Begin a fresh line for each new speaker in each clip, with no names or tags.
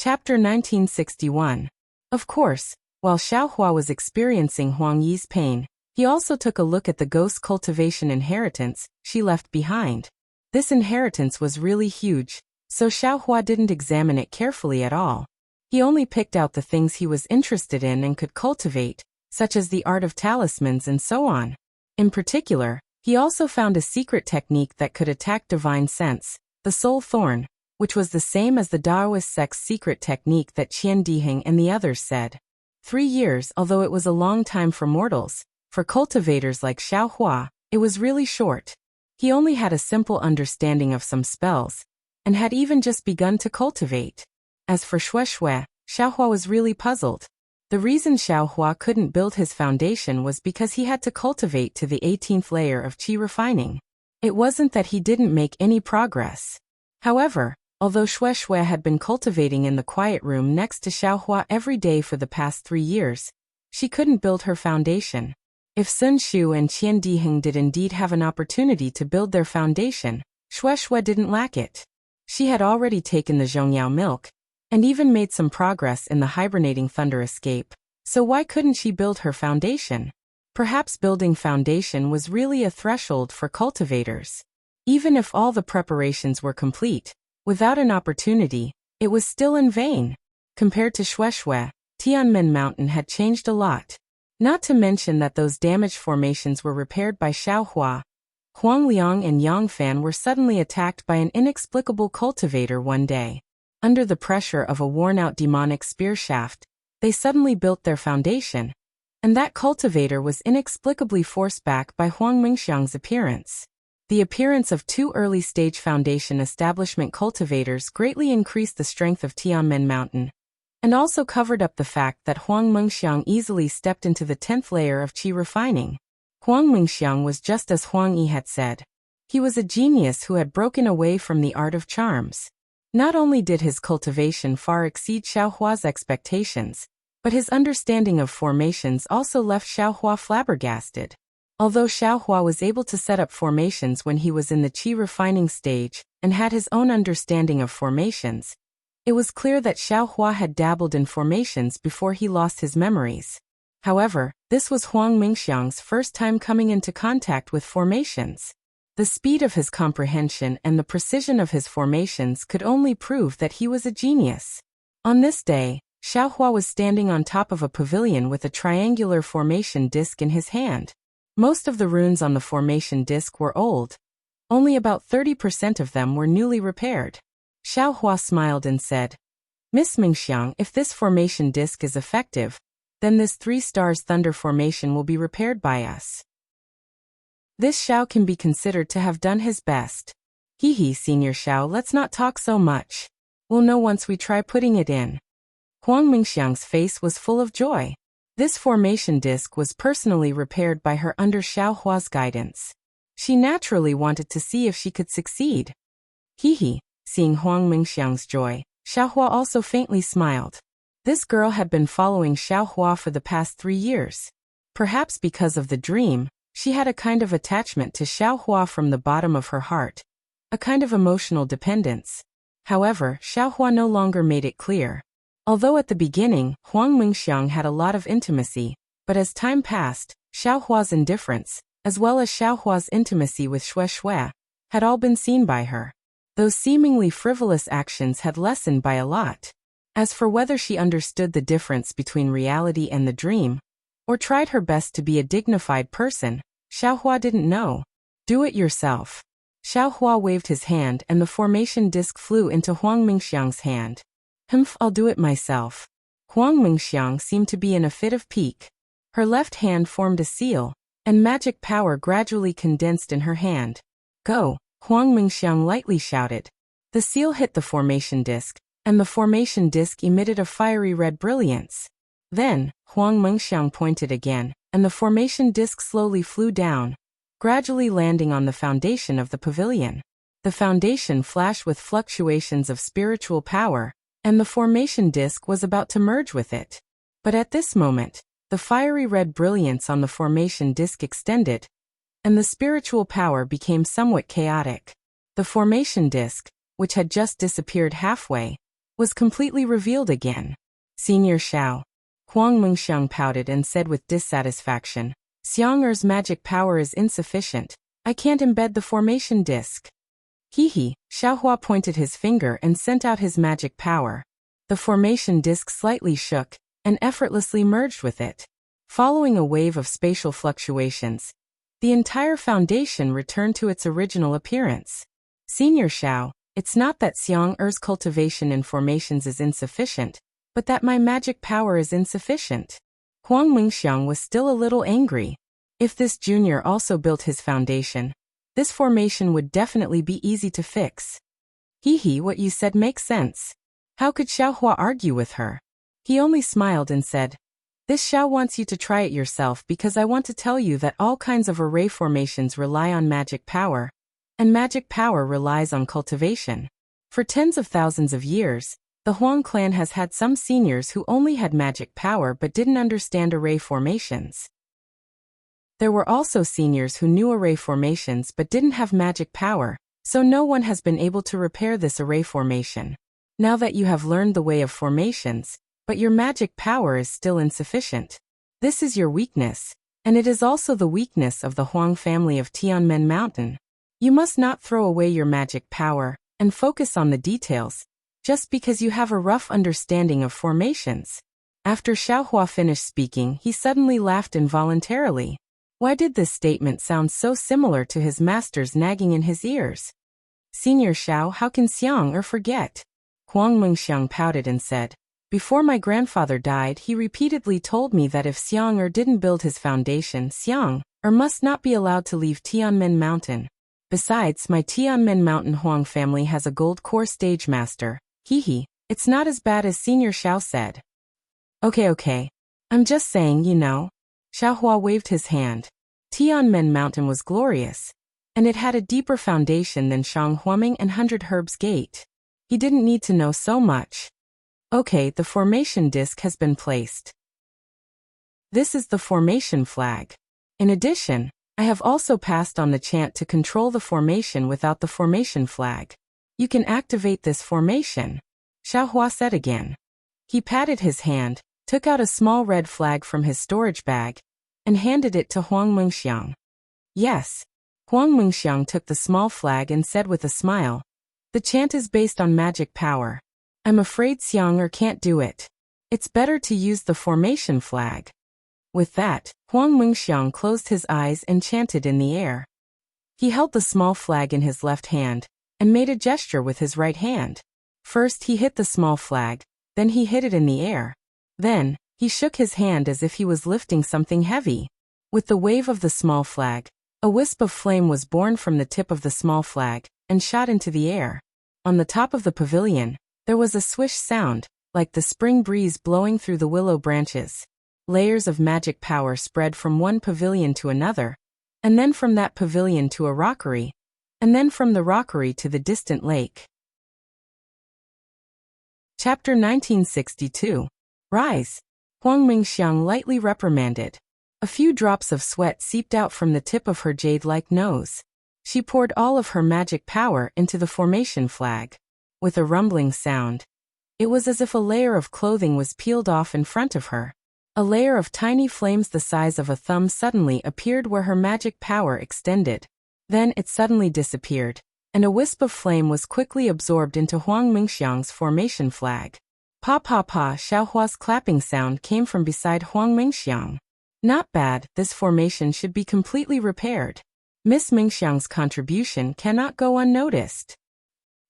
Chapter 1961. Of course, while Xiaohua was experiencing Huang Yi's pain, he also took a look at the ghost cultivation inheritance she left behind. This inheritance was really huge, so Xiaohua didn't examine it carefully at all. He only picked out the things he was interested in and could cultivate, such as the art of talismans and so on. In particular, he also found a secret technique that could attack divine sense, the soul thorn, which was the same as the Daoist sect's secret technique that Qian Diheng and the others said. 3 years, although it was a long time for mortals, for cultivators like Xiaohua, it was really short. He only had a simple understanding of some spells, and had even just begun to cultivate. As for Shueshue, Xiaohua was really puzzled. The reason Xiaohua couldn't build his foundation was because he had to cultivate to the 18th layer of qi refining. It wasn't that he didn't make any progress. However, although Shueshue had been cultivating in the quiet room next to Xiaohua every day for the past 3 years, she couldn't build her foundation. If Sun Shu and Qian Diheng did indeed have an opportunity to build their foundation, Shueshue didn't lack it. She had already taken the Zhongyao milk, and even made some progress in the hibernating thunder escape, so why couldn't she build her foundation? Perhaps building foundation was really a threshold for cultivators. Even if all the preparations were complete, without an opportunity, it was still in vain. Compared to Shueshue, Tianmen Mountain had changed a lot. Not to mention that those damaged formations were repaired by Xiaohua. Huang Liang and Yang Fan were suddenly attacked by an inexplicable cultivator one day. Under the pressure of a worn-out demonic spear shaft, they suddenly built their foundation, and that cultivator was inexplicably forced back by Huang Mingxiang's appearance. The appearance of 2 early-stage foundation establishment cultivators greatly increased the strength of Tianmen Mountain, and also covered up the fact that Huang Mingxiang easily stepped into the 10th layer of qi refining. Huang Mingxiang was just as Huang Yi had said. He was a genius who had broken away from the art of charms. Not only did his cultivation far exceed Xiaohua's expectations, but his understanding of formations also left Xiaohua flabbergasted. Although Xiaohua was able to set up formations when he was in the qi refining stage and had his own understanding of formations, it was clear that Xiaohua had dabbled in formations before he lost his memories. However, this was Huang Mingxiang's first time coming into contact with formations. The speed of his comprehension and the precision of his formations could only prove that he was a genius. On this day, Xiaohua was standing on top of a pavilion with a triangular formation disc in his hand. Most of the runes on the formation disc were old. Only about 30% of them were newly repaired. Xiaohua smiled and said, "Miss Mingxiang, if this formation disc is effective, then this 3 stars thunder formation will be repaired by us. This Xiao can be considered to have done his best. Hee, Senior Xiao, let's not talk so much. We'll know once we try putting it in." Huang Mingxiang's face was full of joy. This formation disc was personally repaired by her under Xiaohua's guidance. She naturally wanted to see if she could succeed. Hee, seeing Huang Mingxiang's joy, Xiaohua also faintly smiled. This girl had been following Xiaohua for the past 3 years. Perhaps because of the dream, she had a kind of attachment to Xiaohua from the bottom of her heart, a kind of emotional dependence. However, Xiaohua no longer made it clear. Although at the beginning, Huang Mingxiang had a lot of intimacy, but as time passed, Xiaohua's indifference, as well as Xiaohua's intimacy with Shueshue, had all been seen by her. Those seemingly frivolous actions had lessened by a lot. As for whether she understood the difference between reality and the dream, or tried her best to be a dignified person, Xiaohua didn't know. Do it yourself. Xiaohua waved his hand and the formation disc flew into Huang Mingxiang's hand. I'll do it myself. Huang Mingxiang seemed to be in a fit of pique. Her left hand formed a seal, and magic power gradually condensed in her hand. Go, Huang Mingxiang lightly shouted. The seal hit the formation disc, and the formation disc emitted a fiery red brilliance. Then, Huang Mingxiang pointed again, and the formation disc slowly flew down, gradually landing on the foundation of the pavilion. The foundation flashed with fluctuations of spiritual power, and the formation disc was about to merge with it. But at this moment, the fiery red brilliance on the formation disc extended, and the spiritual power became somewhat chaotic. The formation disc, which had just disappeared halfway, was completely revealed again. Senior Xiao. Huang Mengxiang pouted and said with dissatisfaction, Xiang Er's magic power is insufficient. I can't embed the formation disc. He. Xiaohua pointed his finger and sent out his magic power. The formation disc slightly shook and effortlessly merged with it. Following a wave of spatial fluctuations, the entire foundation returned to its original appearance. Senior Xiao, it's not that Xiang Er's cultivation in formations is insufficient, but that my magic power is insufficient. Huang Mengxiang was still a little angry. If this junior also built his foundation, this formation would definitely be easy to fix. What you said makes sense. How could Xiaohua argue with her? He only smiled and said, This Xiao wants you to try it yourself because I want to tell you that all kinds of array formations rely on magic power, and magic power relies on cultivation. For tens of thousands of years, the Huang clan has had some seniors who only had magic power but didn't understand array formations. There were also seniors who knew array formations but didn't have magic power, so no one has been able to repair this array formation. Now that you have learned the way of formations, but your magic power is still insufficient. This is your weakness, and it is also the weakness of the Huang family of Tianmen Mountain. You must not throw away your magic power and focus on the details, just because you have a rough understanding of formations. After Xiaohua finished speaking, he suddenly laughed involuntarily. Why did this statement sound so similar to his master's nagging in his ears? Senior Xiao, how can Xiang forget? Huang Mengxiang pouted and said, Before my grandfather died, he repeatedly told me that if Xiang didn't build his foundation, Xiang must not be allowed to leave Tianmen Mountain. Besides, my Tianmen Mountain Huang family has a gold core stage master. It's not as bad as Senior Xiao said. Okay. I'm just saying, Xiaohua waved his hand. Tianmen Mountain was glorious, and it had a deeper foundation than Shanghuaming and 100 Herbs Gate. He didn't need to know so much. Okay, the formation disc has been placed. This is the formation flag. In addition, I have also passed on the chant to control the formation without the formation flag. You can activate this formation, Xiaohua said again. He patted his hand, took out a small red flag from his storage bag, and handed it to Huang Mengxiang. Yes. Huang Mengxiang took the small flag and said with a smile, The chant is based on magic power. I'm afraid Xiang can't do it. It's better to use the formation flag. With that, Huang Mengxiang closed his eyes and chanted in the air. He held the small flag in his left hand, and made a gesture with his right hand. First he hit the small flag, then he hit it in the air. Then, he shook his hand as if he was lifting something heavy. With the wave of the small flag, a wisp of flame was born from the tip of the small flag, and shot into the air. On the top of the pavilion, there was a swish sound, like the spring breeze blowing through the willow branches. Layers of magic power spread from one pavilion to another, and then from that pavilion to a rockery, and then from the rockery to the distant lake. Chapter 1962. Rise. Huang Mengxiang lightly reprimanded. A few drops of sweat seeped out from the tip of her jade-like nose. She poured all of her magic power into the formation flag. With a rumbling sound, it was as if a layer of clothing was peeled off in front of her. A layer of tiny flames the size of a thumb suddenly appeared where her magic power extended. Then it suddenly disappeared, and a wisp of flame was quickly absorbed into Huang Mengxiang's formation flag. Pa pa pa, Xiaohua's clapping sound came from beside Huang Mengxiang. Not bad, this formation should be completely repaired. Miss Mengxiang's contribution cannot go unnoticed.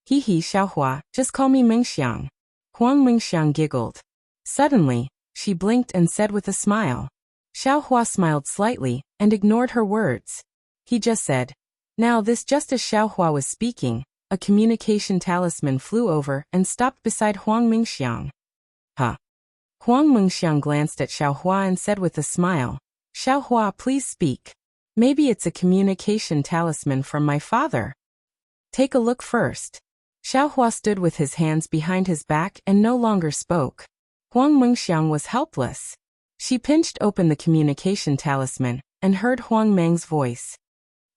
Xiaohua, just call me Mengxiang. Huang Mengxiang giggled. Suddenly, she blinked and said with a smile. Xiaohua smiled slightly and ignored her words. He just said, Now this just as Xiaohua was speaking, a communication talisman flew over and stopped beside Huang Mengxiang. Huh. Huang Mengxiang glanced at Xiaohua and said with a smile, Xiaohua, please speak. Maybe it's a communication talisman from my father. Take a look first. Xiaohua stood with his hands behind his back and no longer spoke. Huang Mengxiang was helpless. She pinched open the communication talisman and heard Huang Meng's voice.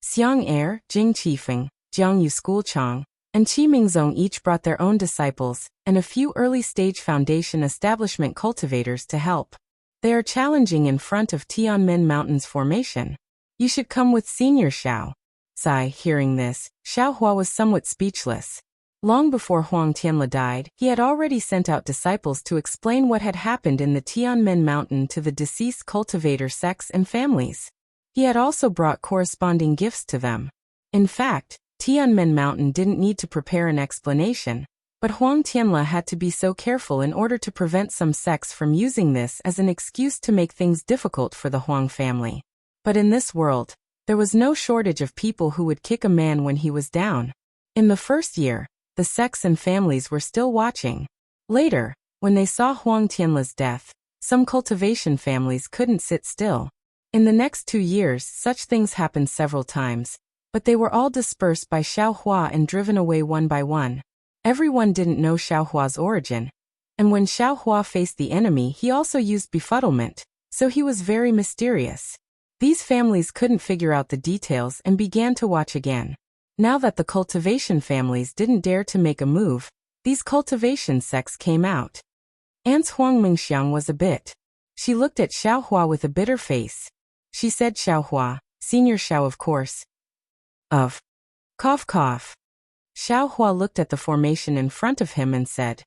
Xiang Jing Qifeng, Jiang Yu School Chang, and Qi Mingzong each brought their own disciples and a few early-stage foundation establishment cultivators to help. They are challenging in front of Tianmen Mountain's formation. You should come with Senior Xiao. Sai, hearing this, Xiaohua was somewhat speechless. Long before Huang Tianla died, he had already sent out disciples to explain what had happened in the Tianmen Mountain to the deceased cultivator sects and families. He had also brought corresponding gifts to them. In fact, Tianmen Mountain didn't need to prepare an explanation, but Huang Tianla had to be so careful in order to prevent some sects from using this as an excuse to make things difficult for the Huang family. But in this world, there was no shortage of people who would kick a man when he was down. In the first year, the sects and families were still watching. Later, when they saw Huang Tianla's death, some cultivation families couldn't sit still. In the next 2 years, such things happened several times, but they were all dispersed by Xiaohua and driven away one by one. Everyone didn't know Xiaohua's origin, and when Xiaohua faced the enemy, he also used befuddlement, so he was very mysterious. These families couldn't figure out the details and began to watch again. Now that the cultivation families didn't dare to make a move, these cultivation sects came out. Aunt's Huang Mingxiang was a bit. She looked at Xiaohua with a bitter face. She said, Xiaohua, Senior Xiao of course. Of. Cough cough. Xiaohua looked at the formation in front of him and said,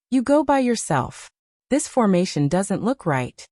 You go by yourself. This formation doesn't look right.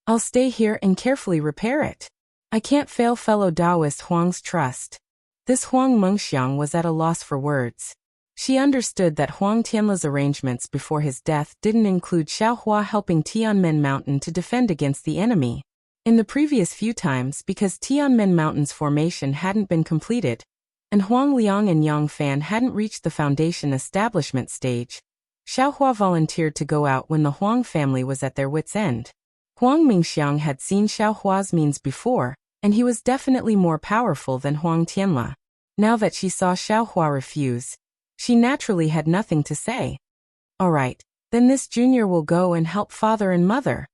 I'll stay here and carefully repair it. I can't fail fellow Taoist Huang's trust. This Huang Mengxiang was at a loss for words. She understood that Huang Tianla's arrangements before his death didn't include Xiaohua helping Tianmen Mountain to defend against the enemy. In the previous few times, because Tianmen Mountain's formation hadn't been completed, and Huang Liang and Yang Fan hadn't reached the foundation establishment stage, Xiaohua volunteered to go out when the Huang family was at their wits' end. Huang Mingxiang had seen Xiaohua's means before, and he was definitely more powerful than Huang Tianla. Now that she saw Xiaohua refuse, she naturally had nothing to say. All right, then this junior will go and help father and mother.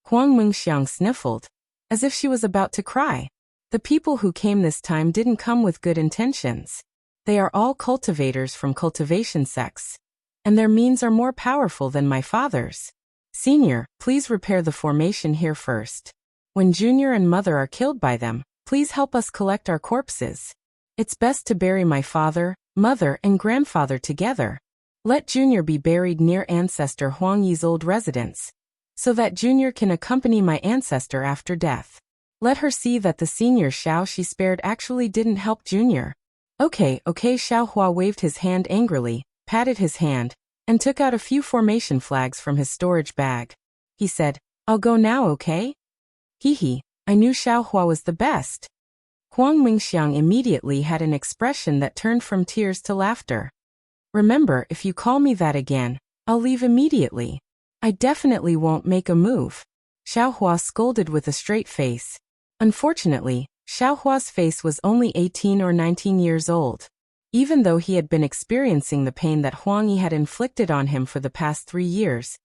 Huang Mingxiang sniffled, as if she was about to cry. The people who came this time didn't come with good intentions. They are all cultivators from cultivation sects, and their means are more powerful than my father's. Senior, please repair the formation here first. When Junior and Mother are killed by them, please help us collect our corpses. It's best to bury my father, mother, and grandfather together. Let Junior be buried near ancestor Huang Yi's old residence, so that Junior can accompany my ancestor after death. Let her see that the Senior Xiao she spared actually didn't help Junior. Okay, Xiaohua waved his hand angrily, patted his hand, and took out a few formation flags from his storage bag. He said, I'll go now, okay? Hee, I knew Xiaohua was the best. Huang Mingxiang immediately had an expression that turned from tears to laughter. Remember, if you call me that again, I'll leave immediately. I definitely won't make a move. Xiaohua scolded with a straight face. Unfortunately, Xiaohua's face was only 18 or 19 years old. Even though he had been experiencing the pain that Huang Yi had inflicted on him for the past 3 years,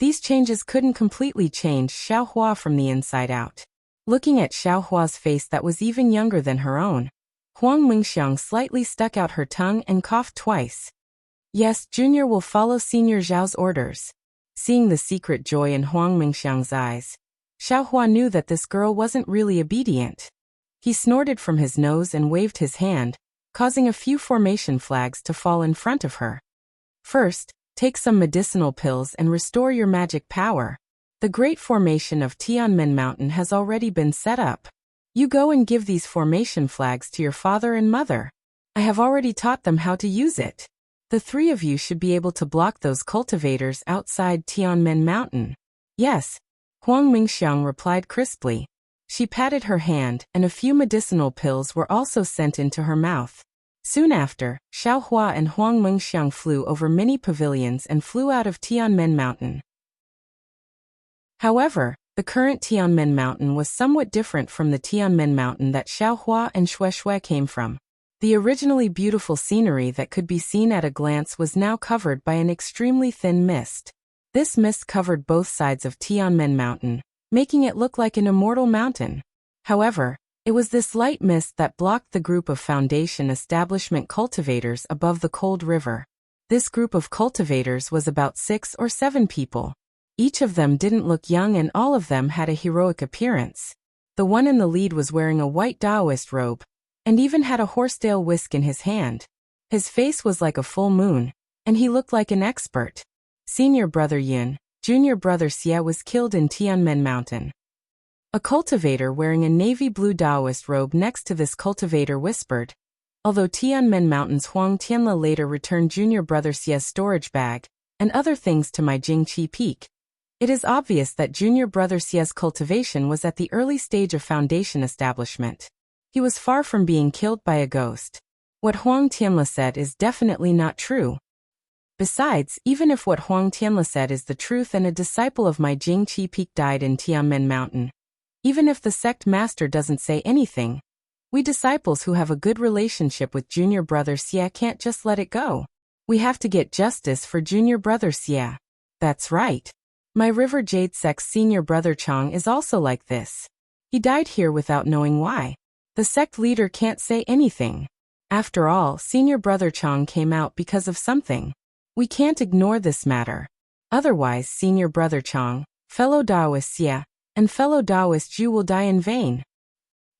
these changes couldn't completely change Xiaohua from the inside out. Looking at Xiaohua's face that was even younger than her own, Huang Mingxiang slightly stuck out her tongue and coughed twice. Yes, Junior will follow Senior Zhao's orders. Seeing the secret joy in Huang Mingxiang's eyes, Xiaohua knew that this girl wasn't really obedient. He snorted from his nose and waved his hand, causing a few formation flags to fall in front of her. First, take some medicinal pills and restore your magic power. The great formation of Tianmen Mountain has already been set up. You go and give these formation flags to your father and mother. I have already taught them how to use it. The 3 of you should be able to block those cultivators outside Tianmen Mountain. Yes, Huang Mingxiang replied crisply. She patted her hand, and a few medicinal pills were also sent into her mouth. Soon after, Xiaohua and Huang Mingxiang flew over many pavilions and flew out of Tianmen Mountain. However, the current Tianmen Mountain was somewhat different from the Tianmen Mountain that Xiaohua and Shui came from. The originally beautiful scenery that could be seen at a glance was now covered by an extremely thin mist. This mist covered both sides of Tianmen Mountain, making it look like an immortal mountain. However, It was this light mist that blocked the group of Foundation establishment cultivators above the cold river. This group of cultivators was about 6 or 7 people. Each of them didn't look young and all of them had a heroic appearance. The one in the lead was wearing a white Taoist robe, and even had a horsetail whisk in his hand. His face was like a full moon, and he looked like an expert. Senior brother Yun, junior brother Xie was killed in Tianmen Mountain. A cultivator wearing a navy blue Taoist robe next to this cultivator whispered, although Tianmen Mountain's Huang Tianla later returned junior brother Xie's storage bag and other things to my Jingqi Peak, it is obvious that junior brother Xie's cultivation was at the early stage of Foundation establishment. He was far from being killed by a ghost. What Huang Tianla said is definitely not true. Besides, even if what Huang Tianla said is the truth and a disciple of my Jingqi Peak died in Tianmen Mountain, even if the sect master doesn't say anything, we disciples who have a good relationship with junior brother Xie can't just let it go. We have to get justice for junior brother Xie. That's right. My River Jade sect's senior brother Chang is also like this. He died here without knowing why. The sect leader can't say anything. After all, senior brother Chang came out because of something. We can't ignore this matter. Otherwise, senior brother Chang, fellow Taoist Xie, and fellow Taoist Zhu will die in vain.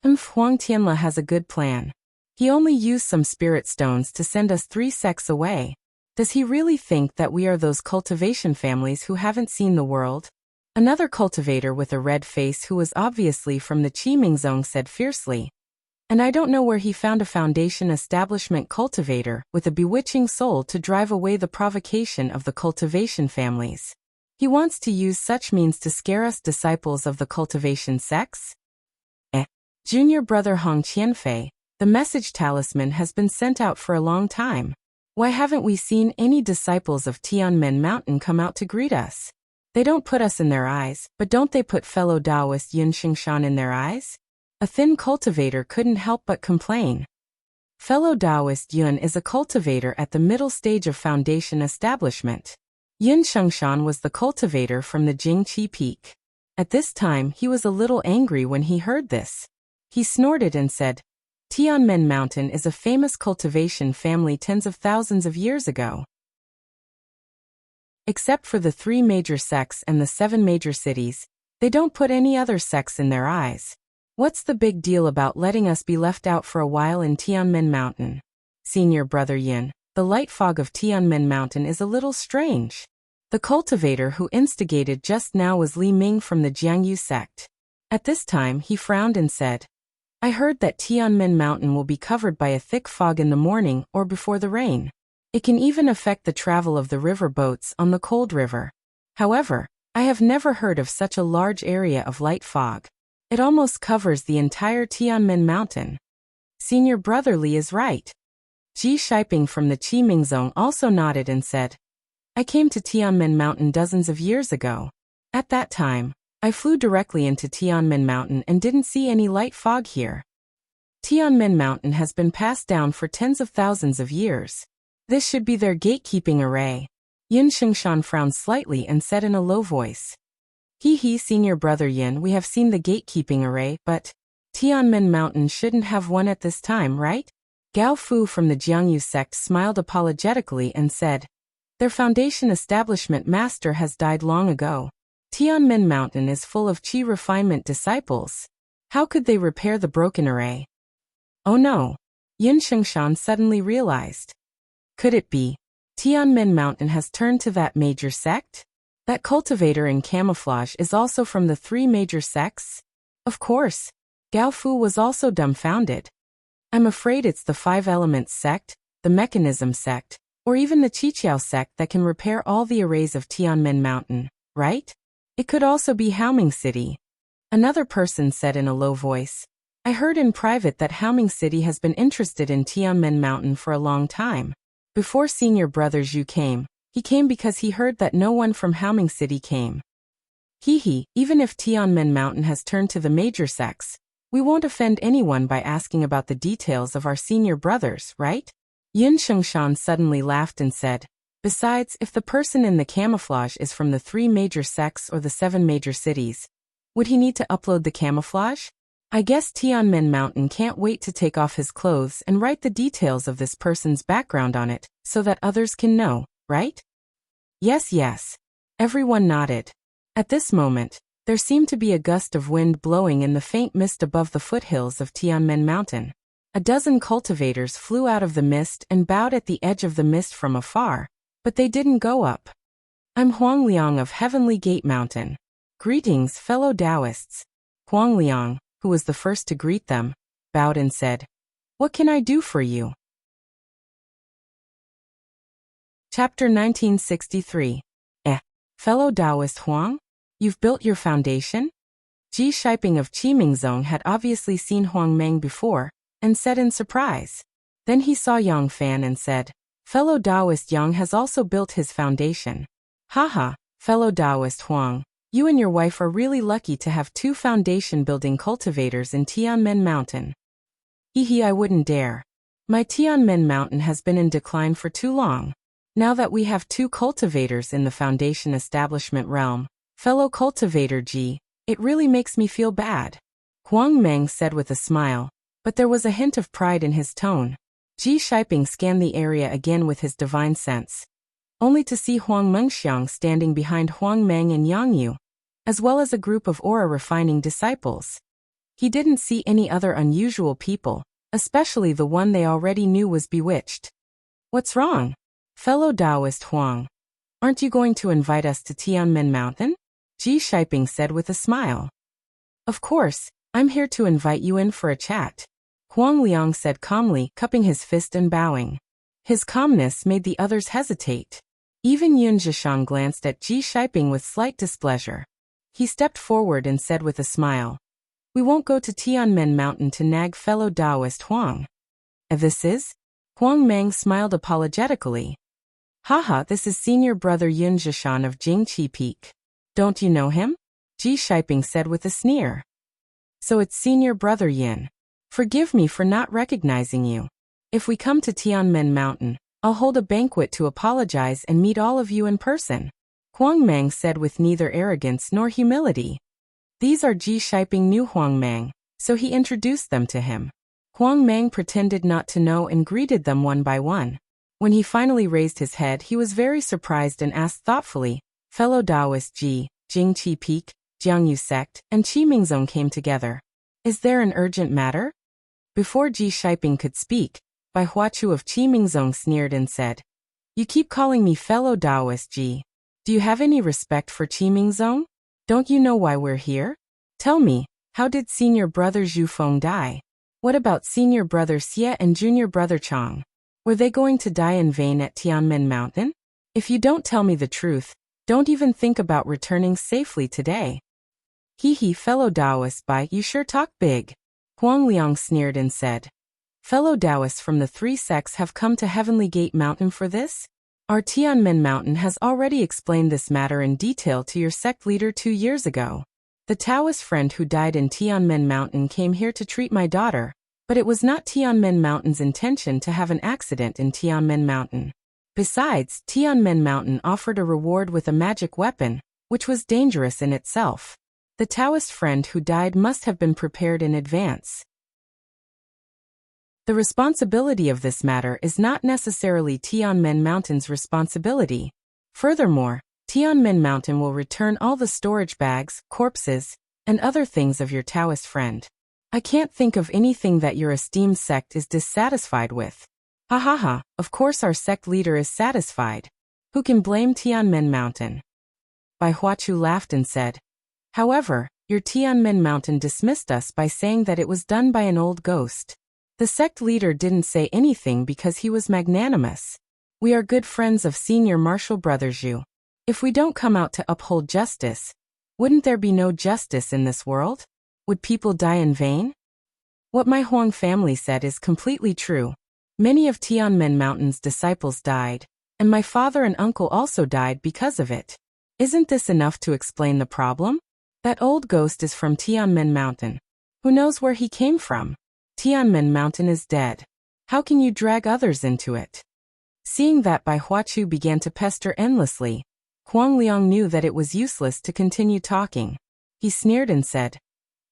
Huang Tianla has a good plan. He only used some spirit stones to send us 3 sects away. Does he really think that we are those cultivation families who haven't seen the world? Another cultivator with a red face who was obviously from the Qiming Zone said fiercely. And I don't know where he found a Foundation establishment cultivator with a bewitching soul to drive away the provocation of the cultivation families. He wants to use such means to scare us disciples of the cultivation sects? Junior brother Hong Qianfei, the message talisman has been sent out for a long time. Why haven't we seen any disciples of Tianmen Mountain come out to greet us? They don't put us in their eyes, but don't they put fellow Taoist Yun Xingshan in their eyes? A thin cultivator couldn't help but complain. Fellow Taoist Yun is a cultivator at the middle stage of Foundation establishment. Yun Xingshan was the cultivator from the Jingqi Peak. At this time he was a little angry when he heard this. He snorted and said, Tianmen Mountain is a famous cultivation family tens of thousands of years ago. Except for the 3 major sects and the 7 major cities, they don't put any other sects in their eyes. What's the big deal about letting us be left out for a while in Tianmen Mountain? Senior brother Yin, the light fog of Tianmen Mountain is a little strange. The cultivator who instigated just now was Li Ming from the Jiangyu sect. At this time he frowned and said, I heard that Tianmen Mountain will be covered by a thick fog in the morning or before the rain. It can even affect the travel of the river boats on the cold river. However, I have never heard of such a large area of light fog. It almost covers the entire Tianmen Mountain. Senior brother Li is right. Ji Shiping from the Qiming Zone also nodded and said, I came to Tianmen Mountain dozens of years ago. At that time, I flew directly into Tianmen Mountain and didn't see any light fog here. Tianmen Mountain has been passed down for tens of thousands of years. This should be their gatekeeping array. Yin Xingshan frowned slightly and said in a low voice. He, senior brother Yin, we have seen the gatekeeping array, but Tianmen Mountain shouldn't have one at this time, right? Gao Fu from the Jiangyu sect smiled apologetically and said, Their Foundation establishment master has died long ago. Tianmen Mountain is full of Qi refinement disciples. How could they repair the broken array? Oh no! Yin Xingshan suddenly realized. Could it be? Tianmen Mountain has turned to that major sect? That cultivator in camouflage is also from the 3 major sects? Of course. Gao Fu was also dumbfounded. I'm afraid it's the 5 Elements sect, the Mechanism sect, or even the Qiqiao sect that can repair all the arrays of Tianmen Mountain, right? It could also be Haoming City. Another person said in a low voice. I heard in private that Haoming City has been interested in Tianmen Mountain for a long time. Before senior brother Zhu came, he came because he heard that no one from Haoming City came. Even if Tianmen Mountain has turned to the major sects, we won't offend anyone by asking about the details of our senior brothers, right? Yin Xingshan suddenly laughed and said, Besides, if the person in the camouflage is from the 3 major sects or the 7 major cities, would he need to upload the camouflage? I guess Tianmen Mountain can't wait to take off his clothes and write the details of this person's background on it, so that others can know, right? Yes, yes. Everyone nodded. At this moment, there seemed to be a gust of wind blowing in the faint mist above the foothills of Tianmen Mountain. A dozen cultivators flew out of the mist and bowed at the edge of the mist from afar, but they didn't go up. I'm Huang Liang of Heavenly Gate Mountain. Greetings, fellow Taoists. Huang Liang, who was the first to greet them, bowed and said, "What can I do for you?" Chapter 1963. Fellow Taoist Huang? You've built your foundation? Ji Shiping of Qimingzong had obviously seen Huang Meng before, and said in surprise. Then he saw Yang Fan and said, "Fellow Taoist Yang has also built his foundation." Haha, fellow Taoist Huang, you and your wife are really lucky to have two foundation-building cultivators in Tianmen Mountain. Hehe, I wouldn't dare. My Tianmen Mountain has been in decline for too long. Now that we have two cultivators in the foundation establishment realm, fellow cultivator Ji, it really makes me feel bad. Huang Meng said with a smile, but there was a hint of pride in his tone. Ji Shiping scanned the area again with his divine sense, only to see Huang Mengxiang standing behind Huang Meng and Yang Yu, as well as a group of aura-refining disciples. He didn't see any other unusual people, especially the one they already knew was bewitched. What's wrong? Fellow Taoist Huang, aren't you going to invite us to Tianmen Mountain? Ji Shiping said with a smile. Of course, I'm here to invite you in for a chat. Huang Liang said calmly, cupping his fist and bowing. His calmness made the others hesitate. Even Yun Zhishan glanced at Ji Shiping with slight displeasure. He stepped forward and said with a smile, "We won't go to Tianmen Mountain to nag fellow Taoist Huang." This is? Huang Meng smiled apologetically. Haha, this is senior brother Yun Zhishan of Jingqi Peak. Don't you know him? Ji Shiping said with a sneer. So it's senior brother Yin. Forgive me for not recognizing you. If we come to Tianmen Mountain, I'll hold a banquet to apologize and meet all of you in person. Huang Meng said with neither arrogance nor humility. These are Ji Shiping knew Huang Meng, so he introduced them to him. Huang Meng pretended not to know and greeted them one by one. When he finally raised his head, he was very surprised and asked thoughtfully, "Fellow Taoist Ji, Jingqi Peak, Jiangyu Sect, and Qimingzong came together. Is there an urgent matter?" Before Ji Shiping could speak, Bai Huachu of Qimingzong sneered and said, "You keep calling me fellow Taoist Ji. Do you have any respect for Qimingzong? Don't you know why we're here? Tell me, how did senior brother Zhu Feng die? What about senior brother Xie and junior brother Chang? Were they going to die in vain at Tianmen Mountain? If you don't tell me the truth, don't even think about returning safely today." Hehe, fellow Taoist Bai, you sure talk big. Huang Liang sneered and said, "Fellow Taoists from the three sects have come to Heavenly Gate Mountain for this? Our Tianmen Mountain has already explained this matter in detail to your sect leader 2 years ago. The Taoist friend who died in Tianmen Mountain came here to treat my daughter, but it was not Tianmen Mountain's intention to have an accident in Tianmen Mountain. Besides, Tianmen Mountain offered a reward with a magic weapon, which was dangerous in itself. The Taoist friend who died must have been prepared in advance. The responsibility of this matter is not necessarily Tianmen Mountain's responsibility. Furthermore, Tianmen Mountain will return all the storage bags, corpses, and other things of your Taoist friend. I can't think of anything that your esteemed sect is dissatisfied with. Ha ha ha, of course our sect leader is satisfied. Who can blame Tianmen Mountain? Bai Huachu laughed and said, "However, your Tianmen Mountain dismissed us by saying that it was done by an old ghost. The sect leader didn't say anything because he was magnanimous. We are good friends of senior martial brother Zhu. If we don't come out to uphold justice, wouldn't there be no justice in this world? Would people die in vain?" What my Huang family said is completely true. Many of Tianmen Mountain's disciples died, and my father and uncle also died because of it. Isn't this enough to explain the problem? That old ghost is from Tianmen Mountain. Who knows where he came from? Tianmen Mountain is dead. How can you drag others into it? Seeing that Bai Huachu began to pester endlessly, Huang Liang knew that it was useless to continue talking. He sneered and said,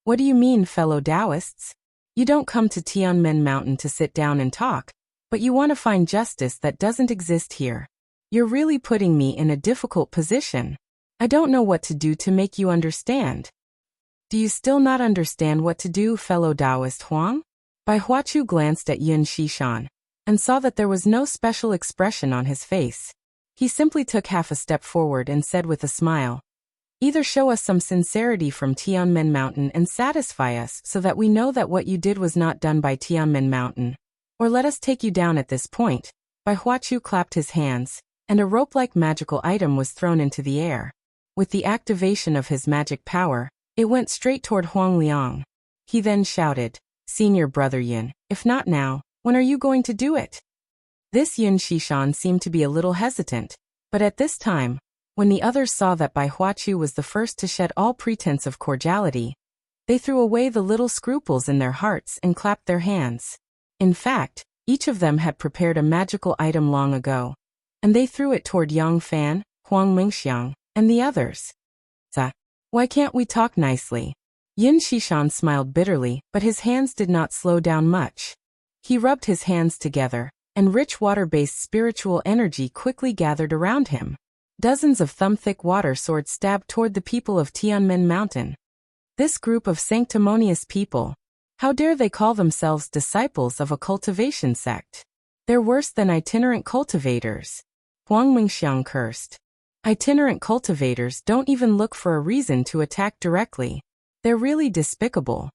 What do you mean, fellow Taoists? You don't come to Tianmen Mountain to sit down and talk, but you want to find justice that doesn't exist here. You're really putting me in a difficult position. I don't know what to do to make you understand. Do you still not understand what to do, fellow Taoist Huang? Bai Huachu glanced at Yun Shishan and saw that there was no special expression on his face. He simply took half a step forward and said with a smile, "Either show us some sincerity from Tianmen Mountain and satisfy us so that we know that what you did was not done by Tianmen Mountain, or let us take you down at this point." Bai Huachu clapped his hands, and a rope-like magical item was thrown into the air. With the activation of his magic power, it went straight toward Huang Liang. He then shouted, "Senior brother Yin, if not now, when are you going to do it?" This Yun Shishan seemed to be a little hesitant, but at this time, when the others saw that Bai Huachu was the first to shed all pretense of cordiality, they threw away the little scruples in their hearts and clapped their hands. In fact, each of them had prepared a magical item long ago, and they threw it toward Yang Fan, Huang Mingxiang, and the others. Why can't we talk nicely? Yin Shishan smiled bitterly, but his hands did not slow down much. He rubbed his hands together, and rich water-based spiritual energy quickly gathered around him. Dozens of thumb-thick water swords stabbed toward the people of Tianmen Mountain. This group of sanctimonious people, how dare they call themselves disciples of a cultivation sect? They're worse than itinerant cultivators. Huang Mingxiang cursed. Itinerant cultivators don't even look for a reason to attack directly. They're really despicable.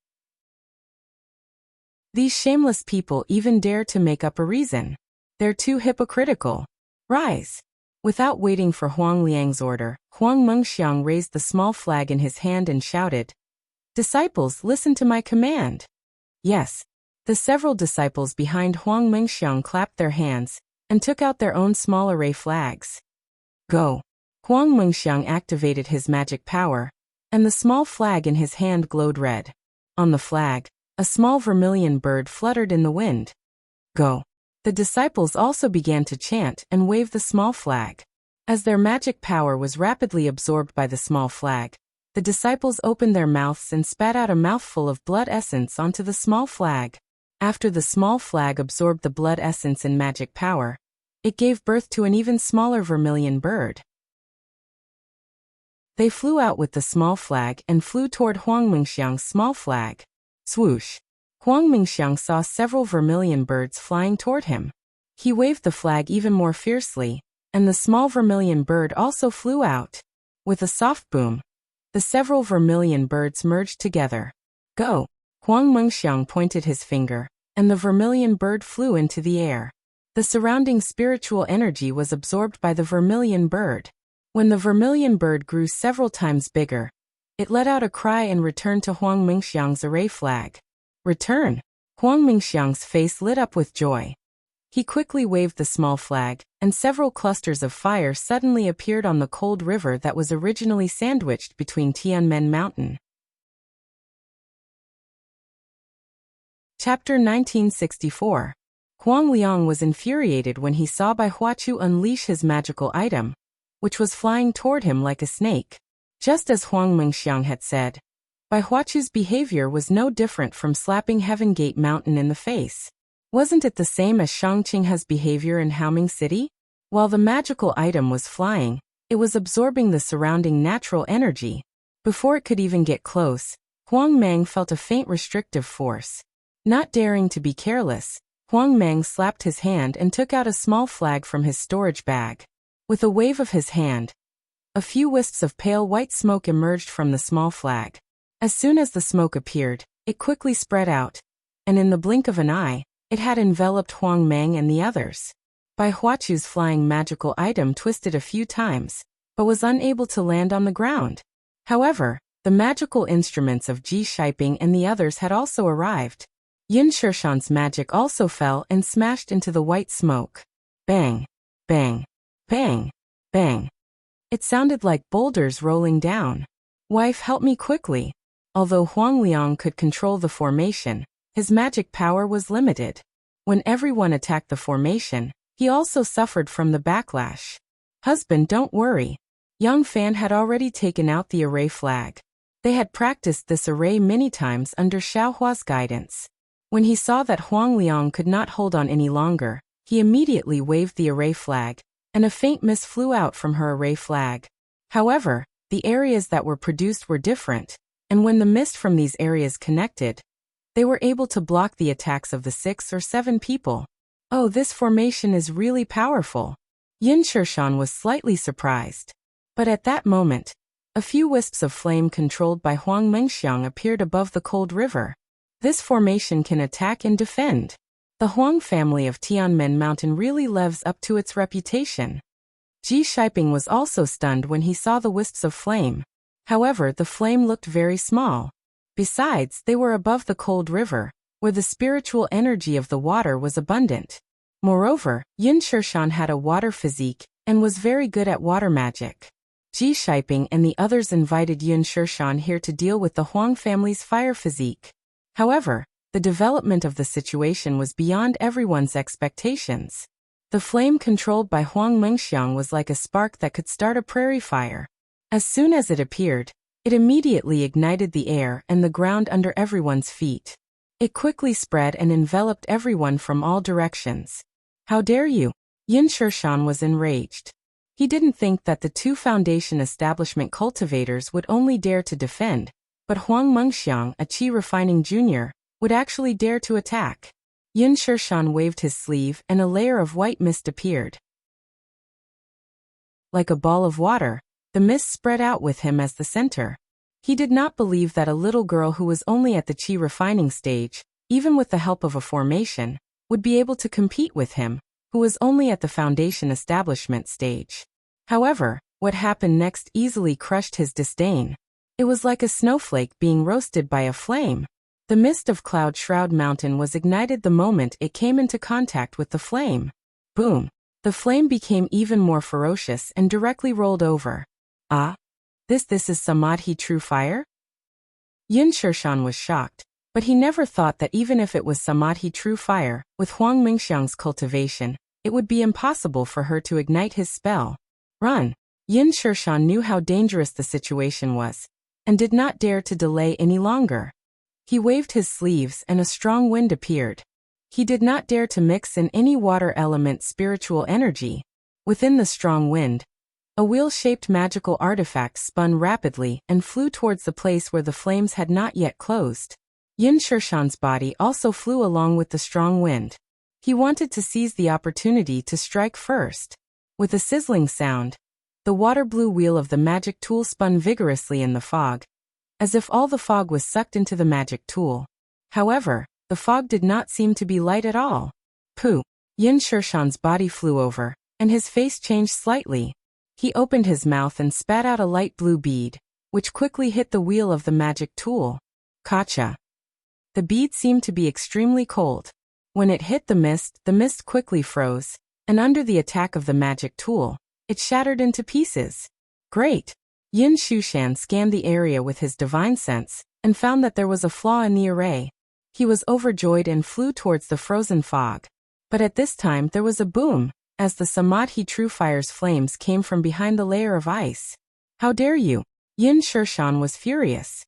These shameless people even dare to make up a reason. They're too hypocritical. Rise. Without waiting for Huang Liang's order, Huang Mengxiang raised the small flag in his hand and shouted, "Disciples, listen to my command." Yes. The several disciples behind Huang Mengxiang clapped their hands and took out their own small array flags. Go. Huang Mengxiang activated his magic power, and the small flag in his hand glowed red. On the flag, a small vermilion bird fluttered in the wind. Go. The disciples also began to chant and wave the small flag. As their magic power was rapidly absorbed by the small flag, the disciples opened their mouths and spat out a mouthful of blood essence onto the small flag. After the small flag absorbed the blood essence and magic power, it gave birth to an even smaller vermilion bird. They flew out with the small flag and flew toward Huang Mingxiang's small flag. Swoosh! Huang Mingxiang saw several vermilion birds flying toward him. He waved the flag even more fiercely, and the small vermilion bird also flew out. With a soft boom, the several vermilion birds merged together. Go! Huang Mengxiang pointed his finger, and the vermilion bird flew into the air. The surrounding spiritual energy was absorbed by the vermilion bird. When the vermilion bird grew several times bigger, it let out a cry and returned to Huang Mingxiang's array flag. Return! Huang Mingxiang's face lit up with joy. He quickly waved the small flag, and several clusters of fire suddenly appeared on the cold river that was originally sandwiched between Tianmen Mountain. Chapter 1964. Huang Liang was infuriated when he saw Bai Huachu unleash his magical item, which was flying toward him like a snake. Just as Huang Mengxiang had said, Bai Huachu's behavior was no different from slapping Heaven Gate Mountain in the face. Wasn't it the same as Shangqingha's behavior in Haoming City? While the magical item was flying, it was absorbing the surrounding natural energy. Before it could even get close, Huang Mang felt a faint restrictive force. Not daring to be careless, Huang Mang slapped his hand and took out a small flag from his storage bag. With a wave of his hand, a few wisps of pale white smoke emerged from the small flag. As soon as the smoke appeared, it quickly spread out, and in the blink of an eye, it had enveloped Huang Mang and the others. Bai Huachu's flying magical item twisted a few times, but was unable to land on the ground. However, the magical instruments of Ji Shiping and the others had also arrived. Yin Shishan's magic also fell and smashed into the white smoke. Bang! Bang! Bang! Bang! It sounded like boulders rolling down. Wife, help me quickly. Although Huang Liang could control the formation, his magic power was limited. When everyone attacked the formation, he also suffered from the backlash. Husband, don't worry. Yang Fan had already taken out the array flag. They had practiced this array many times under Xiaohua's guidance. When he saw that Huang Liang could not hold on any longer, he immediately waved the array flag, and a faint mist flew out from her array flag. However, the areas that were produced were different, and when the mist from these areas connected, they were able to block the attacks of the 6 or 7 people. Oh, this formation is really powerful. Yin Shirshan was slightly surprised. But at that moment, a few wisps of flame controlled by Huang Mengxiang appeared above the cold river. This formation can attack and defend. The Huang family of Tianmen Mountain really lives up to its reputation. Ji Shiping was also stunned when he saw the wisps of flame. However, the flame looked very small. Besides, they were above the cold river, where the spiritual energy of the water was abundant. Moreover, Yin Shirshan had a water physique and was very good at water magic. Ji Shiping and the others invited Yin Shirshan here to deal with the Huang family's fire physique. However, the development of the situation was beyond everyone's expectations. The flame controlled by Huang Mengxiang was like a spark that could start a prairie fire. As soon as it appeared, it immediately ignited the air and the ground under everyone's feet. It quickly spread and enveloped everyone from all directions. How dare you? Yin Shirshan was enraged. He didn't think that the 2 foundation establishment cultivators would only dare to defend, but Huang Mengxiang, a Qi refining junior, would actually dare to attack. Yin Shirshan waved his sleeve and a layer of white mist appeared. Like a ball of water, the mist spread out with him as the center. He did not believe that a little girl who was only at the Qi refining stage, even with the help of a formation, would be able to compete with him, who was only at the foundation establishment stage. However, what happened next easily crushed his disdain. It was like a snowflake being roasted by a flame. The mist of Cloud Shroud Mountain was ignited the moment it came into contact with the flame. Boom! The flame became even more ferocious and directly rolled over. Ah? This is Samadhi true fire? Yin Shirshan was shocked, but he never thought that even if it was Samadhi true fire, with Huang Mengxiang's cultivation, it would be impossible for her to ignite his spell. Run! Yin Shirshan knew how dangerous the situation was, and did not dare to delay any longer. He waved his sleeves and a strong wind appeared. He did not dare to mix in any water element spiritual energy. Within the strong wind, a wheel-shaped magical artifact spun rapidly and flew towards the place where the flames had not yet closed. Yin Shirshan's body also flew along with the strong wind. He wanted to seize the opportunity to strike first. With a sizzling sound, the water-blue wheel of the magic tool spun vigorously in the fog, as if all the fog was sucked into the magic tool. However, the fog did not seem to be light at all. Pooh! Yin Shirshan's body flew over, and his face changed slightly. He opened his mouth and spat out a light blue bead, which quickly hit the wheel of the magic tool. Gotcha! The bead seemed to be extremely cold. When it hit the mist quickly froze, and under the attack of the magic tool, it shattered into pieces. Great! Yin Shirshan scanned the area with his divine sense, and found that there was a flaw in the array. He was overjoyed and flew towards the frozen fog. But at this time there was a boom, as the Samadhi True Fire's flames came from behind the layer of ice. How dare you? Yin Shirshan was furious.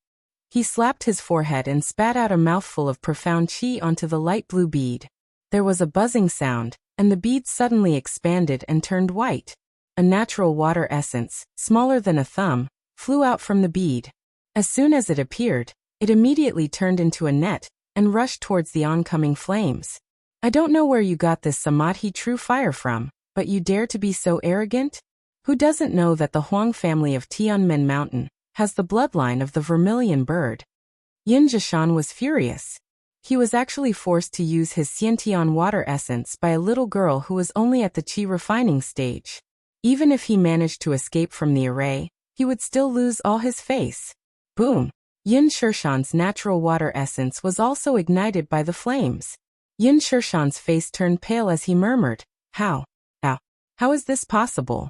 He slapped his forehead and spat out a mouthful of profound qi onto the light blue bead. There was a buzzing sound, and the bead suddenly expanded and turned white. A natural water essence, smaller than a thumb, flew out from the bead. As soon as it appeared, it immediately turned into a net and rushed towards the oncoming flames. I don't know where you got this Samadhi True Fire from, but you dare to be so arrogant? Who doesn't know that the Huang family of Tianmen Mountain has the bloodline of the vermilion bird? Yin Jishan was furious. He was actually forced to use his Xiantian water essence by a little girl who was only at the qi refining stage. Even if he managed to escape from the array, he would still lose all his face. Boom! Yin Shirshan's natural water essence was also ignited by the flames. Yin Shirshan's face turned pale as he murmured, How is this possible?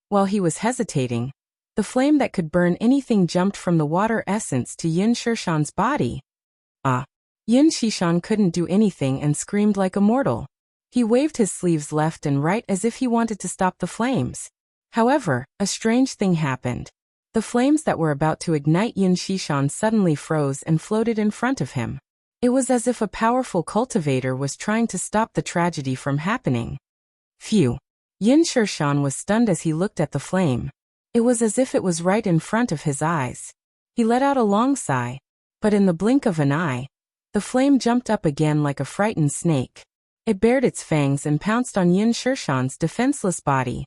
While he was hesitating, the flame that could burn anything jumped from the water essence to Yin Shirshan's body. Yin Shirshan couldn't do anything and screamed like a mortal. He waved his sleeves left and right as if he wanted to stop the flames. However, a strange thing happened. The flames that were about to ignite Yin Shishan suddenly froze and floated in front of him. It was as if a powerful cultivator was trying to stop the tragedy from happening. Phew! Yin Shishan was stunned as he looked at the flame. It was as if it was right in front of his eyes. He let out a long sigh, but in the blink of an eye, the flame jumped up again like a frightened snake. It bared its fangs and pounced on Yin Shishan's defenseless body.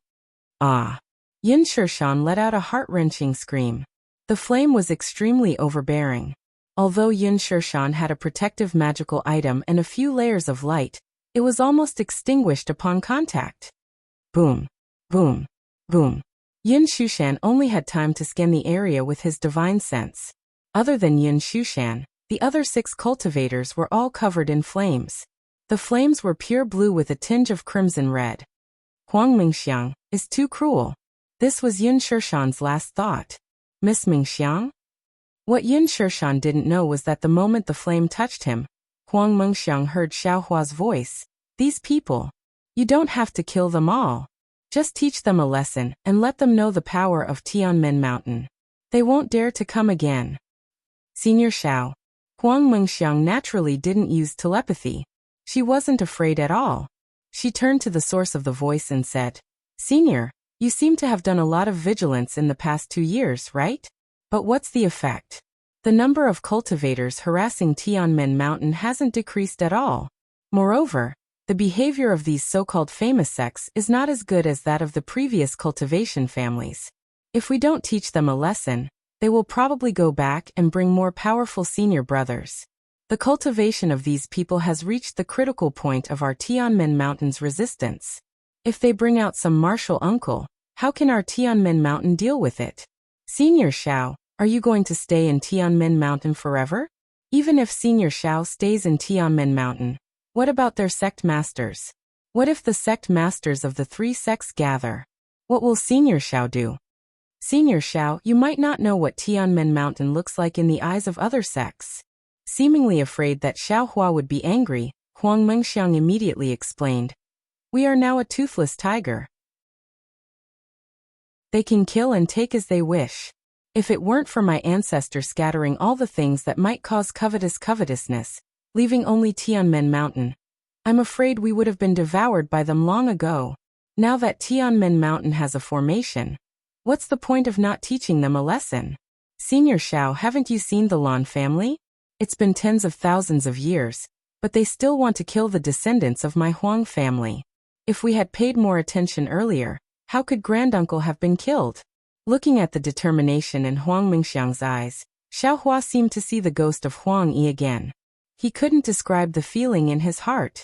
Ah! Yin Shishan let out a heart-wrenching scream. The flame was extremely overbearing. Although Yin Shishan had a protective magical item and a few layers of light, it was almost extinguished upon contact. Boom! Boom! Boom! Yin Shishan only had time to scan the area with his divine sense. Other than Yin Shishan, the other 6 cultivators were all covered in flames. The flames were pure blue with a tinge of crimson red. Huang Mingxiang is too cruel. This was Yin Shishan's last thought. Miss Mingxiang? What Yin Shishan didn't know was that the moment the flame touched him, Huang Mingxiang heard Xiaohua's voice. These people. You don't have to kill them all. Just teach them a lesson and let them know the power of Tianmen Mountain. They won't dare to come again. Senior Xiao. Huang Mingxiang naturally didn't use telepathy. She wasn't afraid at all. She turned to the source of the voice and said, Senior, you seem to have done a lot of vigilance in the past 2 years, right? But what's the effect? The number of cultivators harassing Tianmen Mountain hasn't decreased at all. Moreover, the behavior of these so-called famous sects is not as good as that of the previous cultivation families. If we don't teach them a lesson, they will probably go back and bring more powerful senior brothers. The cultivation of these people has reached the critical point of our Tianmen Mountain's resistance. If they bring out some martial uncle, how can our Tianmen Mountain deal with it? Senior Xiao, are you going to stay in Tianmen Mountain forever? Even if Senior Xiao stays in Tianmen Mountain, what about their sect masters? What if the sect masters of the 3 sects gather? What will Senior Xiao do? Senior Xiao, you might not know what Tianmen Mountain looks like in the eyes of other sects. Seemingly afraid that Xiaohua would be angry, Huang Mengxiang immediately explained. We are now a toothless tiger. They can kill and take as they wish. If it weren't for my ancestors scattering all the things that might cause covetousness, leaving only Tianmen Mountain, I'm afraid we would have been devoured by them long ago. Now that Tianmen Mountain has a formation, what's the point of not teaching them a lesson? Senior Xiao, haven't you seen the Lan family? It's been tens of thousands of years, but they still want to kill the descendants of my Huang family. If we had paid more attention earlier, how could granduncle have been killed? Looking at the determination in Huang Mingxiang's eyes, Xiaohua seemed to see the ghost of Huang Yi again. He couldn't describe the feeling in his heart.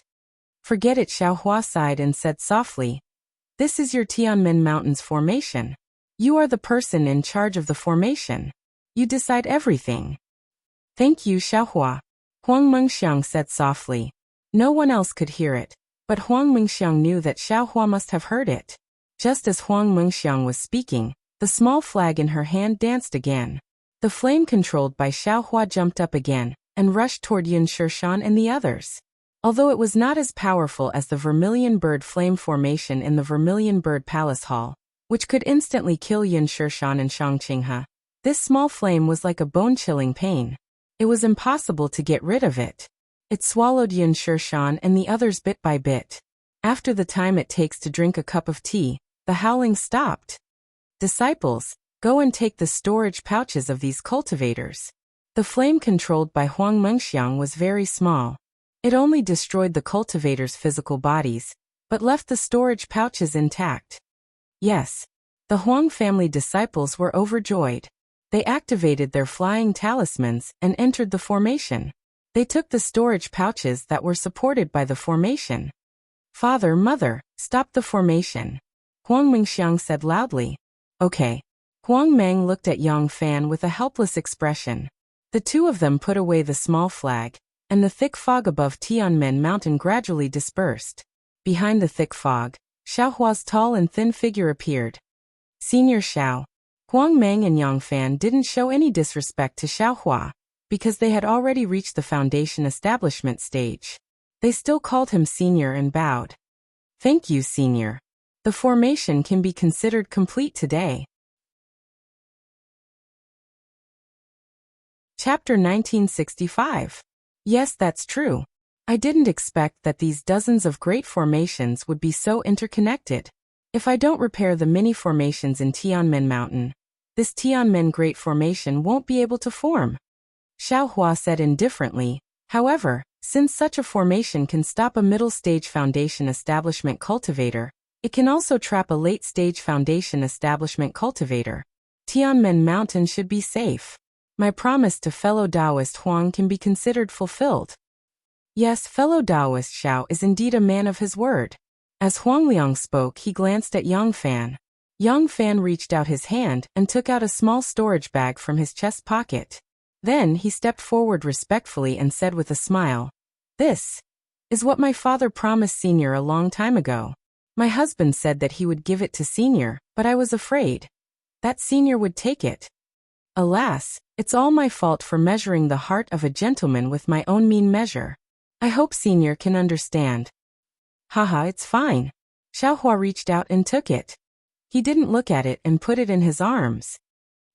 Forget it, Xiaohua sighed and said softly. This is your Tianmen Mountain's formation. You are the person in charge of the formation. You decide everything. Thank you, Xiaohua. Huang Mengxiang said softly. No one else could hear it, but Huang Mengxiang knew that Xiaohua must have heard it. Just as Huang Mengxiang was speaking, the small flag in her hand danced again. The flame controlled by Xiaohua jumped up again and rushed toward Yin Shishan and the others. Although it was not as powerful as the Vermilion Bird flame formation in the Vermilion Bird Palace Hall, which could instantly kill Yin Shishan and Shang Qinghe, this small flame was like a bone-chilling pain. It was impossible to get rid of it. It swallowed Yin Shishan and the others bit by bit. After the time it takes to drink a cup of tea, the howling stopped. Disciples, go and take the storage pouches of these cultivators. The flame controlled by Huang Mengxiang was very small. It only destroyed the cultivators' physical bodies, but left the storage pouches intact. Yes, the Huang family disciples were overjoyed. They activated their flying talismans and entered the formation. They took the storage pouches that were supported by the formation. Father, Mother, stop the formation. Huang Mengxiang said loudly. Okay. Huang Meng looked at Yang Fan with a helpless expression. The two of them put away the small flag, and the thick fog above Tianmen Mountain gradually dispersed. Behind the thick fog, Xiaohua's tall and thin figure appeared. Senior Xiao. Huang Meng and Yang Fan didn't show any disrespect to Xiaohua, because they had already reached the foundation establishment stage. They still called him Senior and bowed. Thank you, Senior. The formation can be considered complete today. Chapter 1965. Yes, that's true. I didn't expect that these dozens of great formations would be so interconnected. If I don't repair the mini formations in Tianmen Mountain, this Tianmen Great Formation won't be able to form. Xiaohua said indifferently. However, since such a formation can stop a middle-stage foundation establishment cultivator, it can also trap a late-stage foundation establishment cultivator. Tianmen Mountain should be safe. My promise to fellow Taoist Huang can be considered fulfilled. Yes, fellow Taoist Xiao is indeed a man of his word. As Huang Liang spoke, he glanced at Yang Fan. Yang Fan reached out his hand and took out a small storage bag from his chest pocket. Then he stepped forward respectfully and said with a smile, "This is what my father promised Senior a long time ago. My husband said that he would give it to Senior, but I was afraid that Senior would take it. Alas, it's all my fault for measuring the heart of a gentleman with my own mean measure. I hope Senior can understand." Haha, it's fine. Xiaohua reached out and took it. He didn't look at it and put it in his arms.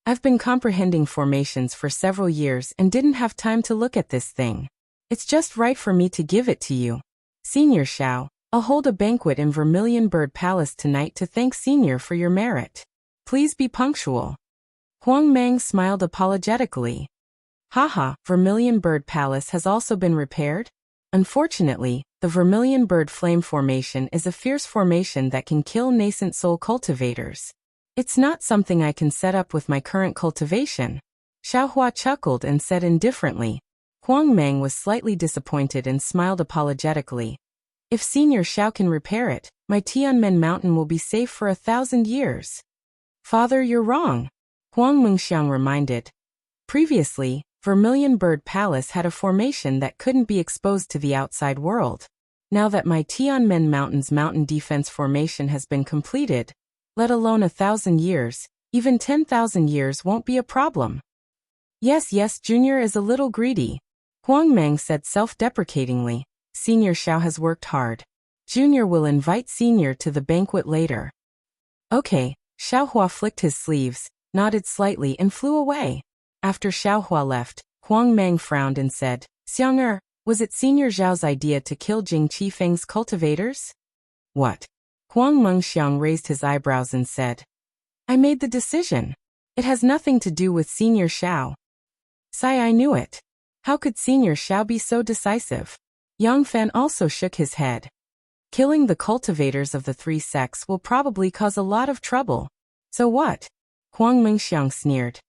I've been comprehending formations for several years and didn't have time to look at this thing. It's just right for me to give it to you. Senior Xiao, I'll hold a banquet in Vermilion Bird Palace tonight to thank Senior for your merit. Please be punctual. Huang Mang smiled apologetically. Haha, Vermilion Bird Palace has also been repaired? Unfortunately, the Vermilion Bird Flame Formation is a fierce formation that can kill nascent soul cultivators. It's not something I can set up with my current cultivation. Xiaohua chuckled and said indifferently. Huang Mang was slightly disappointed and smiled apologetically. If Senior Xiao can repair it, my Tianmen Mountain will be safe for 1,000 years. Father, you're wrong. Huang Mengxiang reminded. Previously, Vermilion Bird Palace had a formation that couldn't be exposed to the outside world. Now that my Tianmen Mountain's mountain defense formation has been completed, let alone 1,000 years, even 10,000 years won't be a problem. Yes, Junior is a little greedy. Huang Mang said self-deprecatingly. Senior Xiao has worked hard. Junior will invite Senior to the banquet later. Okay, Xiaohua flicked his sleeves, nodded slightly and flew away. After Xiaohua left, Huang Mang frowned and said, Xiang was it Senior Zhao's idea to kill Jing Qifeng's cultivators? What? Huang Mengxiang raised his eyebrows and said, I made the decision. It has nothing to do with Senior Xiao. Sai, I knew it. How could Senior Xiao be so decisive? Yang Fan also shook his head. Killing the cultivators of the three sects will probably cause a lot of trouble. So what? Huang Mengxiang sneered.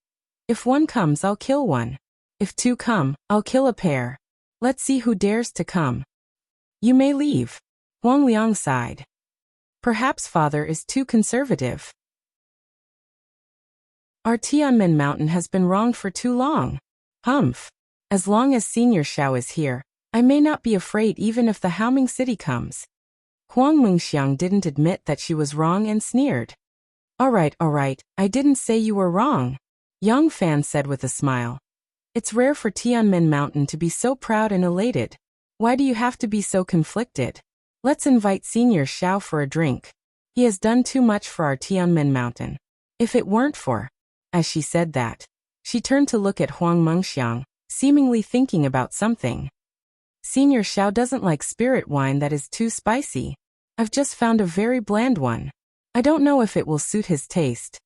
If one comes, I'll kill one. If two come, I'll kill a pair. Let's see who dares to come. You may leave. Huang Liang sighed. Perhaps father is too conservative. Our Tianmen Mountain has been wronged for too long. Humph. As long as Senior Xiao is here, I may not be afraid even if the Haoming City comes. Huang Mengxiang didn't admit that she was wrong and sneered. All right, I didn't say you were wrong. Yang Fan said with a smile. It's rare for Tianmen Mountain to be so proud and elated. Why do you have to be so conflicted? Let's invite Senior Xiao for a drink. He has done too much for our Tianmen Mountain. If it weren't for... As she said that, she turned to look at Huang Mengxiang, seemingly thinking about something. Senior Xiao doesn't like spirit wine that is too spicy. I've just found a very bland one. I don't know if it will suit his taste.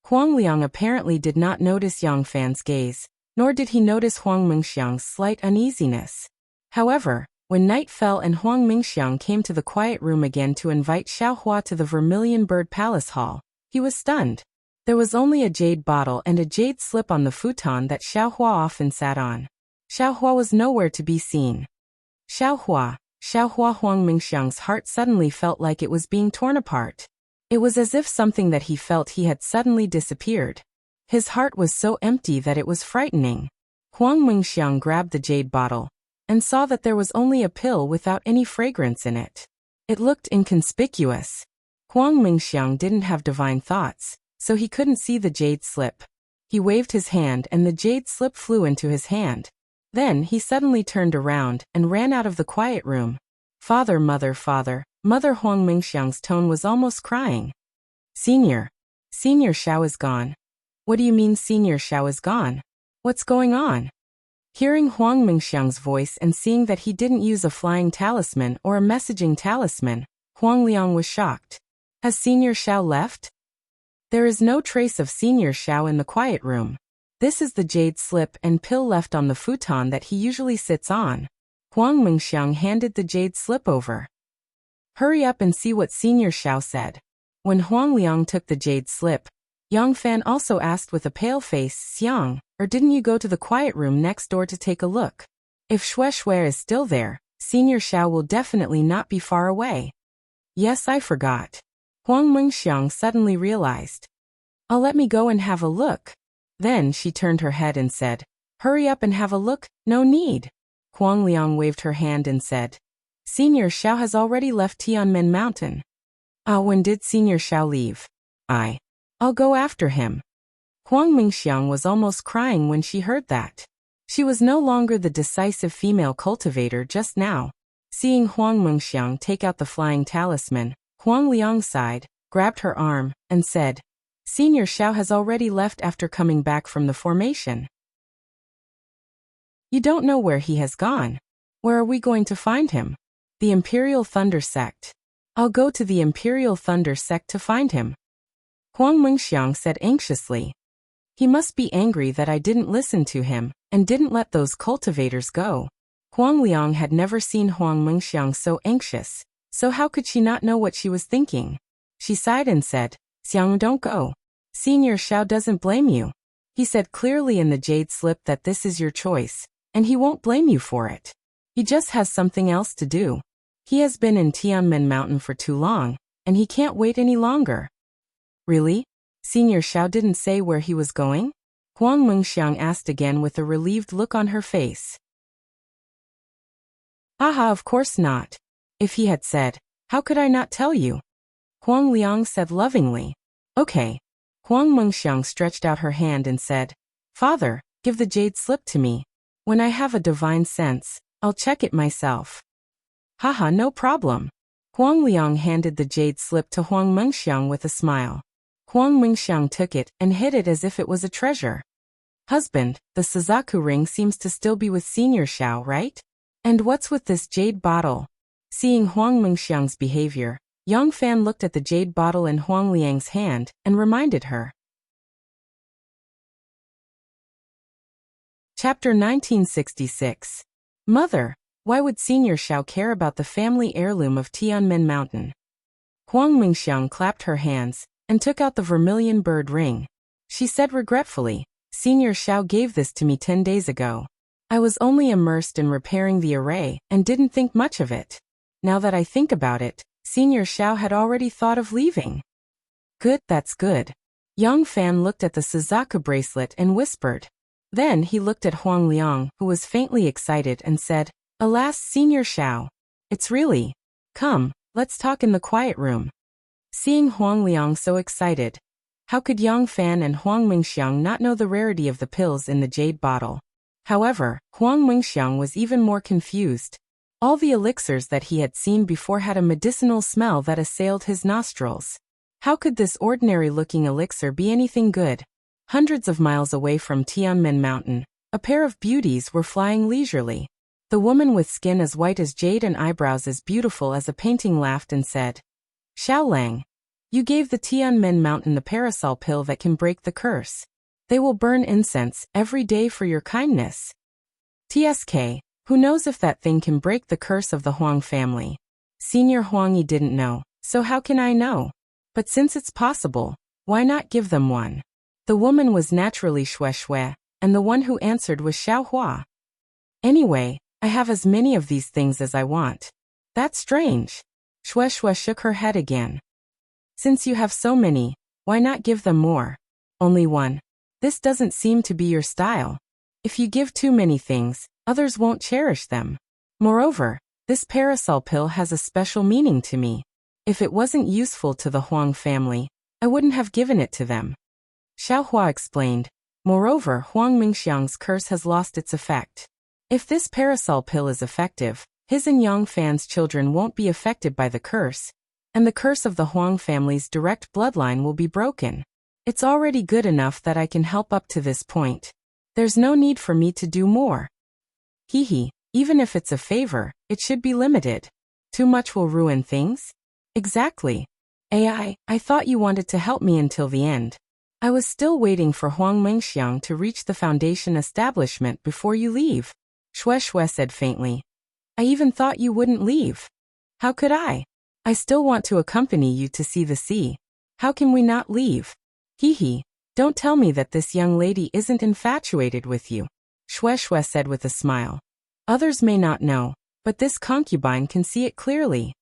Huang Liang apparently did not notice Yang Fan's gaze, nor did he notice Huang Mengxiang's slight uneasiness. However, when night fell and Huang Mengxiang came to the quiet room again to invite Xiaohua to the Vermilion Bird Palace Hall, he was stunned. There was only a jade bottle and a jade slip on the futon that Xiaohua often sat on. Xiaohua was nowhere to be seen. Xiaohua, Huang Mengxiang's heart suddenly felt like it was being torn apart. It was as if something that he felt he had suddenly disappeared. His heart was so empty that it was frightening. Huang Mengxiang grabbed the jade bottle and saw that there was only a pill without any fragrance in it. It looked inconspicuous. Huang Mengxiang didn't have divine thoughts, so he couldn't see the jade slip. He waved his hand and the jade slip flew into his hand. Then he suddenly turned around and ran out of the quiet room. Father, Mother, Huang Mengxiang's tone was almost crying. Senior Xiao is gone. What do you mean Senior Xiao is gone? What's going on? Hearing Huang Mingxiang's voice and seeing that he didn't use a flying talisman or a messaging talisman, Huang Liang was shocked. Has Senior Xiao left? There is no trace of Senior Xiao in the quiet room. This is the jade slip and pill left on the futon that he usually sits on. Huang Mingxiang handed the jade slip over. Hurry up and see what Senior Xiao said. When Huang Liang took the jade slip, Yang Fan also asked with a pale face, Xiang, or didn't you go to the quiet room next door to take a look? If Xue Xue is still there, Senior Xiao will definitely not be far away. Yes, I forgot. Huang Mingxiang suddenly realized. I'll let me go and have a look. Then she turned her head and said, hurry up and have a look, no need. Huang Liang waved her hand and said, Senior Xiao has already left Tianmen Mountain. When did Senior Xiao leave? I'll go after him. Huang Mingxiang was almost crying when she heard that. She was no longer the decisive female cultivator just now. Seeing Huang Mingxiang take out the flying talisman, Huang Liang sighed, grabbed her arm, and said, Senior Xiao has already left after coming back from the formation. You don't know where he has gone. Where are we going to find him? The Imperial Thunder Sect. I'll go to the Imperial Thunder Sect to find him. Huang Mingxiang said anxiously. He must be angry that I didn't listen to him, and didn't let those cultivators go. Huang Liang had never seen Huang Mingxiang so anxious, so how could she not know what she was thinking? She sighed and said, Xiang, don't go. Senior Xiao doesn't blame you. He said clearly in the jade slip that this is your choice, and he won't blame you for it. He just has something else to do. He has been in Tianmen Mountain for too long, and he can't wait any longer. Really? Senior Xiao didn't say where he was going? Huang Mingxiang asked again with a relieved look on her face. Aha, of course not. If he had said, how could I not tell you? Huang Liang said lovingly. Okay. Huang Mingxiang stretched out her hand and said, Father, give the jade slip to me. When I have a divine sense, I'll check it myself. Haha, no problem. Huang Liang handed the jade slip to Huang Mingxiang with a smile. Huang Mingxiang took it and hid it as if it was a treasure. Husband, the Suzaku ring seems to still be with Senior Xiao, right? And what's with this jade bottle? Seeing Huang Mingxiang's behavior, Yang Fan looked at the jade bottle in Huang Liang's hand and reminded her. Chapter 1966. Mother, why would Senior Xiao care about the family heirloom of Tianmen Mountain? Huang Mingxiang clapped her hands and took out the vermilion bird ring. She said regretfully, Senior Xiao gave this to me 10 days ago. I was only immersed in repairing the array and didn't think much of it. Now that I think about it, Senior Xiao had already thought of leaving. Good, that's good. Yang Fan looked at the Suzaku bracelet and whispered. Then he looked at Huang Liang, who was faintly excited, and said, Alas, Senior Xiao. It's really. Come, let's talk in the quiet room. Seeing Huang Liang so excited, how could Yang Fan and Huang Mingxiang not know the rarity of the pills in the jade bottle? However, Huang Mingxiang was even more confused. All the elixirs that he had seen before had a medicinal smell that assailed his nostrils. How could this ordinary-looking elixir be anything good? Hundreds of miles away from Tianmen Mountain, a pair of beauties were flying leisurely. The woman with skin as white as jade and eyebrows as beautiful as a painting laughed and said, Xiaolang, you gave the Tianmen Mountain the parasol pill that can break the curse. They will burn incense every day for your kindness. TSK, who knows if that thing can break the curse of the Huang family? Senior Huangi didn't know, so how can I know? But since it's possible, why not give them one? The woman was naturally Xue Xue, and the one who answered was Xiao Hua. Anyway, I have as many of these things as I want. That's strange. Xue Xue shook her head again. Since you have so many, why not give them more? Only one. This doesn't seem to be your style. If you give too many things, others won't cherish them. Moreover, this parasol pill has a special meaning to me. If it wasn't useful to the Huang family, I wouldn't have given it to them. Xiao Hua explained. Moreover, Huang Mingxiang's curse has lost its effect. If this parasol pill is effective, his and Yang Fan's children won't be affected by the curse, and the curse of the Huang family's direct bloodline will be broken. It's already good enough that I can help up to this point. There's no need for me to do more. Hee, even if it's a favor, it should be limited. Too much will ruin things? Exactly. I thought you wanted to help me until the end. I was still waiting for Huang Mingxiang to reach the foundation establishment before you leave. Shui said faintly. I even thought you wouldn't leave. How could I? I still want to accompany you to see the sea. How can we not leave? Hee, don't tell me that this young lady isn't infatuated with you. Shui said with a smile. Others may not know, but this concubine can see it clearly.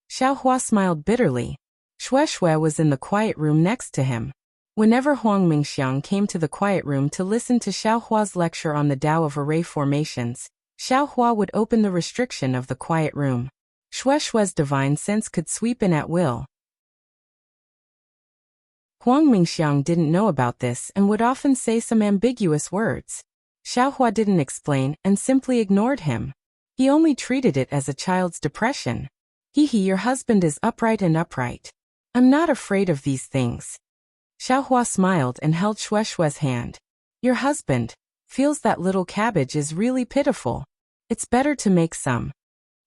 Xiaohua smiled bitterly. Shui was in the quiet room next to him. Whenever Huang Mingxiang came to the quiet room to listen to Xiaohua's lecture on the Tao of array formations, Xiaohua would open the restriction of the quiet room. Shui's divine sense could sweep in at will. Huang Mingxiang didn't know about this and would often say some ambiguous words. Xiaohua didn't explain and simply ignored him. He only treated it as a child's depression. Hee, your husband is upright and upright. I'm not afraid of these things. Xiaohua smiled and held Shui's hand. Your husband feels that little cabbage is really pitiful. It's better to make some.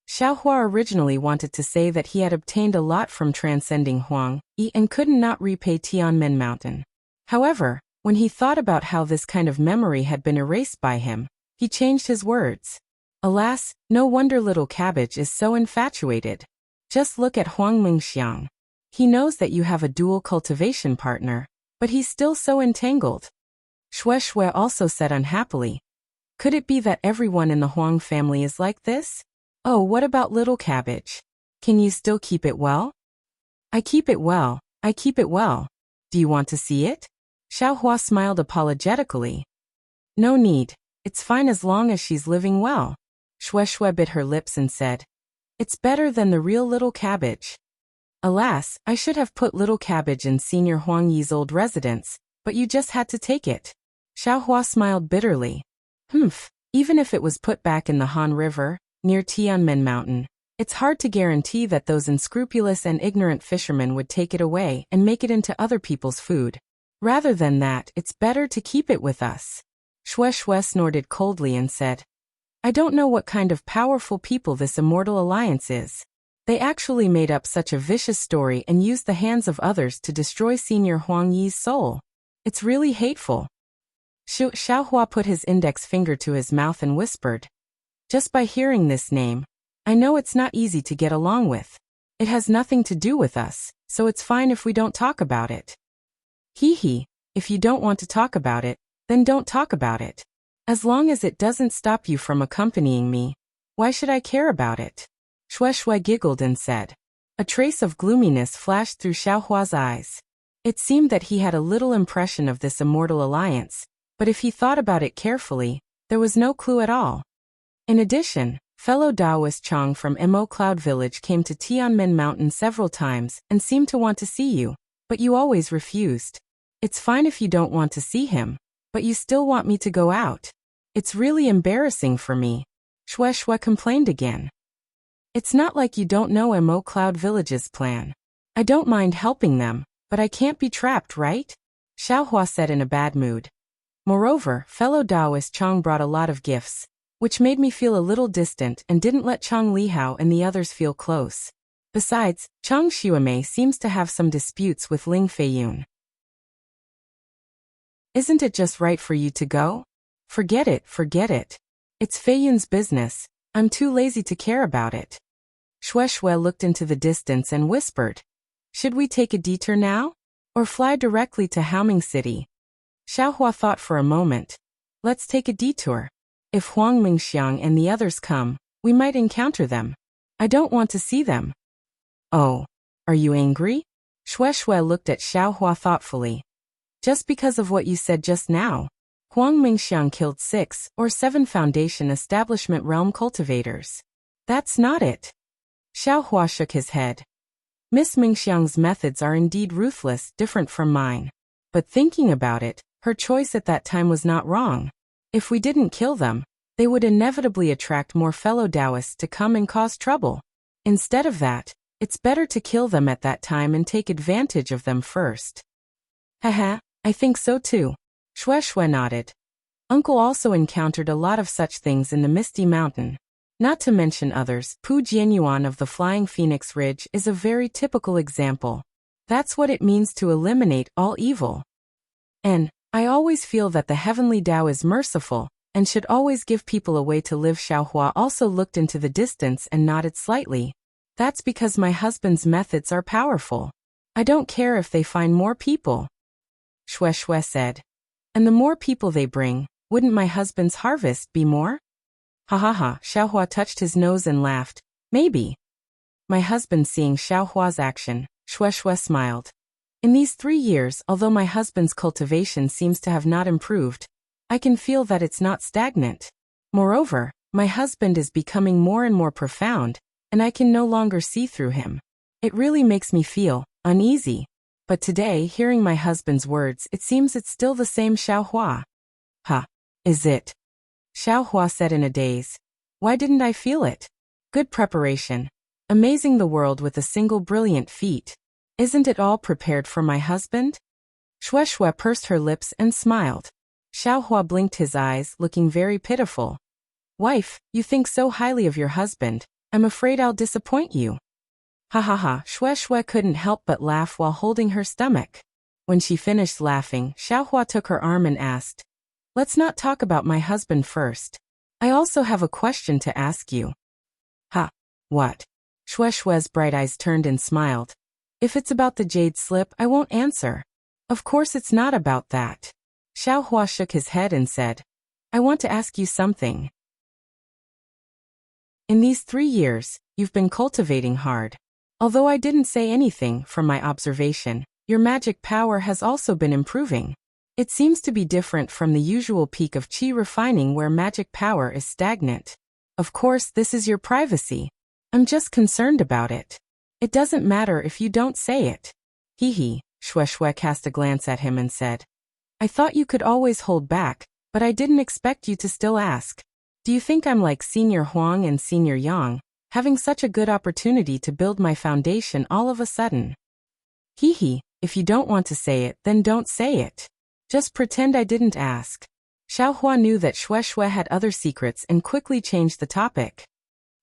Xiaohua originally wanted to say that he had obtained a lot from transcending Huang Yi and couldn't not repay Tianmen Mountain. However, when he thought about how this kind of memory had been erased by him, he changed his words. Alas, no wonder little cabbage is so infatuated. Just look at Huang Mingxiang. He knows that you have a dual cultivation partner, but he's still so entangled. Shui also said unhappily. Could it be that everyone in the Huang family is like this? Oh, what about little cabbage? Can you still keep it well? I keep it well. Do you want to see it? Xiaohua smiled apologetically. No need. It's fine as long as she's living well. Shui bit her lips and said. It's better than the real little cabbage. Alas, I should have put little cabbage in Senior Huang Yi's old residence, but you just had to take it. Xiaohua smiled bitterly. Even if it was put back in the Han River, near Tianmen Mountain, it's hard to guarantee that those unscrupulous and ignorant fishermen would take it away and make it into other people's food. Rather than that, it's better to keep it with us. Shui snorted coldly and said, I don't know what kind of powerful people this immortal alliance is. They actually made up such a vicious story and used the hands of others to destroy Senior Huang Yi's soul. It's really hateful. Xiaohua put his index finger to his mouth and whispered. Just by hearing this name, I know it's not easy to get along with. It has nothing to do with us, so it's fine if we don't talk about it. Hee, if you don't want to talk about it, then don't talk about it. As long as it doesn't stop you from accompanying me, why should I care about it? Shui giggled and said. A trace of gloominess flashed through Xiaohua's eyes. It seemed that he had a little impression of this immortal alliance, but if he thought about it carefully, there was no clue at all. In addition, fellow Taoist Chang from Mo Cloud Village came to Tianmen Mountain several times and seemed to want to see you, but you always refused. It's fine if you don't want to see him, but you still want me to go out. It's really embarrassing for me. Shui complained again. It's not like you don't know Mo Cloud Village's plan. I don't mind helping them, but I can't be trapped, right? Xiaohua said in a bad mood. Moreover, fellow Taoist Chang brought a lot of gifts, which made me feel a little distant and didn't let Chang Lihao and the others feel close. Besides, Chang Xuemei seems to have some disputes with Ling Feiyun. Isn't it just right for you to go? Forget it. It's Feiyun's business. I'm too lazy to care about it. Shui looked into the distance and whispered. Should we take a detour now? Or fly directly to Haoming City? Xiaohua thought for a moment. Let's take a detour. If Huang Mingxiang and the others come, we might encounter them. I don't want to see them. Oh, are you angry? Shui looked at Xiaohua thoughtfully. Just because of what you said just now. Huang Mingxiang killed 6 or 7 Foundation Establishment Realm cultivators. That's not it. Xiaohua shook his head. Miss Mingxiang's methods are indeed ruthless, different from mine. But thinking about it, her choice at that time was not wrong. If we didn't kill them, they would inevitably attract more fellow Taoists to come and cause trouble. Instead of that, it's better to kill them at that time and take advantage of them first. Haha, I think so too. Shui nodded. Uncle also encountered a lot of such things in the Misty Mountain. Not to mention others, Pu Jianyuan of the Flying Phoenix Ridge is a very typical example. That's what it means to eliminate all evil. And I always feel that the heavenly Tao is merciful and should always give people a way to live. Xiaohua also looked into the distance and nodded slightly. That's because my husband's methods are powerful. I don't care if they find more people. Xue Xue said. And the more people they bring, wouldn't my husband's harvest be more? Ha ha ha, Xiaohua touched his nose and laughed. Maybe. My husband seeing Xiaohua's action, Xue Xue smiled. In these 3 years, although my husband's cultivation seems to have not improved, I can feel that it's not stagnant. Moreover, my husband is becoming more and more profound, and I can no longer see through him. It really makes me feel uneasy. But today, hearing my husband's words, it seems it's still the same Xiaohua. Huh. Is it? Xiaohua said in a daze. Why didn't I feel it? Good preparation. Amazing the world with a single brilliant feat. Isn't it all prepared for my husband? Xue Xue pursed her lips and smiled. Xiaohua blinked his eyes, looking very pitiful. Wife, you think so highly of your husband. I'm afraid I'll disappoint you. Ha ha ha, Xue Xue couldn't help but laugh while holding her stomach. When she finished laughing, Xiaohua took her arm and asked, Let's not talk about my husband first. I also have a question to ask you. Ha. What? Xue Xue's bright eyes turned and smiled. If it's about the jade slip, I won't answer. Of course it's not about that. Xiaohua shook his head and said, I want to ask you something. In these 3 years, you've been cultivating hard. Although I didn't say anything, from my observation, your magic power has also been improving. It seems to be different from the usual peak of qi refining where magic power is stagnant. Of course, this is your privacy. I'm just concerned about it. It doesn't matter if you don't say it. Hee hee, Xue Xue cast a glance at him and said, I thought you could always hold back, but I didn't expect you to still ask. Do you think I'm like Senior Huang and Senior Yang, having such a good opportunity to build my foundation all of a sudden? Hee hee, if you don't want to say it, then don't say it. Just pretend I didn't ask. Xiaohua knew that Xue Xue had other secrets and quickly changed the topic.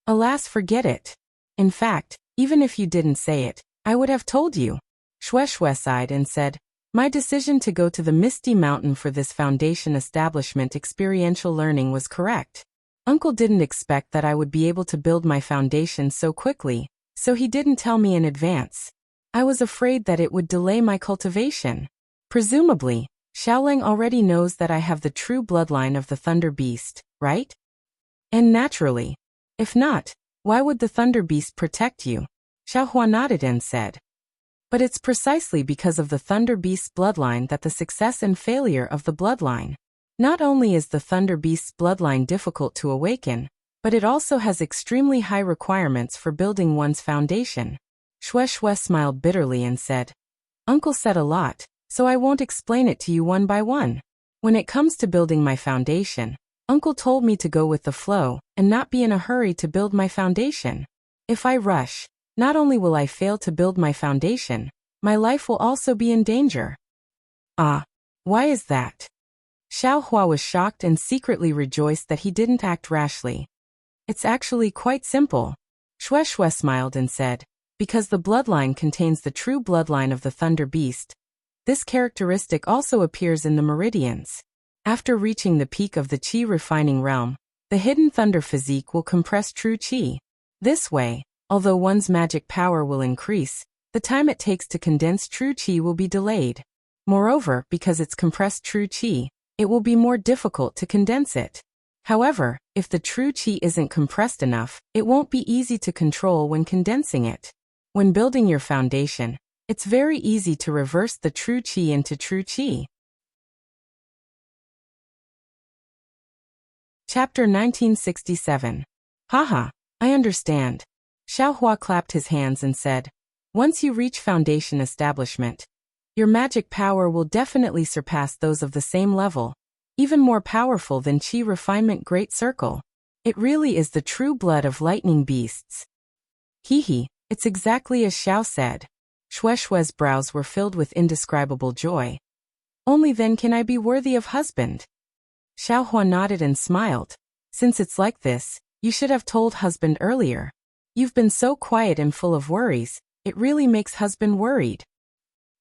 Alas, forget it. In fact, even if you didn't say it, I would have told you. Xue Xue sighed and said, My decision to go to the Misty Mountain for this foundation establishment experiential learning was correct. Uncle didn't expect that I would be able to build my foundation so quickly, so he didn't tell me in advance. I was afraid that it would delay my cultivation. Presumably, Xiaoling already knows that I have the true bloodline of the Thunder Beast, right? And naturally. If not, why would the Thunder Beast protect you? Xiaohua nodded and said. But it's precisely because of the Thunder Beast's bloodline that the success and failure of the bloodline. Not only is the Thunder Beast's bloodline difficult to awaken, but it also has extremely high requirements for building one's foundation. Xue Xue smiled bitterly and said, Uncle said a lot, so I won't explain it to you one by one. When it comes to building my foundation, Uncle told me to go with the flow and not be in a hurry to build my foundation. If I rush, not only will I fail to build my foundation, my life will also be in danger. Ah, why is that? Xiaohua was shocked and secretly rejoiced that he didn't act rashly. It's actually quite simple. Xue Xue smiled and said, because the bloodline contains the true bloodline of the Thunder Beast. This characteristic also appears in the meridians. After reaching the peak of the qi refining realm, the hidden thunder physique will compress true qi. This way, although one's magic power will increase, the time it takes to condense true qi will be delayed. Moreover, because it's compressed true qi, it will be more difficult to condense it. However, if the true qi isn't compressed enough, it won't be easy to control when condensing it. When building your foundation, it's very easy to reverse the true qi into true qi. Chapter 1967. Haha, I understand. Xiaohua clapped his hands and said, Once you reach foundation establishment, your magic power will definitely surpass those of the same level, even more powerful than Qi Refinement Great Circle. It really is the true blood of lightning beasts. Hee hee, it's exactly as Xiao said. Xue Xue's brows were filled with indescribable joy. Only then can I be worthy of husband. Xiaohua nodded and smiled. Since it's like this, you should have told husband earlier. You've been so quiet and full of worries, it really makes husband worried.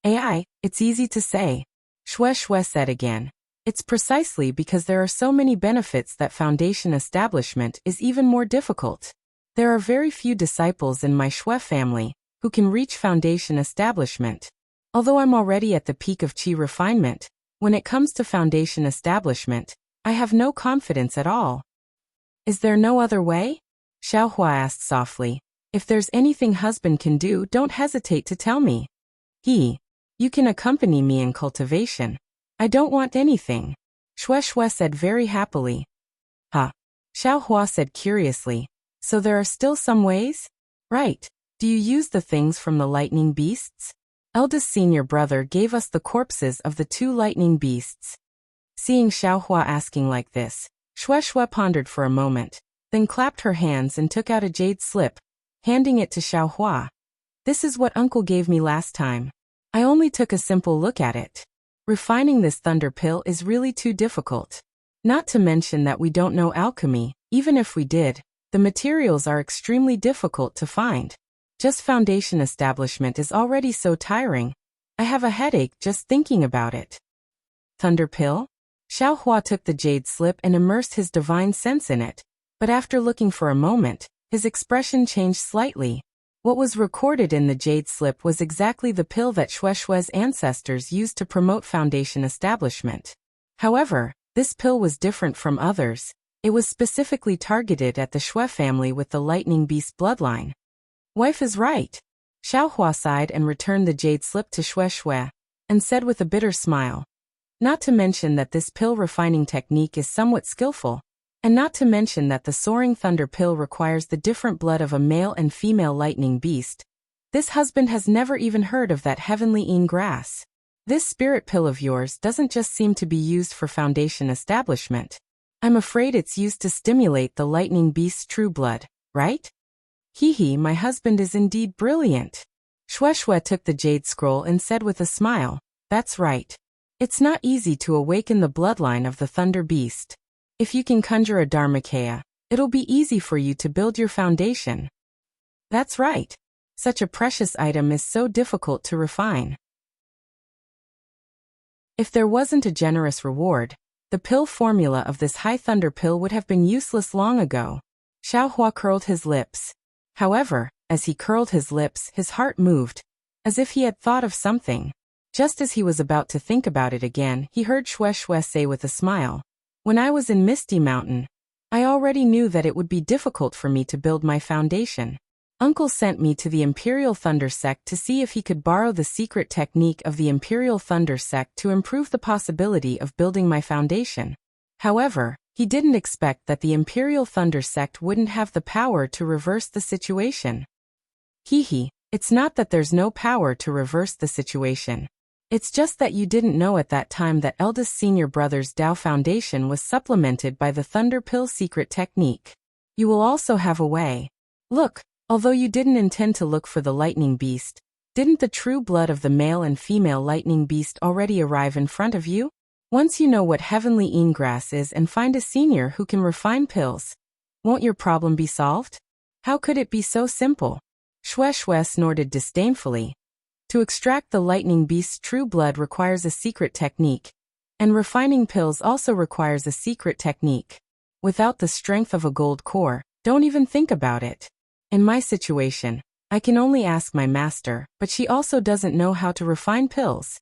AI, it's easy to say. Shue said again. It's precisely because there are so many benefits that foundation establishment is even more difficult. There are very few disciples in my Shue family who can reach foundation establishment. Although I'm already at the peak of qi refinement, when it comes to foundation establishment, I have no confidence at all. Is there no other way? Xiaohua asked softly. If there's anything husband can do, don't hesitate to tell me. You can accompany me in cultivation. I don't want anything. Shue said very happily. Huh? Xiaohua said curiously. So there are still some ways? Right. Do you use the things from the lightning beasts? Eldest senior brother gave us the corpses of the 2 lightning beasts. Seeing Xiaohua asking like this, Shue pondered for a moment, then clapped her hands and took out a jade slip, handing it to Xiaohua. This is what uncle gave me last time. I only took a simple look at it. Refining this thunder pill is really too difficult. Not to mention that we don't know alchemy. Even if we did, the materials are extremely difficult to find. Just foundation establishment is already so tiring. I have a headache just thinking about it. Thunder pill? Xiaohua took the jade slip and immersed his divine sense in it, but after looking for a moment, his expression changed slightly. What was recorded in the jade slip was exactly the pill that Shue's ancestors used to promote foundation establishment. However, this pill was different from others. It was specifically targeted at the Shue family with the lightning beast bloodline. Wife is right. Xiaohua sighed and returned the jade slip to Shue, and said with a bitter smile. Not to mention that this pill refining technique is somewhat skillful. And not to mention that the soaring thunder pill requires the different blood of a male and female lightning beast. This husband has never even heard of that heavenly een grass. This spirit pill of yours doesn't just seem to be used for foundation establishment. I'm afraid it's used to stimulate the lightning beast's true blood, right? My husband is indeed brilliant. Shue took the jade scroll and said with a smile, that's right. It's not easy to awaken the bloodline of the thunder beast. If you can conjure a Dharmakaya, it'll be easy for you to build your foundation. That's right. Such a precious item is so difficult to refine. If there wasn't a generous reward, the pill formula of this high thunder pill would have been useless long ago. Xiaohua curled his lips. However, as he curled his lips, his heart moved, as if he had thought of something. Just as he was about to think about it again, he heard Shue say with a smile. When I was in Misty Mountain, I already knew that it would be difficult for me to build my foundation. Uncle sent me to the Imperial Thunder Sect to see if he could borrow the secret technique of the Imperial Thunder Sect to improve the possibility of building my foundation. However, he didn't expect that the Imperial Thunder Sect wouldn't have the power to reverse the situation. It's not that there's no power to reverse the situation. It's just that you didn't know at that time that eldest senior brother's Tao foundation was supplemented by the Thunder Pill secret technique. You will also have a way. Look, although you didn't intend to look for the lightning beast, didn't the true blood of the male and female lightning beast already arrive in front of you? Once you know what heavenly een grass is and find a senior who can refine pills, won't your problem be solved? How could it be so simple? Shue snorted disdainfully. To extract the lightning beast's true blood requires a secret technique, and refining pills also requires a secret technique. Without the strength of a gold core, don't even think about it. In my situation, I can only ask my master, but she also doesn't know how to refine pills.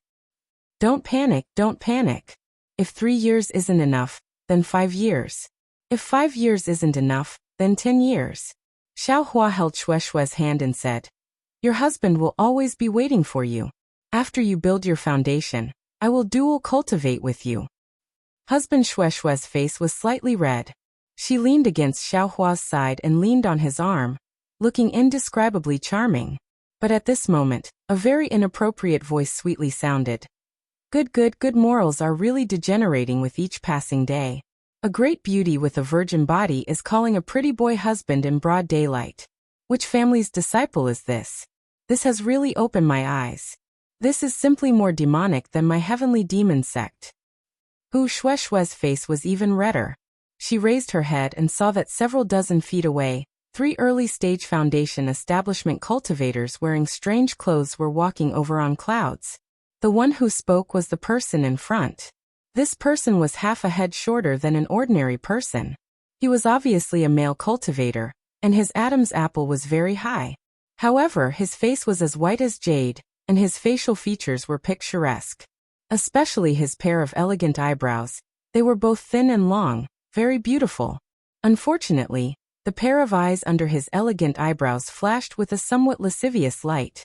Don't panic, don't panic. If 3 years isn't enough, then 5 years. If 5 years isn't enough, then 10 years. Xiaohua held Shue's hand and said, your husband will always be waiting for you. After you build your foundation, I will dual cultivate with you. Husband Shue's face was slightly red. She leaned against Xiaohua's side and leaned on his arm, looking indescribably charming. But at this moment, a very inappropriate voice sweetly sounded. Good morals are really degenerating with each passing day. A great beauty with a virgin body is calling a pretty boy husband in broad daylight. Which family's disciple is this? This has really opened my eyes. This is simply more demonic than my heavenly demon sect. Hu Shue's face was even redder. She raised her head and saw that several dozen feet away, 3 early-stage Foundation establishment cultivators wearing strange clothes were walking over on clouds. The one who spoke was the person in front. This person was half a head shorter than an ordinary person. He was obviously a male cultivator, and his Adam's apple was very high. However, his face was as white as jade, and his facial features were picturesque. Especially his pair of elegant eyebrows. They were both thin and long, very beautiful. Unfortunately, the pair of eyes under his elegant eyebrows flashed with a somewhat lascivious light.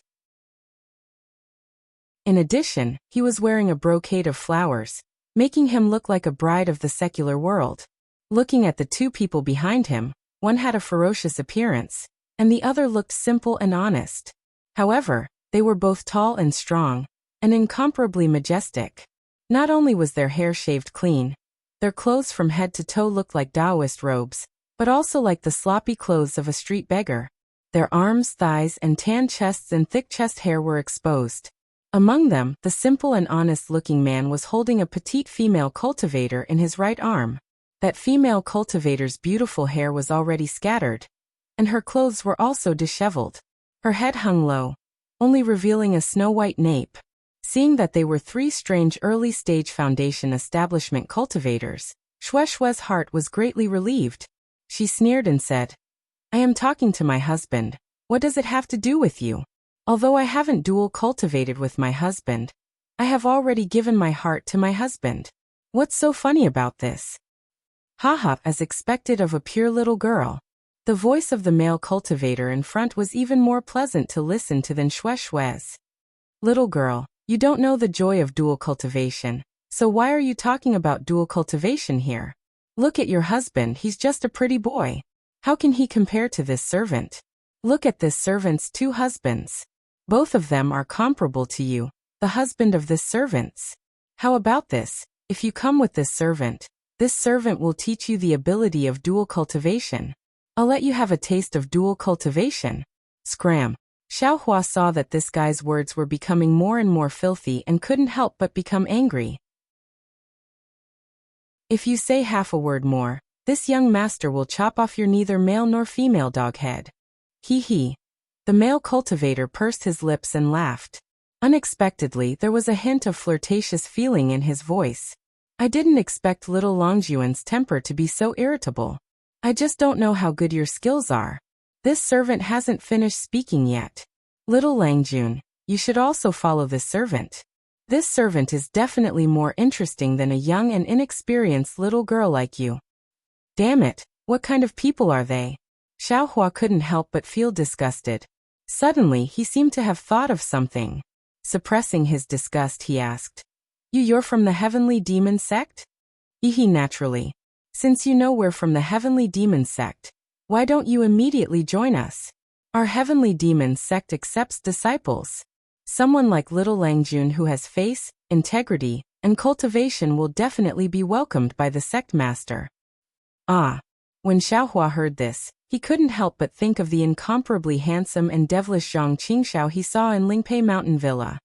In addition, he was wearing a brocade of flowers, making him look like a bride of the secular world. Looking at the 2 people behind him, one had a ferocious appearance, and the other looked simple and honest. However, they were both tall and strong, and incomparably majestic. Not only was their hair shaved clean, their clothes from head to toe looked like Taoist robes, but also like the sloppy clothes of a street beggar. Their arms, thighs, and tan chests and thick chest hair were exposed. Among them, the simple and honest-looking man was holding a petite female cultivator in his right arm. That female cultivator's beautiful hair was already scattered, and her clothes were also disheveled. Her head hung low, only revealing a snow-white nape. Seeing that they were 3 strange early-stage Foundation establishment cultivators, Shue's heart was greatly relieved. She sneered and said, "I am talking to my husband. What does it have to do with you? Although I haven't dual cultivated with my husband, I have already given my heart to my husband. What's so funny about this?" Haha, as expected of a pure little girl. The voice of the male cultivator in front was even more pleasant to listen to than Shue's. "Little girl, you don't know the joy of dual cultivation, so why are you talking about dual cultivation here? Look at your husband, he's just a pretty boy. How can he compare to this servant? Look at this servant's 2 husbands. Both of them are comparable to you, the husband of this servant's. How about this? If you come with this servant will teach you the ability of dual cultivation. I'll let you have a taste of dual cultivation." Scram. Xiaohua saw that this guy's words were becoming more and more filthy and couldn't help but become angry. "If you say half a word more, this young master will chop off your neither male nor female dog head." Hee hee. The male cultivator pursed his lips and laughed. Unexpectedly, there was a hint of flirtatious feeling in his voice. "I didn't expect little Longjun's temper to be so irritable. I just don't know how good your skills are. This servant hasn't finished speaking yet. Little Longjun, you should also follow this servant. This servant is definitely more interesting than a young and inexperienced little girl like you." Damn it, what kind of people are they? Xiaohua couldn't help but feel disgusted. Suddenly, he seemed to have thought of something. Suppressing his disgust, he asked, You're from the Heavenly Demon Sect?" Naturally. Since you know we're from the Heavenly Demon Sect, why don't you immediately join us? Our Heavenly Demon Sect accepts disciples. Someone like little Longjun who has faith, integrity, and cultivation will definitely be welcomed by the sect master. Ah. When Xiaohua heard this, he couldn't help but think of the incomparably handsome and devilish Zhang Qingxiao he saw in Lingpei Mountain Villa.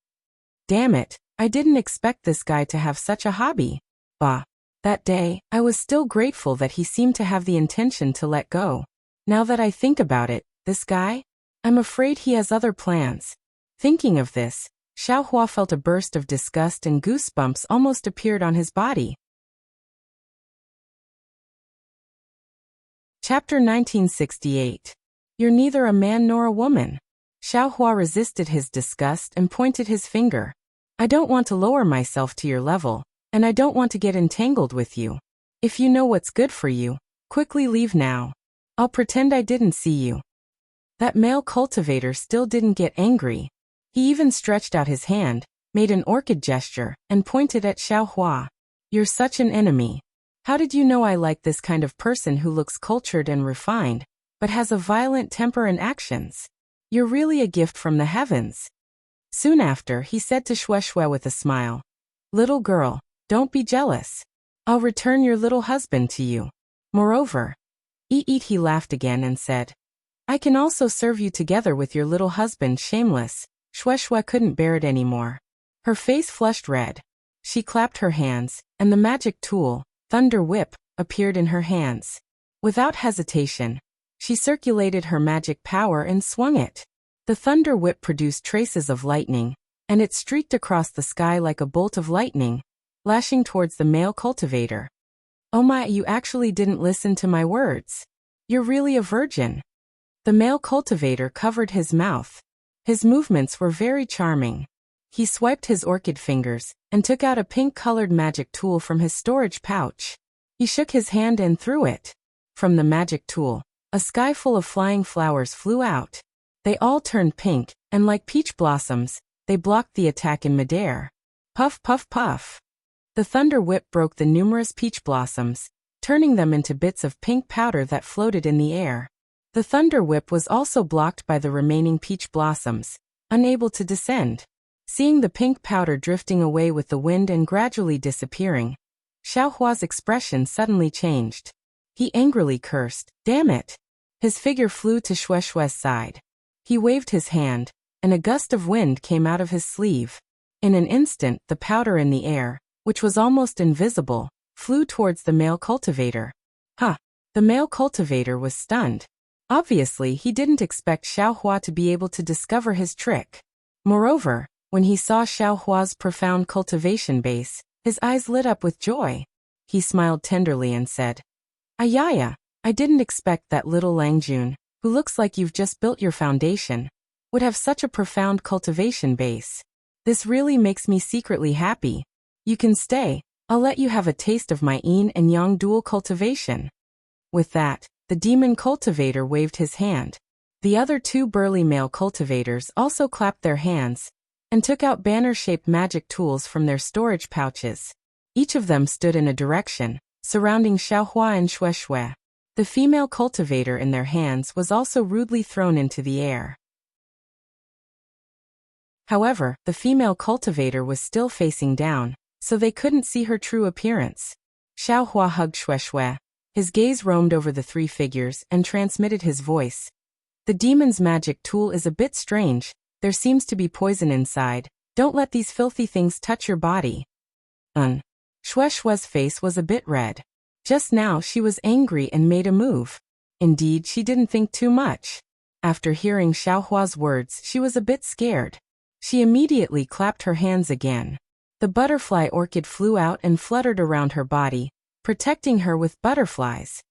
Damn it, I didn't expect this guy to have such a hobby. Bah. That day, I was still grateful that he seemed to have the intention to let go. Now that I think about it, this guy? I'm afraid he has other plans. Thinking of this, Xiaohua felt a burst of disgust and goosebumps almost appeared on his body. Chapter 1968. You're neither a man nor a woman. Xiaohua resisted his disgust and pointed his finger. I don't want to lower myself to your level, and I don't want to get entangled with you. If you know what's good for you, quickly leave now. I'll pretend I didn't see you. That male cultivator still didn't get angry. He even stretched out his hand, made an orchid gesture, and pointed at Xiaohua. You're such an enemy. How did you know I like this kind of person who looks cultured and refined, but has a violent temper and actions? You're really a gift from the heavens. Soon after, he said to Shueishui with a smile, Little girl, don't be jealous. I'll return your little husband to you. Moreover, he laughed again and said, I can also serve you together with your little husband. Shameless. Shueishui couldn't bear it anymore. Her face flushed red. She clapped her hands, and the magic tool, Thunder Whip, appeared in her hands. Without hesitation, she circulated her magic power and swung it. The Thunder Whip produced traces of lightning, and it streaked across the sky like a bolt of lightning, lashing towards the male cultivator. "Oh my, you actually didn't listen to my words. You're really a virgin." The male cultivator covered his mouth. His movements were very charming. He swiped his orchid fingers and took out a pink-colored magic tool from his storage pouch. He shook his hand and threw it. From the magic tool, a sky full of flying flowers flew out. They all turned pink, and like peach blossoms, they blocked the attack in midair. Puff, puff, puff. The Thunder Whip broke the numerous peach blossoms, turning them into bits of pink powder that floated in the air. The Thunder Whip was also blocked by the remaining peach blossoms, unable to descend. Seeing the pink powder drifting away with the wind and gradually disappearing, Xiaohua's expression suddenly changed. He angrily cursed, "Damn it!" His figure flew to Shueshue's side. He waved his hand, and a gust of wind came out of his sleeve. In an instant, the powder in the air, which was almost invisible, flew towards the male cultivator. Ha! The male cultivator was stunned. Obviously, he didn't expect Xiaohua to be able to discover his trick. Moreover, when he saw Xiaohua's profound cultivation base, his eyes lit up with joy. He smiled tenderly and said, "Ayaya, I didn't expect that little Langjun, who looks like you've just built your foundation, would have such a profound cultivation base. This really makes me secretly happy. You can stay, I'll let you have a taste of my yin and yang dual cultivation." With that, the demon cultivator waved his hand. The other two burly male cultivators also clapped their hands and took out banner-shaped magic tools from their storage pouches. Each of them stood in a direction, surrounding Xiaohua and Shueshue. The female cultivator in their hands was also rudely thrown into the air. However, the female cultivator was still facing down, so they couldn't see her true appearance. Xiaohua hugged Shueshue. His gaze roamed over the three figures and transmitted his voice. "The demon's magic tool is a bit strange. There seems to be poison inside. Don't let these filthy things touch your body." Shueshue's face was a bit red. Just now she was angry and made a move. Indeed, she didn't think too much. After hearing Xiaohua's words, she was a bit scared. She immediately clapped her hands again. The butterfly orchid flew out and fluttered around her body, protecting her with butterflies.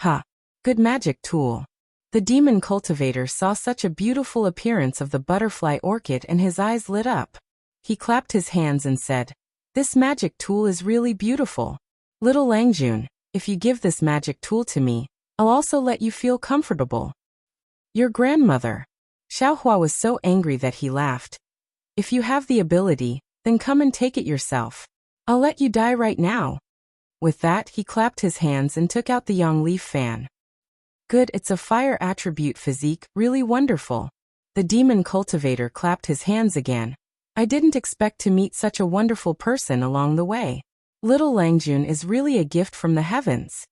Ha! Good magic tool. The demon cultivator saw such a beautiful appearance of the butterfly orchid and his eyes lit up. He clapped his hands and said, "This magic tool is really beautiful. Little Langjun, if you give this magic tool to me, I'll also let you feel comfortable." "Your grandmother." Xiaohua was so angry that he laughed. "If you have the ability, then come and take it yourself. I'll let you die right now." With that, he clapped his hands and took out the yang leaf fan. "Good, it's a fire attribute physique, really wonderful." The demon cultivator clapped his hands again. "I didn't expect to meet such a wonderful person along the way. Little Langjun is really a gift from the heavens.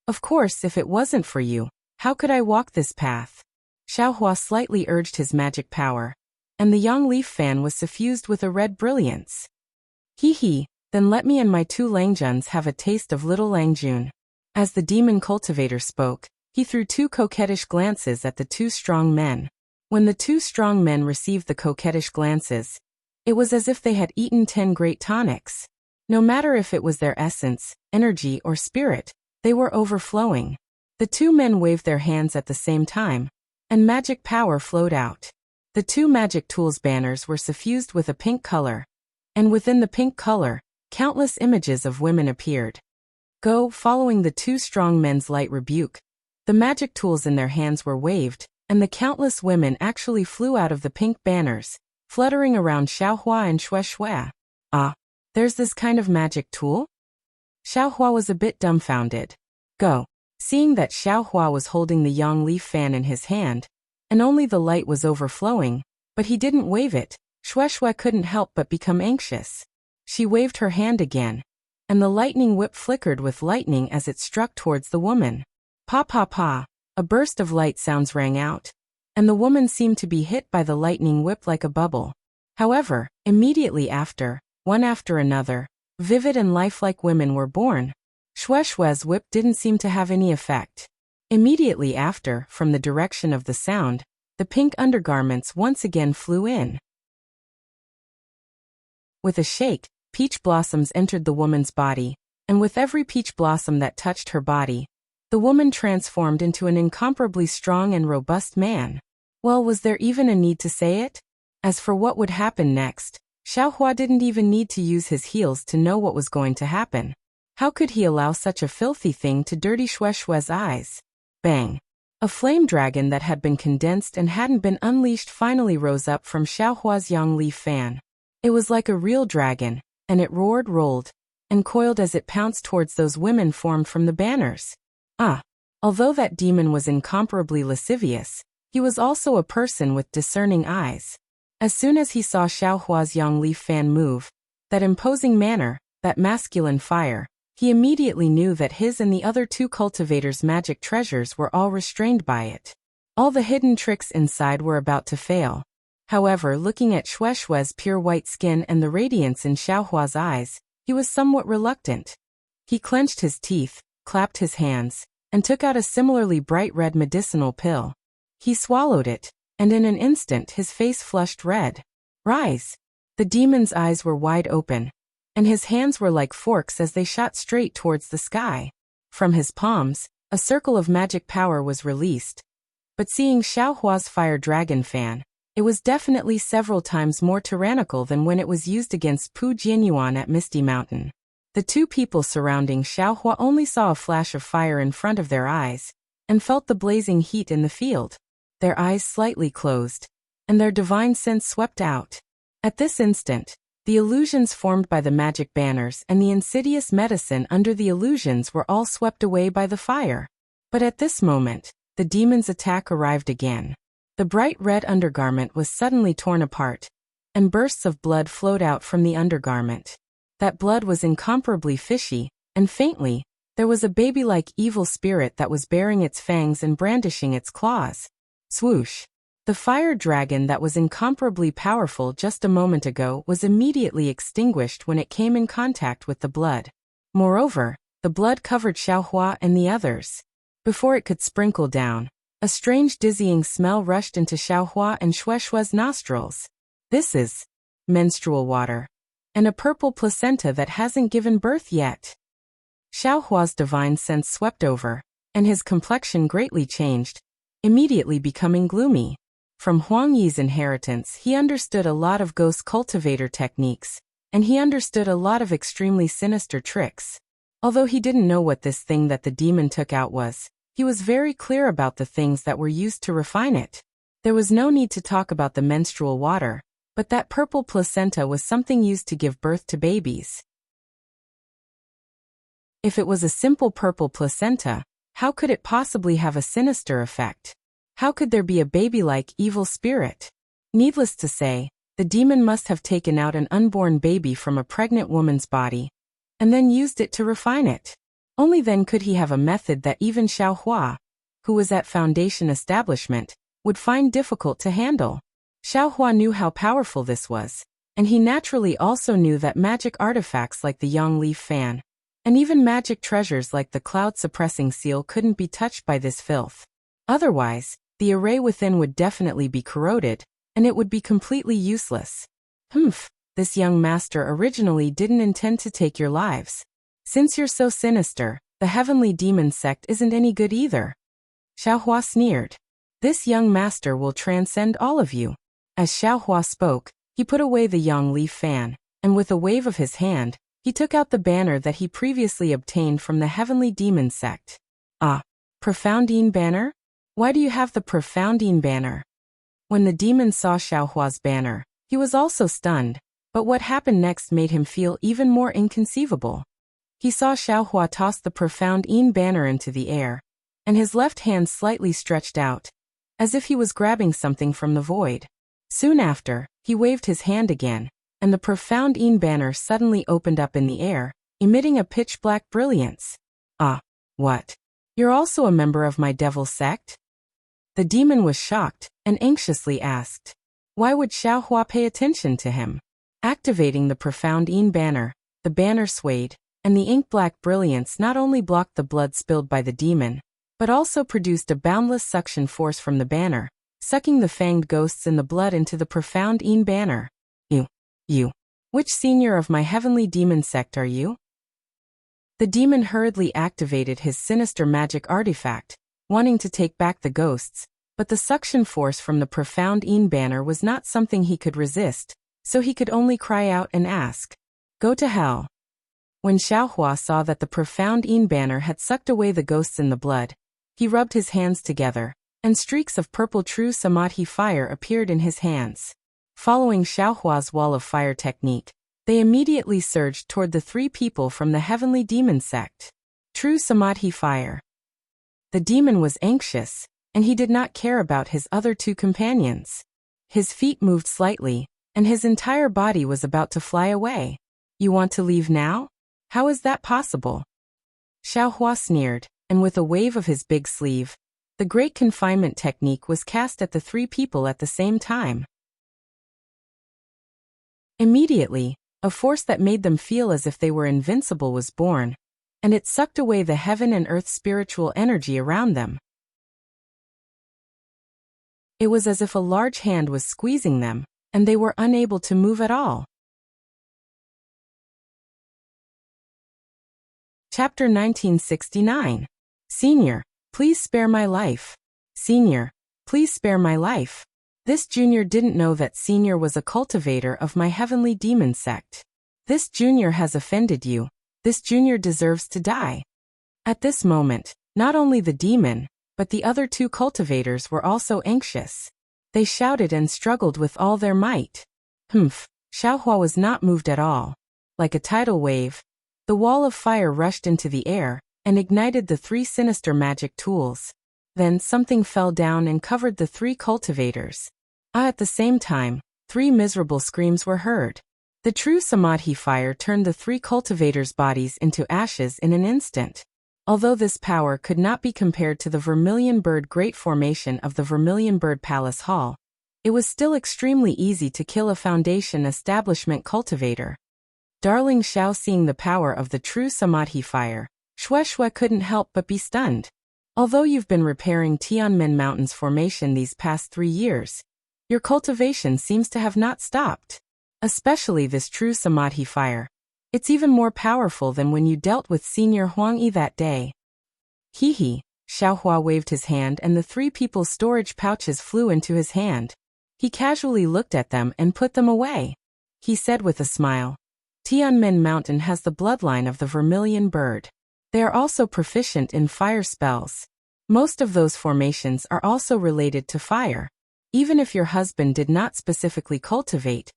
Of course, if it wasn't for you, how could I walk this path?" Xiaohua slightly urged his magic power, and the yang leaf fan was suffused with a red brilliance. "Hee, then let me and my two Langjuns have a taste of little Langjun." As the demon cultivator spoke, he threw two coquettish glances at the two strong men. When the two strong men received the coquettish glances, it was as if they had eaten 10 great tonics. No matter if it was their essence, energy, or spirit, they were overflowing. The two men waved their hands at the same time, and magic power flowed out. The two magic tools banners were suffused with a pink color, and within the pink color, countless images of women appeared. Go, following the two strong men's light rebuke, the magic tools in their hands were waved, and the countless women actually flew out of the pink banners, fluttering around Xiaohua and Shueshue. "Ah, there's this kind of magic tool?" Xiaohua was a bit dumbfounded. Go. Seeing that Xiaohua was holding the yang leaf fan in his hand, and only the light was overflowing, but he didn't wave it, Shueshue couldn't help but become anxious. She waved her hand again, and the lightning whip flickered with lightning as it struck towards the woman. Pa pa pa, a burst of light sounds rang out, and the woman seemed to be hit by the lightning whip like a bubble. However, immediately after, one after another, vivid and lifelike women were born. Shueishue's whip didn't seem to have any effect. Immediately after, from the direction of the sound, the pink undergarments once again flew in. With a shake, peach blossoms entered the woman's body, and with every peach blossom that touched her body, the woman transformed into an incomparably strong and robust man. Well, was there even a need to say it? As for what would happen next, Xiaohua didn't even need to use his heels to know what was going to happen. How could he allow such a filthy thing to dirty Shueishue's eyes? Bang! A flame dragon that had been condensed and hadn't been unleashed finally rose up from Xiaohua's yang leaf fan. It was like a real dragon, and it roared, rolled, and coiled as it pounced towards those women formed from the banners. Although that demon was incomparably lascivious, he was also a person with discerning eyes. As soon as he saw Xiaohua's yang leaf fan move, that imposing manner, that masculine fire, he immediately knew that his and the other two cultivators' magic treasures were all restrained by it. All the hidden tricks inside were about to fail. However, looking at Shueishue's pure white skin and the radiance in Xiaohua's eyes, he was somewhat reluctant. He clenched his teeth, clapped his hands, and took out a similarly bright red medicinal pill. He swallowed it, and in an instant his face flushed red. Rise! The demon's eyes were wide open, and his hands were like forks as they shot straight towards the sky. From his palms, a circle of magic power was released. But seeing Xiaohua's fire dragon fan, it was definitely several times more tyrannical than when it was used against Pu Jianyuan at Misty Mountain. The two people surrounding Xiaohua only saw a flash of fire in front of their eyes, and felt the blazing heat in the field. Their eyes slightly closed, and their divine sense swept out. At this instant, the illusions formed by the magic banners and the insidious medicine under the illusions were all swept away by the fire. But at this moment, the demon's attack arrived again. The bright red undergarment was suddenly torn apart, and bursts of blood flowed out from the undergarment. That blood was incomparably fishy, and faintly, there was a baby-like evil spirit that was baring its fangs and brandishing its claws. Swoosh! The fire dragon that was incomparably powerful just a moment ago was immediately extinguished when it came in contact with the blood. Moreover, the blood covered Xiaohua and the others. Before it could sprinkle down, a strange dizzying smell rushed into Xiaohua and Shueishue's nostrils. This is menstrual water, and a purple placenta that hasn't given birth yet. Xiaohua's divine sense swept over, and his complexion greatly changed, immediately becoming gloomy. From Huang Yi's inheritance, he understood a lot of ghost cultivator techniques, and he understood a lot of extremely sinister tricks. Although he didn't know what this thing that the demon took out was, he was very clear about the things that were used to refine it. There was no need to talk about the menstrual water, but that purple placenta was something used to give birth to babies. If it was a simple purple placenta, how could it possibly have a sinister effect? How could there be a baby-like evil spirit? Needless to say, the demon must have taken out an unborn baby from a pregnant woman's body, and then used it to refine it. Only then could he have a method that even Xiaohua, who was at Foundation establishment, would find difficult to handle. Xiaohua knew how powerful this was, and he naturally also knew that magic artifacts like the yang leaf fan, and even magic treasures like the cloud-suppressing seal couldn't be touched by this filth. Otherwise, the array within would definitely be corroded, and it would be completely useless. This young master originally didn't intend to take your lives. Since you're so sinister, the heavenly demon sect isn't any good either. Xiaohua sneered. This young master will transcend all of you. As Xiaohua spoke, he put away the yang leaf fan, and with a wave of his hand, he took out the banner that he previously obtained from the heavenly demon sect. Profoundine banner? Why do you have the Profoundine banner? When the demon saw Xiaohua's banner, he was also stunned, but what happened next made him feel even more inconceivable. He saw Xiaohua toss the Profoundine banner into the air, and his left hand slightly stretched out, as if he was grabbing something from the void. Soon after, he waved his hand again, and the Profoundine banner suddenly opened up in the air, emitting a pitch-black brilliance. What? You're also a member of my devil sect? The demon was shocked, and anxiously asked. Why would Xiaohua pay attention to him? Activating the profound Yin banner, the banner swayed, and the ink-black brilliance not only blocked the blood spilled by the demon, but also produced a boundless suction force from the banner, sucking the fanged ghosts in the blood into the profound Yin banner. You. Which senior of my heavenly demon sect are you? The demon hurriedly activated his sinister magic artifact, wanting to take back the ghosts, but the suction force from the profound Yin banner was not something he could resist, so he could only cry out and ask, "Go to hell." When Xiaohua saw that the profound Yin banner had sucked away the ghosts in the blood, he rubbed his hands together, and streaks of purple true samadhi fire appeared in his hands. Following Xiaohua's wall of fire technique, they immediately surged toward the three people from the heavenly demon sect. True samadhi fire. The demon was anxious, and he did not care about his other two companions. His feet moved slightly, and his entire body was about to fly away. "You want to leave now? How is that possible?" Xiaohua sneered, and with a wave of his big sleeve, the great confinement technique was cast at the three people at the same time. Immediately, a force that made them feel as if they were invincible was born, and it sucked away the heaven and earth spiritual energy around them. It was as if a large hand was squeezing them, and they were unable to move at all. Chapter 1969. Senior, please spare my life. Senior, please spare my life. This junior didn't know that Senior was a cultivator of my heavenly demon sect. This junior has offended you. This junior deserves to die. At this moment, not only the demon, but the other two cultivators were also anxious. They shouted and struggled with all their might. Xiaohua was not moved at all. Like a tidal wave, the wall of fire rushed into the air and ignited the three sinister magic tools. Then something fell down and covered the three cultivators. At the same time, three miserable screams were heard. The true samadhi fire turned the three cultivators' bodies into ashes in an instant. Although this power could not be compared to the Vermilion Bird Great Formation of the Vermilion Bird Palace Hall, it was still extremely easy to kill a Foundation Establishment cultivator. Darling Xiao, seeing the power of the true samadhi fire, Shui couldn't help but be stunned. Although you've been repairing Tianmen Mountain's formation these past 3 years, your cultivation seems to have not stopped. Especially this true samadhi fire. It's even more powerful than when you dealt with Senior Huang Yi that day. Xiaohua waved his hand and the three people's storage pouches flew into his hand. He casually looked at them and put them away. He said with a smile, "Tianmen Mountain has the bloodline of the Vermilion Bird. They are also proficient in fire spells. Most of those formations are also related to fire. Even if your husband did not specifically cultivate,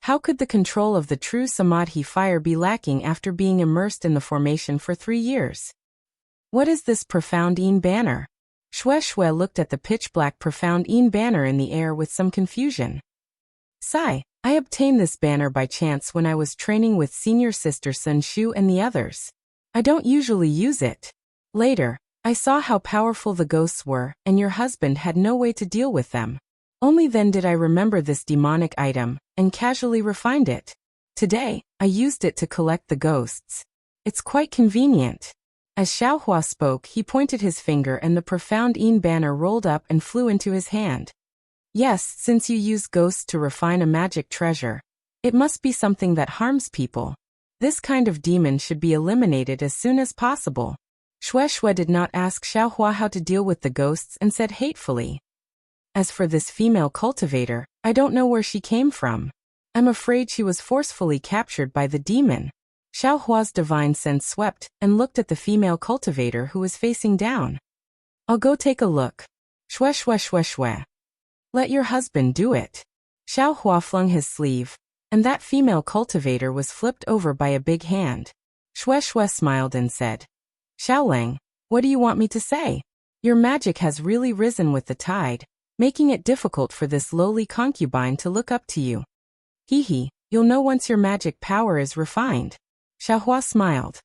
how could the control of the true samadhi fire be lacking after being immersed in the formation for 3 years? What is this profound Yin banner?" Shui looked at the pitch-black profound Yin banner in the air with some confusion. "Sai, I obtained this banner by chance when I was training with senior sister Sun Shu and the others. I don't usually use it. Later, I saw how powerful the ghosts were and your husband had no way to deal with them. Only then did I remember this demonic item, and casually refined it. Today, I used it to collect the ghosts. It's quite convenient." As Xiaohua spoke, he pointed his finger and the profound Yin banner rolled up and flew into his hand. "Yes, since you use ghosts to refine a magic treasure, it must be something that harms people. This kind of demon should be eliminated as soon as possible." Shui did not ask Xiaohua how to deal with the ghosts and said hatefully, "As for this female cultivator, I don't know where she came from. I'm afraid she was forcefully captured by the demon." Xiaohua's divine sense swept and looked at the female cultivator who was facing down. "I'll go take a look." Shui. "Let your husband do it." Xiaohua flung his sleeve, and that female cultivator was flipped over by a big hand. Shui smiled and said, "Xiaolang, what do you want me to say? Your magic has really risen with the tide, making it difficult for this lowly concubine to look up to you. You'll know once your magic power is refined." Xiaohua smiled.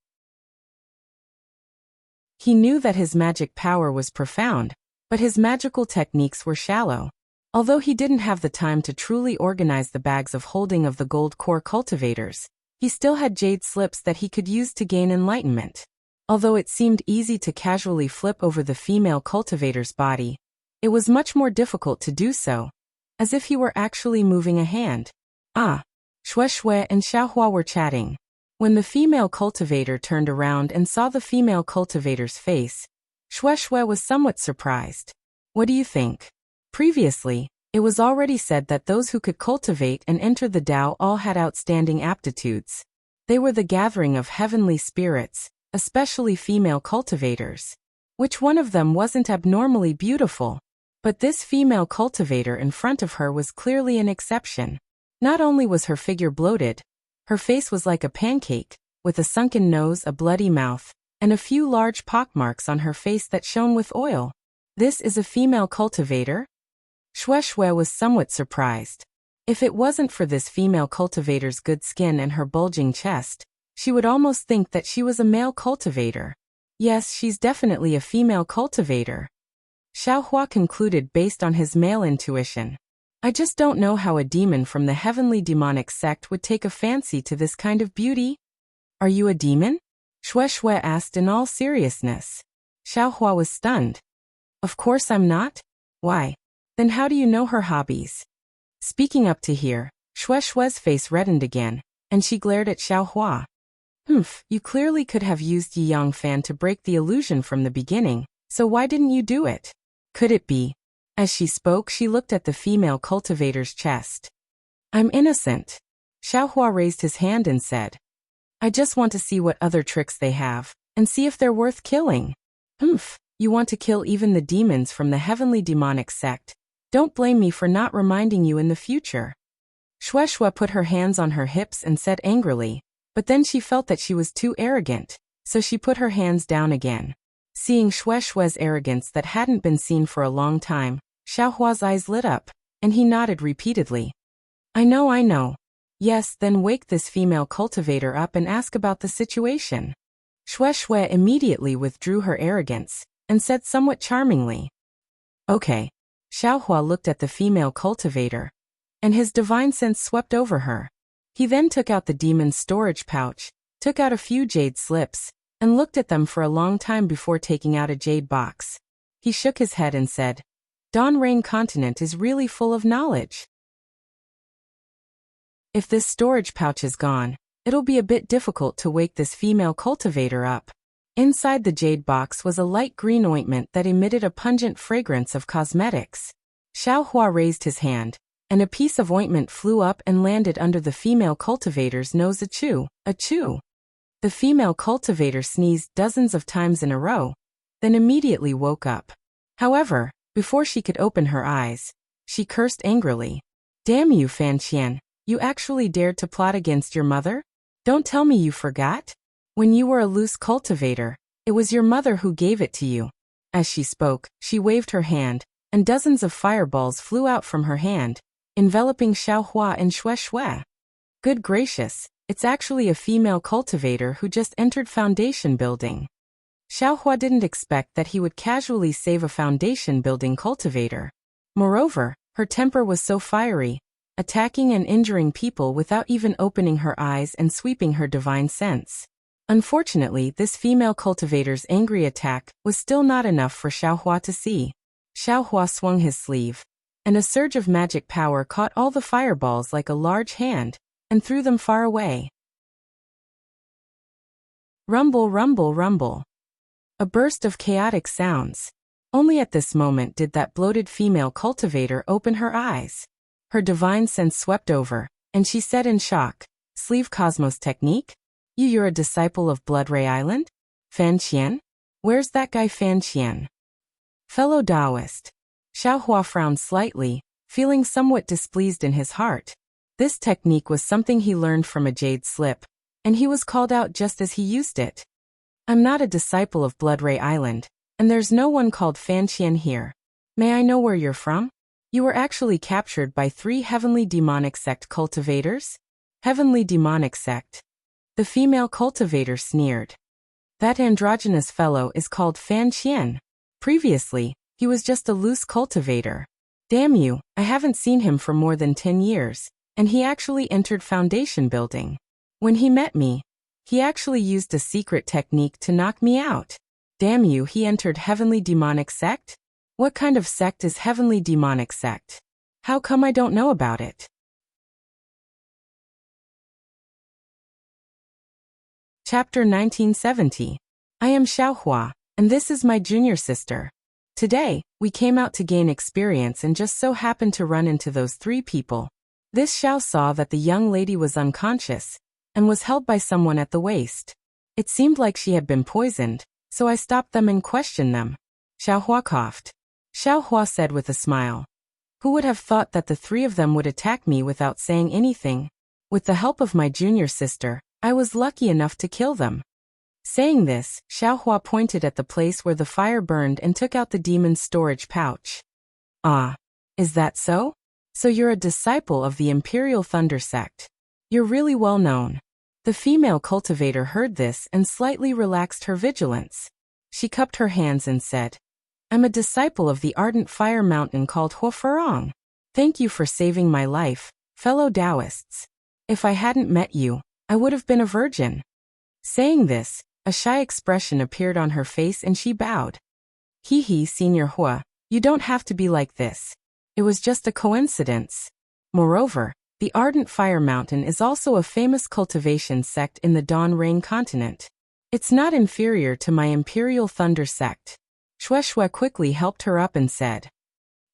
He knew that his magic power was profound, but his magical techniques were shallow. Although he didn't have the time to truly organize the bags of holding of the gold core cultivators, he still had jade slips that he could use to gain enlightenment. Although it seemed easy to casually flip over the female cultivator's body, it was much more difficult to do so, as if he were actually moving a hand. Ah! Xue Xue and Xiaohua were chatting. When the female cultivator turned around and saw the female cultivator's face, Xue Xue was somewhat surprised. What do you think? Previously, it was already said that those who could cultivate and enter the Tao all had outstanding aptitudes. They were the gathering of heavenly spirits, especially female cultivators. Which one of them wasn't abnormally beautiful? But this female cultivator in front of her was clearly an exception. Not only was her figure bloated, her face was like a pancake, with a sunken nose, a bloody mouth, and a few large pockmarks on her face that shone with oil. This is a female cultivator? Xue Xue was somewhat surprised. If it wasn't for this female cultivator's good skin and her bulging chest, she would almost think that she was a male cultivator. Yes, she's definitely a female cultivator. Xiaohua concluded based on his male intuition. I just don't know how a demon from the heavenly demonic sect would take a fancy to this kind of beauty. Are you a demon? Xue Xue asked in all seriousness. Xiaohua was stunned. Of course I'm not. Why? Then how do you know her hobbies? Speaking up to here, Xue Xue's face reddened again, and she glared at Xiaohua. You clearly could have used Yi Yang Fan to break the illusion from the beginning, so why didn't you do it? Could it be? As she spoke, she looked at the female cultivator's chest. I'm innocent. Xiaohua raised his hand and said. I just want to see what other tricks they have, and see if they're worth killing. You want to kill even the demons from the heavenly demonic sect. Don't blame me for not reminding you in the future. Xue Xue put her hands on her hips and said angrily, but then she felt that she was too arrogant, so she put her hands down again. Seeing Xue Xue's arrogance that hadn't been seen for a long time, Xiaohua's eyes lit up, and he nodded repeatedly. I know. Yes, then wake this female cultivator up and ask about the situation. Xue Xue immediately withdrew her arrogance, and said somewhat charmingly. Okay. Xiaohua looked at the female cultivator, and his divine sense swept over her. He then took out the demon's storage pouch, took out a few jade slips, and looked at them for a long time before taking out a jade box. He shook his head and said, Dawn Rain Continent is really full of knowledge. If this storage pouch is gone, it'll be a bit difficult to wake this female cultivator up. Inside the jade box was a light green ointment that emitted a pungent fragrance of cosmetics. Xiaohua raised his hand, and a piece of ointment flew up and landed under the female cultivator's nose. Achoo, achoo. The female cultivator sneezed dozens of times in a row, then immediately woke up. However, before she could open her eyes, she cursed angrily. Damn you, Fan Qian, you actually dared to plot against your mother? Don't tell me you forgot? When you were a loose cultivator, it was your mother who gave it to you. As she spoke, she waved her hand, and dozens of fireballs flew out from her hand, enveloping Xiaohua and Xue Xue. Good gracious, it's actually a female cultivator who just entered foundation building. Xiaohua didn't expect that he would casually save a foundation building cultivator. Moreover, her temper was so fiery, attacking and injuring people without even opening her eyes and sweeping her divine sense. Unfortunately, this female cultivator's angry attack was still not enough for Xiaohua to see. Xiaohua swung his sleeve, and a surge of magic power caught all the fireballs like a large hand, and threw them far away. Rumble, rumble, rumble. A burst of chaotic sounds. Only at this moment did that bloated female cultivator open her eyes. Her divine sense swept over, and she said in shock, Sleeve Cosmos technique? You're a disciple of Blood Ray Island? Fan Qian? Where's that guy Fan Qian? Fellow Taoist. Xiaohua frowned slightly, feeling somewhat displeased in his heart. This technique was something he learned from a jade slip, and he was called out just as he used it. I'm not a disciple of Blood Ray Island, and there's no one called Fan Qian here. May I know where you're from? You were actually captured by 3 heavenly demonic sect cultivators? Heavenly demonic sect. The female cultivator sneered. That androgynous fellow is called Fan Qian. Previously, he was just a loose cultivator. Damn you, I haven't seen him for more than 10 years, and he actually entered foundation building. When he met me, he actually used a secret technique to knock me out. Damn you, he entered Heavenly Demonic Sect? What kind of sect is Heavenly Demonic Sect? How come I don't know about it? Chapter 1970. I am Xiaohua, and this is my junior sister. Today, we came out to gain experience and just so happened to run into those three people. This Xiao saw that the young lady was unconscious and was held by someone at the waist. It seemed like she had been poisoned, so I stopped them and questioned them. Xiaohua coughed. Xiaohua said with a smile. Who would have thought that the three of them would attack me without saying anything? With the help of my junior sister, I was lucky enough to kill them. Saying this, Xiaohua pointed at the place where the fire burned and took out the demon's storage pouch. Ah, is that so? So you're a disciple of the Imperial Thunder Sect. You're really well known. The female cultivator heard this and slightly relaxed her vigilance. She cupped her hands and said, I'm a disciple of the ardent fire mountain called Huofurong. Thank you for saving my life, fellow Taoists. If I hadn't met you, I would have been a virgin. Saying this, a shy expression appeared on her face and she bowed. Hee, Senior Hua, you don't have to be like this. It was just a coincidence. Moreover, the Ardent Fire Mountain is also a famous cultivation sect in the Dawn Rain continent. It's not inferior to my Imperial Thunder sect. Shueshue quickly helped her up and said,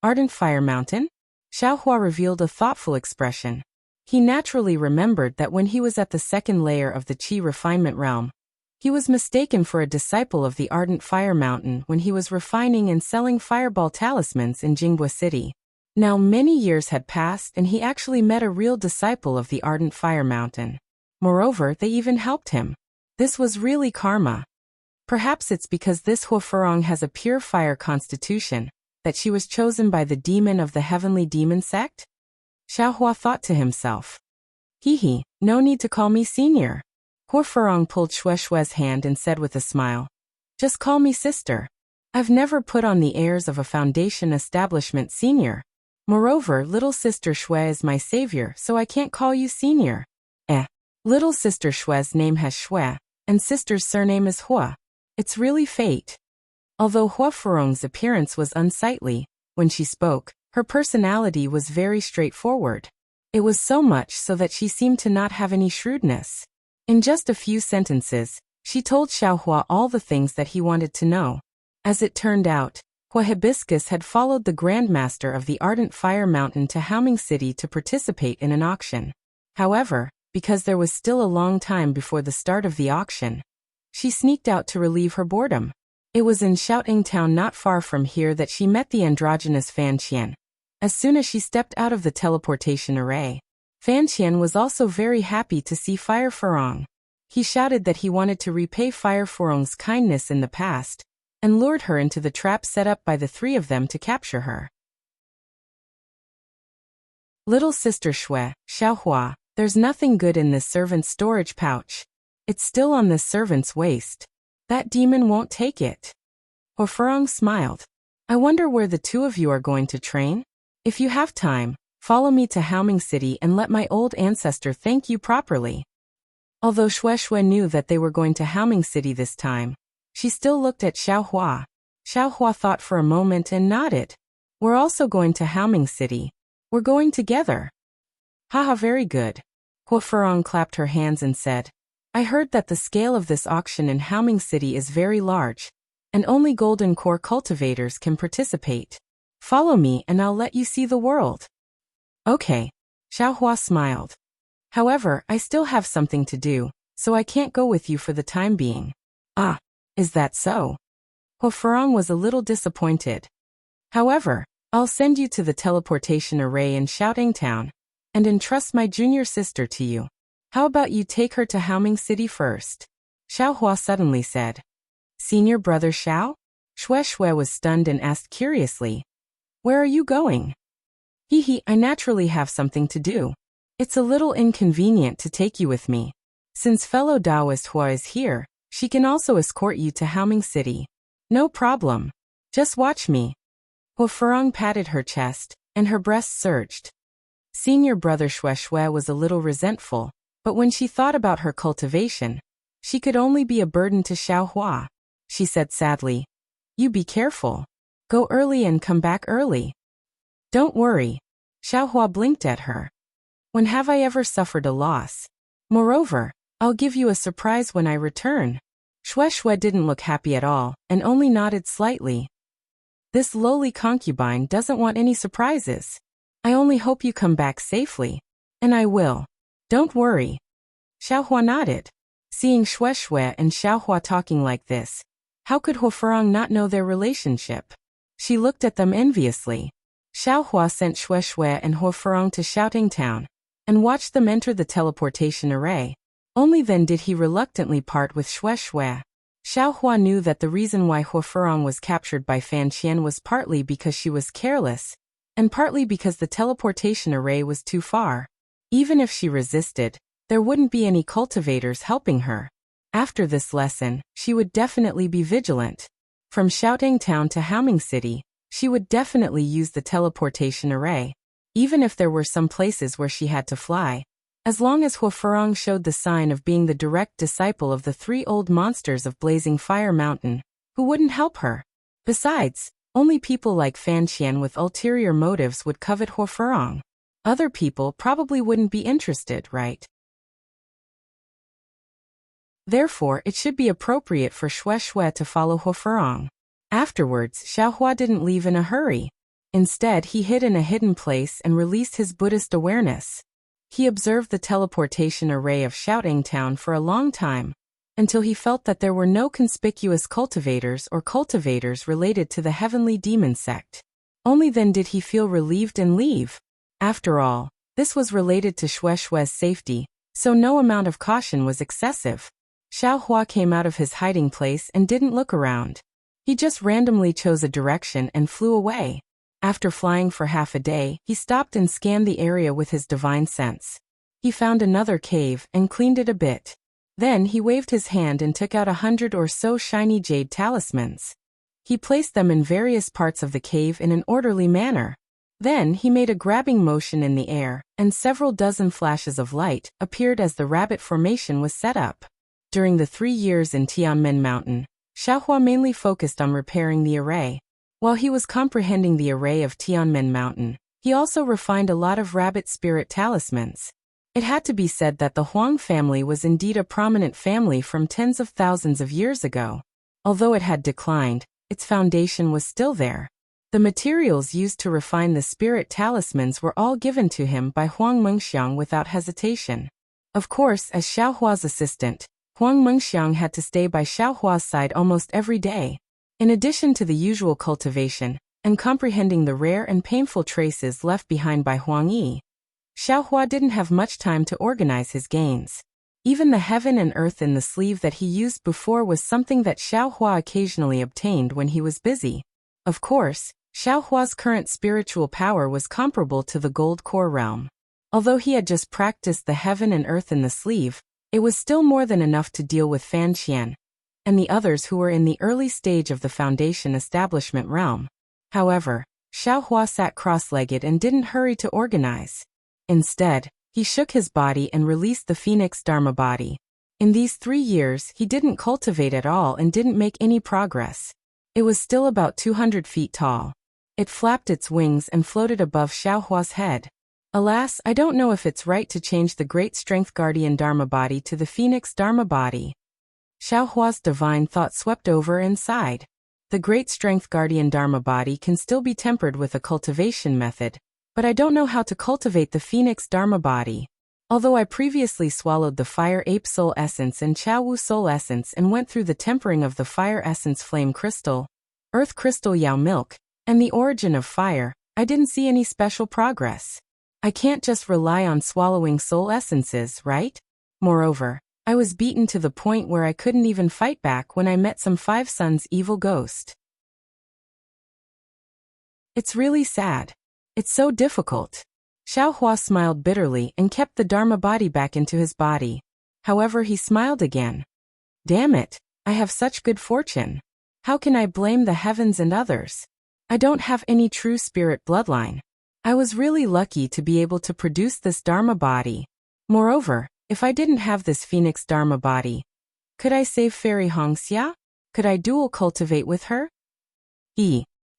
Ardent Fire Mountain? Xiaohua revealed a thoughtful expression. He naturally remembered that when he was at the second layer of the Qi refinement realm, he was mistaken for a disciple of the Ardent Fire Mountain when he was refining and selling fireball talismans in Jinghua City. Now many years had passed and he actually met a real disciple of the Ardent Fire Mountain. Moreover, they even helped him. This was really karma. Perhaps it's because this Huofurong has a pure fire constitution, that she was chosen by the demon of the Heavenly Demon Sect? Xiaohua thought to himself. Hee, no need to call me senior. Huofurong pulled Shueshue's hand and said with a smile, just call me sister. I've never put on the airs of a foundation establishment senior. Moreover, little sister Shui is my savior, so I can't call you senior. Little sister Shue's name has Shui, and sister's surname is Hua. It's really fate. Although Huofurong's appearance was unsightly, when she spoke, her personality was very straightforward. It was so much so that she seemed to not have any shrewdness. In just a few sentences, she told Xiaohua all the things that he wanted to know. As it turned out, Hua Hibiscus had followed the Grandmaster of the Ardent Fire Mountain to Haoming City to participate in an auction. However, because there was still a long time before the start of the auction, she sneaked out to relieve her boredom. It was in Xiaoting Town not far from here that she met the androgynous Fan Qian. As soon as she stepped out of the teleportation array, Fan Qian was also very happy to see Fire Furong. He shouted that he wanted to repay Fire Furong's kindness in the past, and lured her into the trap set up by the three of them to capture her. Little sister Shui, Xiaohua, there's nothing good in this servant's storage pouch. It's still on this servant's waist. That demon won't take it. Huofurong smiled. I wonder where the two of you are going to train? If you have time, follow me to Haoming City and let my old ancestor thank you properly. Although Shueshue knew that they were going to Haoming City this time, she still looked at Xiaohua. Xiaohua thought for a moment and nodded. We're also going to Haoming City. We're going together. Haha, very good. Huofurong clapped her hands and said, I heard that the scale of this auction in Haoming City is very large, and only golden core cultivators can participate. Follow me and I'll let you see the world. Okay. Xiaohua smiled. However, I still have something to do, so I can't go with you for the time being. Ah, is that so? Huofurong was a little disappointed. However, I'll send you to the teleportation array in Xiaoting Town, and entrust my junior sister to you. How about you take her to Haoming City first? Xiaohua suddenly said. Senior brother Xiao? Shueshue was stunned and asked curiously. Where are you going? Hee, I naturally have something to do. It's a little inconvenient to take you with me. Since fellow Taoist Hua is here, she can also escort you to Haoming City. No problem. Just watch me. Huofurong patted her chest, and her breasts surged. Senior brother Shui was a little resentful, but when she thought about her cultivation, she could only be a burden to Xiaohua. She said sadly, "You be careful. Go early and come back early." "Don't worry." Xiaohua blinked at her. "When have I ever suffered a loss? Moreover, I'll give you a surprise when I return." Shui didn't look happy at all, and only nodded slightly. "This lowly concubine doesn't want any surprises. I only hope you come back safely. And I will. Don't worry." Xiaohua nodded. Seeing Shui and Xiaohua talking like this, how could Huofurong not know their relationship? She looked at them enviously. Xiaohua sent Shui and Huofurong to Shouting Town, and watched them enter the teleportation array. Only then did he reluctantly part with Shui. Xiaohua knew that the reason why Huofurong was captured by Fan Qian was partly because she was careless, and partly because the teleportation array was too far. Even if she resisted, there wouldn't be any cultivators helping her. After this lesson, she would definitely be vigilant. From Shouting Town to Haoming City, she would definitely use the teleportation array, even if there were some places where she had to fly. As long as Huofurong showed the sign of being the direct disciple of the 3 old monsters of Blazing Fire Mountain, who wouldn't help her? Besides, only people like Fan Qian with ulterior motives would covet Huofurong. Other people probably wouldn't be interested, right? Therefore, it should be appropriate for Shui to follow Huofurong. Afterwards, Xiaohua didn't leave in a hurry. Instead, he hid in a hidden place and released his Buddhist awareness. He observed the teleportation array of Shouting Town for a long time, until he felt that there were no conspicuous cultivators or cultivators related to the heavenly demon sect. Only then did he feel relieved and leave. After all, this was related to Shui's safety, so no amount of caution was excessive. Xiaohua came out of his hiding place and didn't look around. He just randomly chose a direction and flew away. After flying for half a day, he stopped and scanned the area with his divine sense. He found another cave and cleaned it a bit. Then he waved his hand and took out 100 or so shiny jade talismans. He placed them in various parts of the cave in an orderly manner. Then he made a grabbing motion in the air, and several dozen flashes of light appeared as the rabbit formation was set up. During the 3 years in Tianmen Mountain, Xiaohua mainly focused on repairing the array. While he was comprehending the array of Tianmen Mountain, he also refined a lot of rabbit spirit talismans. It had to be said that the Huang family was indeed a prominent family from tens of thousands of years ago. Although it had declined, its foundation was still there. The materials used to refine the spirit talismans were all given to him by Huang Mengxiang without hesitation. Of course, as Xiaohua's assistant, Huang Mengxiang had to stay by Xiaohua's side almost every day. In addition to the usual cultivation, and comprehending the rare and painful traces left behind by Huang Yi, Xiaohua didn't have much time to organize his gains. Even the heaven and earth in the sleeve that he used before was something that Xiaohua occasionally obtained when he was busy. Of course, Xiaohua's current spiritual power was comparable to the gold core realm. Although he had just practiced the heaven and earth in the sleeve, it was still more than enough to deal with Fan Qian and the others who were in the early stage of the foundation establishment realm. However, Xiaohua sat cross-legged and didn't hurry to organize. Instead, he shook his body and released the Phoenix Dharma body. In these 3 years, he didn't cultivate at all and didn't make any progress. It was still about 200 feet tall. It flapped its wings and floated above Xiaohua's head. Alas, I don't know if it's right to change the Great Strength Guardian Dharma body to the Phoenix Dharma body. Xiaohua's divine thought swept over and sighed. The Great Strength Guardian Dharma body can still be tempered with a cultivation method, but I don't know how to cultivate the Phoenix Dharma body. Although I previously swallowed the Fire Ape Soul Essence and Chao Wu Soul Essence and went through the tempering of the Fire Essence Flame Crystal, Earth Crystal Yao Milk, and the Origin of Fire, I didn't see any special progress. I can't just rely on swallowing soul essences, right? Moreover, I was beaten to the point where I couldn't even fight back when I met some 5 Suns evil ghost. It's really sad. It's so difficult. Xiaohua smiled bitterly and kept the Dharma body back into his body. However, he smiled again. Damn it, I have such good fortune. How can I blame the heavens and others? I don't have any true spirit bloodline. I was really lucky to be able to produce this Dharma body. Moreover, if I didn't have this Phoenix Dharma body, could I save Fairy Hongxia? Could I dual cultivate with her?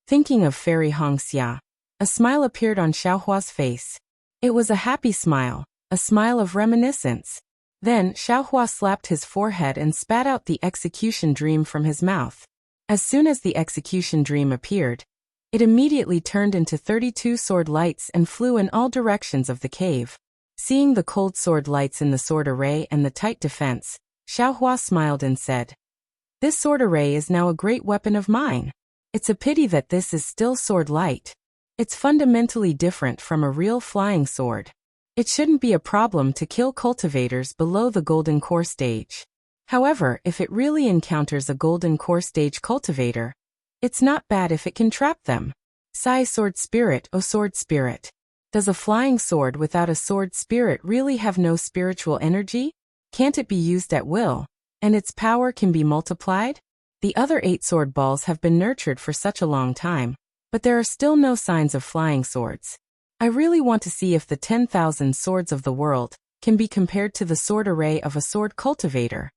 Thinking of Fairy Hongxia, a smile appeared on Xiaohua's face. It was a happy smile, a smile of reminiscence. Then Xiaohua slapped his forehead and spat out the execution dream from his mouth. As soon as the execution dream appeared, it immediately turned into 32 sword lights and flew in all directions of the cave. Seeing the cold sword lights in the sword array and the tight defense, Xiaohua smiled and said, "This sword array is now a great weapon of mine. It's a pity that this is still sword light. It's fundamentally different from a real flying sword. It shouldn't be a problem to kill cultivators below the golden core stage. However, if it really encounters a golden core stage cultivator, it's not bad if it can trap them. Sai sword spirit, O sword spirit. Does a flying sword without a sword spirit really have no spiritual energy? Can't it be used at will, and its power can be multiplied? The other 8 sword balls have been nurtured for such a long time, but there are still no signs of flying swords. I really want to see if the 10,000 swords of the world can be compared to the sword array of a sword cultivator."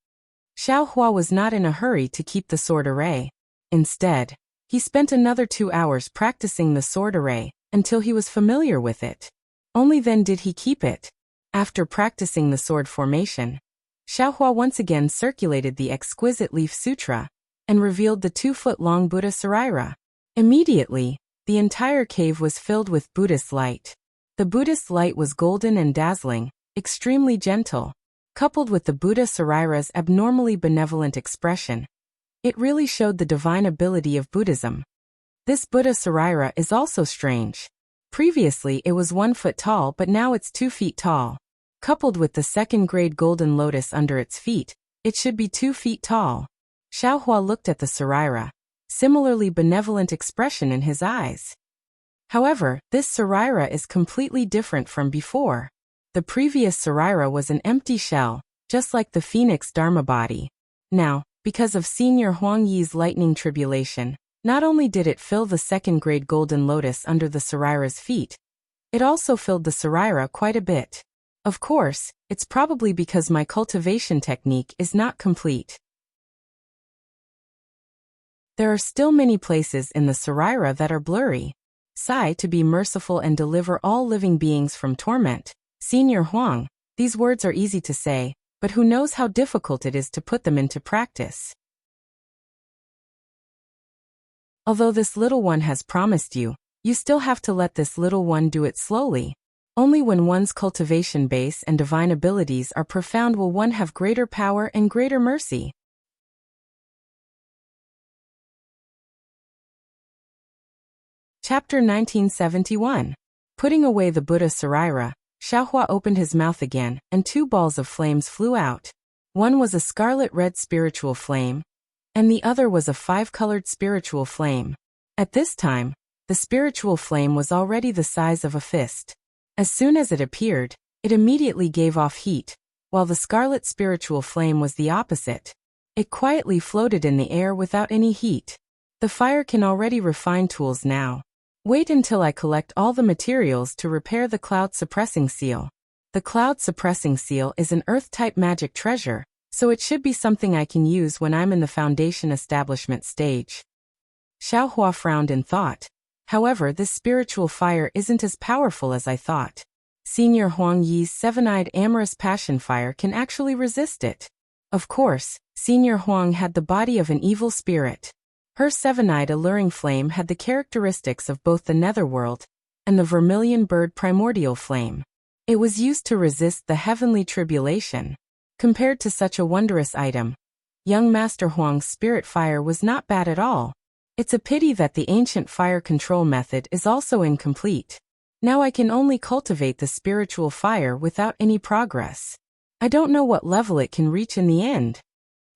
Xiaohua was not in a hurry to keep the sword array. Instead, he spent another 2 hours practicing the sword array until he was familiar with it. Only then did he keep it. After practicing the sword formation, Xiaohua once again circulated the exquisite leaf sutra and revealed the 2-foot-long Buddha Saraira. Immediately, the entire cave was filled with Buddhist light. The Buddhist light was golden and dazzling, extremely gentle. Coupled with the Buddha Saraira's abnormally benevolent expression, it really showed the divine ability of Buddhism. This Buddha Saraira is also strange. Previously it was 1 foot tall, but now it's 2 feet tall. Coupled with the 2nd-grade golden lotus under its feet, it should be 2 feet tall. Xiaohua looked at the Saraira. Similarly benevolent expression in his eyes. However, this Saraira is completely different from before. The previous Saraira was an empty shell, just like the Phoenix Dharma body. Now, because of Senior Huang Yi's lightning tribulation, not only did it fill the 2nd-grade golden lotus under the Saraira's feet, it also filled the Saraira quite a bit. Of course, it's probably because my cultivation technique is not complete. There are still many places in the Saraira that are blurry. Sai to be merciful and deliver all living beings from torment. Senior Huang, these words are easy to say, but who knows how difficult it is to put them into practice. Although this little one has promised you, you still have to let this little one do it slowly. Only when one's cultivation base and divine abilities are profound will one have greater power and greater mercy. Chapter 1971. Putting away the Buddha Saraira, Xiaohua opened his mouth again, and 2 balls of flames flew out. One was a scarlet-red spiritual flame, and the other was a 5-colored spiritual flame. At this time, the spiritual flame was already the size of a fist. As soon as it appeared, it immediately gave off heat, while the scarlet spiritual flame was the opposite. It quietly floated in the air without any heat. The fire can already refine tools now. Wait until I collect all the materials to repair the cloud suppressing seal. The cloud suppressing seal is an earth-type magic treasure, so it should be something I can use when I'm in the foundation establishment stage. Xiaohua frowned in thought. However, this spiritual fire isn't as powerful as I thought. Senior Huang Yi's 7-eyed amorous passion fire can actually resist it. Of course, Senior Huang had the body of an evil spirit. Her 7-eyed alluring flame had the characteristics of both the netherworld and the vermilion bird primordial flame. It was used to resist the heavenly tribulation. Compared to such a wondrous item, young Master Huang's spirit fire was not bad at all. It's a pity that the ancient fire control method is also incomplete. Now I can only cultivate the spiritual fire without any progress. I don't know what level it can reach in the end.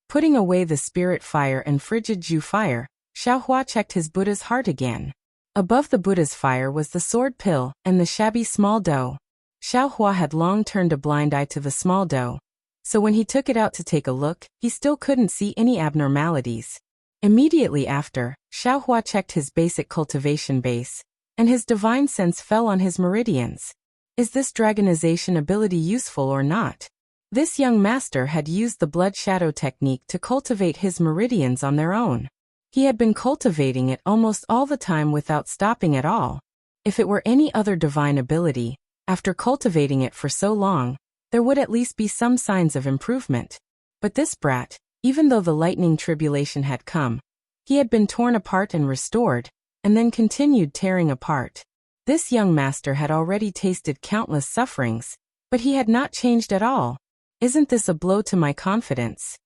Putting away the spirit fire and frigid Ju fire, Xiaohua checked his Buddha's heart again. Above the Buddha's fire was the sword pill and the shabby small dough. Xiaohua had long turned a blind eye to the small dough, so when he took it out to take a look, he still couldn't see any abnormalities. Immediately after, Xiaohua checked his basic cultivation base, and his divine sense fell on his meridians. Is this dragonization ability useful or not? This young master had used the blood shadow technique to cultivate his meridians on their own. He had been cultivating it almost all the time without stopping at all. If it were any other divine ability, after cultivating it for so long, there would at least be some signs of improvement. But this brat, even though the lightning tribulation had come, he had been torn apart and restored, and then continued tearing apart. This young master had already tasted countless sufferings, but he had not changed at all. Isn't this a blow to my confidence?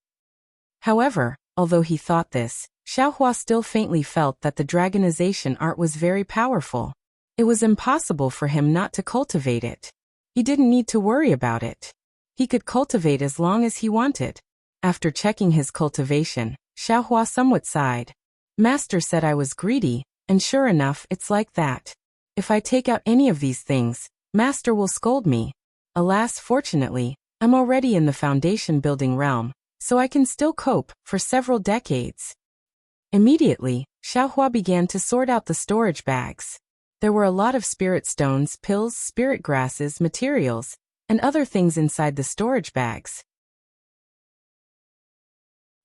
However, although he thought this, Xiaohua still faintly felt that the dragonization art was very powerful. It was impossible for him not to cultivate it. He didn't need to worry about it. He could cultivate as long as he wanted. After checking his cultivation, Xiaohua somewhat sighed. Master said I was greedy, and sure enough, it's like that. If I take out any of these things, Master will scold me. Alas, fortunately, I'm already in the foundation building realm, so I can still cope for several decades. Immediately, Xiaohua began to sort out the storage bags. There were a lot of spirit stones, pills, spirit grasses, materials, and other things inside the storage bags.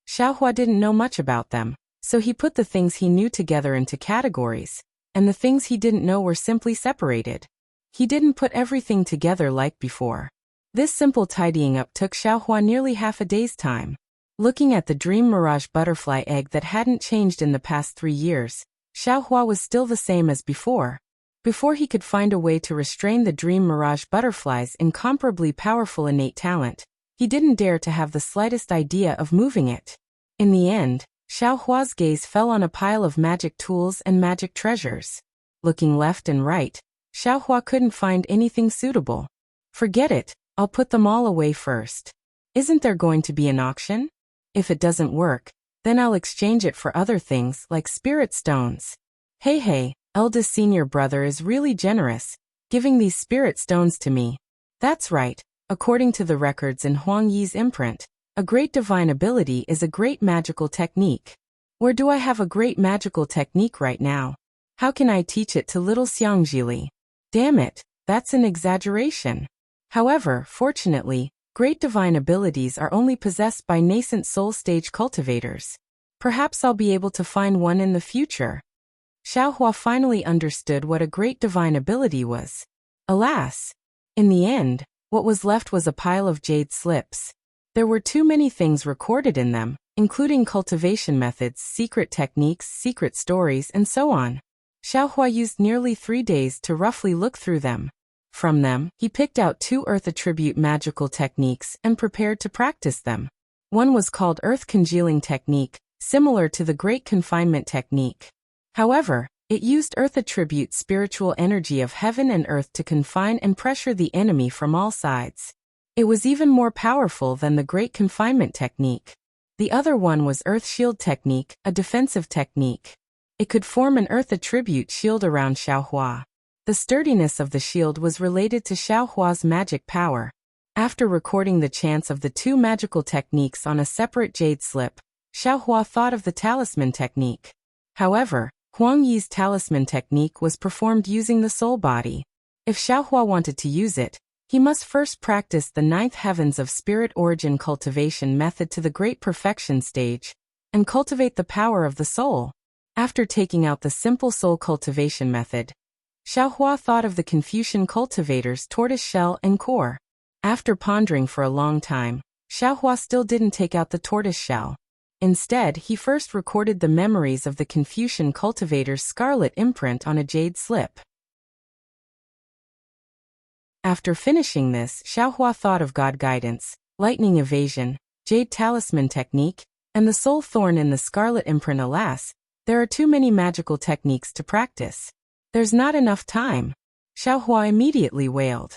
Xiaohua didn't know much about them, so he put the things he knew together into categories, and the things he didn't know were simply separated. He didn't put everything together like before. This simple tidying up took Xiaohua nearly half a day's time. Looking at the dream mirage butterfly egg that hadn't changed in the past 3 years, Xiaohua was still the same as before. Before he could find a way to restrain the dream mirage butterfly's incomparably powerful innate talent, he didn't dare to have the slightest idea of moving it. In the end, Xiaohua's gaze fell on a pile of magic tools and magic treasures. Looking left and right, Xiaohua couldn't find anything suitable. Forget it, I'll put them all away first. Isn't there going to be an auction? If it doesn't work, then I'll exchange it for other things like spirit stones. Hey, eldest senior brother is really generous, giving these spirit stones to me. That's right, according to the records in Huang Yi's imprint, a great divine ability is a great magical technique. Where do I have a great magical technique right now? How can I teach it to little Xiangjili? Damn it, that's an exaggeration. However, fortunately, great divine abilities are only possessed by nascent soul stage cultivators. Perhaps I'll be able to find one in the future. Xiaohua finally understood what a great divine ability was. Alas! In the end, what was left was a pile of jade slips. There were too many things recorded in them, including cultivation methods, secret techniques, secret stories, and so on. Xiaohua used nearly 3 days to roughly look through them. From them, he picked out 2 earth attribute magical techniques and prepared to practice them. One was called Earth Congealing Technique, similar to the Great Confinement Technique. However, it used earth attribute spiritual energy of heaven and earth to confine and pressure the enemy from all sides. It was even more powerful than the Great Confinement Technique. The other one was Earth Shield Technique, a defensive technique. It could form an earth attribute shield around Xiaohua. The sturdiness of the shield was related to Xiaohua's magic power. After recording the chants of the 2 magical techniques on a separate jade slip, Xiaohua thought of the talisman technique. However, Huang Yi's talisman technique was performed using the soul body. If Xiaohua wanted to use it, he must first practice the 9th heavens of spirit origin cultivation method to the great perfection stage, and cultivate the power of the soul. After taking out the simple soul cultivation method, Xiaohua thought of the Confucian cultivators tortoise shell and core. After pondering for a long time, Xiaohua still didn't take out the tortoise shell. Instead, he first recorded the memories of the Confucian cultivator's scarlet imprint on a jade slip. After finishing this, Xiaohua thought of God Guidance, Lightning Evasion, Jade Talisman Technique, and the Soul Thorn in the Scarlet Imprint. Alas, there are too many magical techniques to practice. There's not enough time. Xiaohua immediately wailed.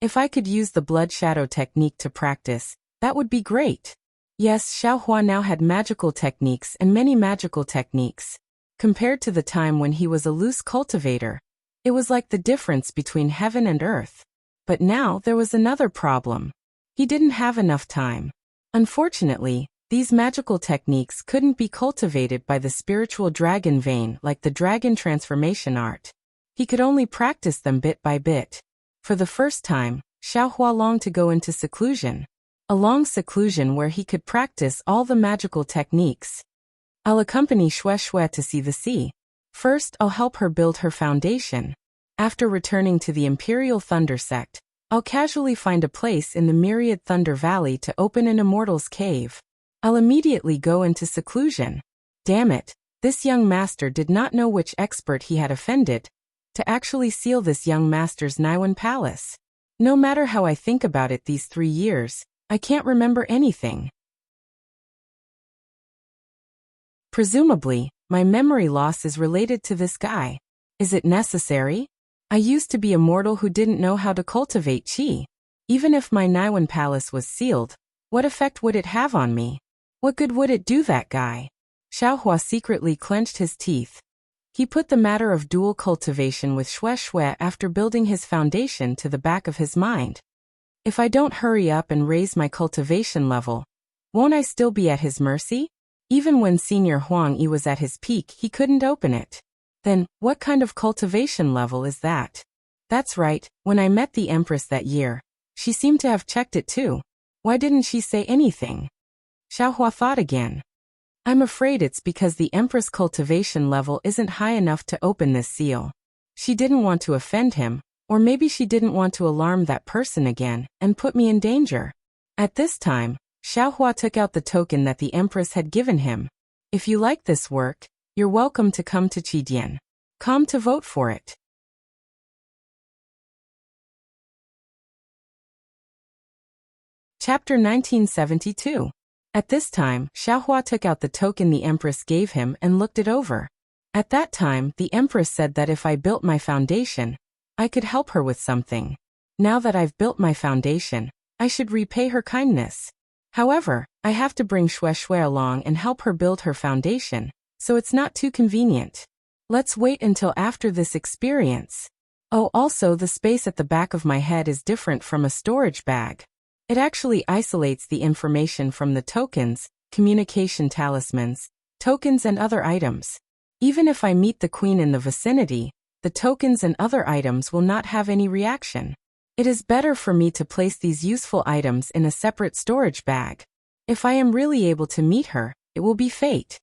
If I could use the Blood Shadow technique to practice, that would be great. Yes, Xiaohua now had magical techniques and many magical techniques. Compared to the time when he was a loose cultivator, it was like the difference between heaven and earth. But now there was another problem. He didn't have enough time. Unfortunately, These magical techniques couldn't be cultivated by the spiritual dragon vein like the dragon transformation art. He could only practice them bit by bit. For the first time, Xiaohua longed to go into seclusion. A long seclusion where he could practice all the magical techniques. I'll accompany Xue Xue to see the sea. First, I'll help her build her foundation. After returning to the Imperial Thunder Sect, I'll casually find a place in the Myriad Thunder Valley to open an immortal's cave. I'll immediately go into seclusion. Damn it, this young master did not know which expert he had offended to actually seal this young master's Naiwan palace. No matter how I think about it these 3 years, I can't remember anything. Presumably, my memory loss is related to this guy. Is it necessary? I used to be a mortal who didn't know how to cultivate qi. Even if my Naiwan palace was sealed, what effect would it have on me? What good would it do that guy? Xiaohua secretly clenched his teeth. He put the matter of dual cultivation with Xue Xue after building his foundation to the back of his mind. If I don't hurry up and raise my cultivation level, won't I still be at his mercy? Even when Senior Huang Yi was at his peak, he couldn't open it. Then, what kind of cultivation level is that? That's right, when I met the Empress that year, she seemed to have checked it too. Why didn't she say anything? Xiaohua thought again. I'm afraid it's because the Empress cultivation level isn't high enough to open this seal. She didn't want to offend him, or maybe she didn't want to alarm that person again and put me in danger. At this time, Xiaohua took out the token that the Empress had given him. If you like this work, you're welcome to come to Qidian. Come to vote for it. Chapter 1972. At this time, Xiaohua took out the token the Empress gave him and looked it over. At that time, the Empress said that if I built my foundation, I could help her with something. Now that I've built my foundation, I should repay her kindness. However, I have to bring Xue Xue along and help her build her foundation, so it's not too convenient. Let's wait until after this experience. Oh, also the space at the back of my head is different from a storage bag. It actually isolates the information from the tokens, communication talismans, tokens and other items. Even if I meet the queen in the vicinity, the tokens and other items will not have any reaction. It is better for me to place these useful items in a separate storage bag. If I am really able to meet her, it will be fate.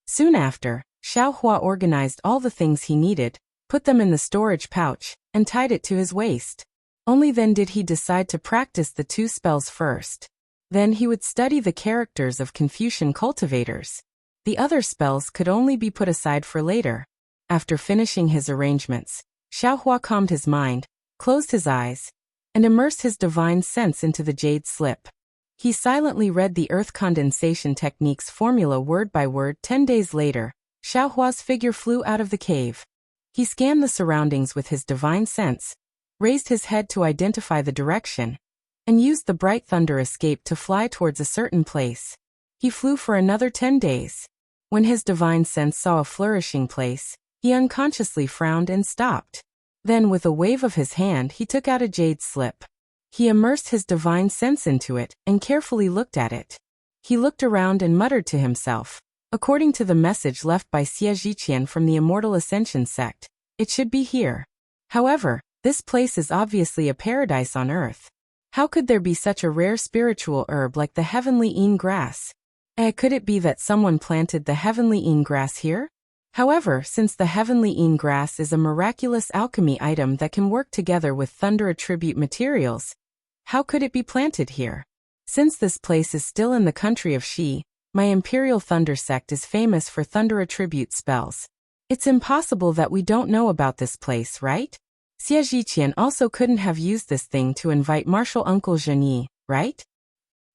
Soon after, Xiaohua organized all the things he needed, put them in the storage pouch, and tied it to his waist. Only then did he decide to practice the 2 spells first. Then he would study the characters of Confucian cultivators. The other spells could only be put aside for later. After finishing his arrangements, Xiaohua calmed his mind, closed his eyes, and immersed his divine sense into the jade slip. He silently read the earth condensation technique's formula word by word. 10 days later, Xiaohua's figure flew out of the cave. He scanned the surroundings with his divine sense, raised his head to identify the direction, and used the bright thunder escape to fly towards a certain place. He flew for another 10 days. When his divine sense saw a flourishing place, he unconsciously frowned and stopped. Then with a wave of his hand he took out a jade slip. He immersed his divine sense into it and carefully looked at it. He looked around and muttered to himself, according to the message left by Xie Zhiqian from the Immortal Ascension sect, it should be here. However, this place is obviously a paradise on earth. How could there be such a rare spiritual herb like the heavenly een grass? Could it be that someone planted the heavenly een grass here? However, since the heavenly een grass is a miraculous alchemy item that can work together with thunder attribute materials, how could it be planted here? Since this place is still in the country of Xi, my Imperial Thunder sect is famous for thunder attribute spells. It's impossible that we don't know about this place, right? Xie Zhiqian also couldn't have used this thing to invite Martial Uncle Zhenyi, right?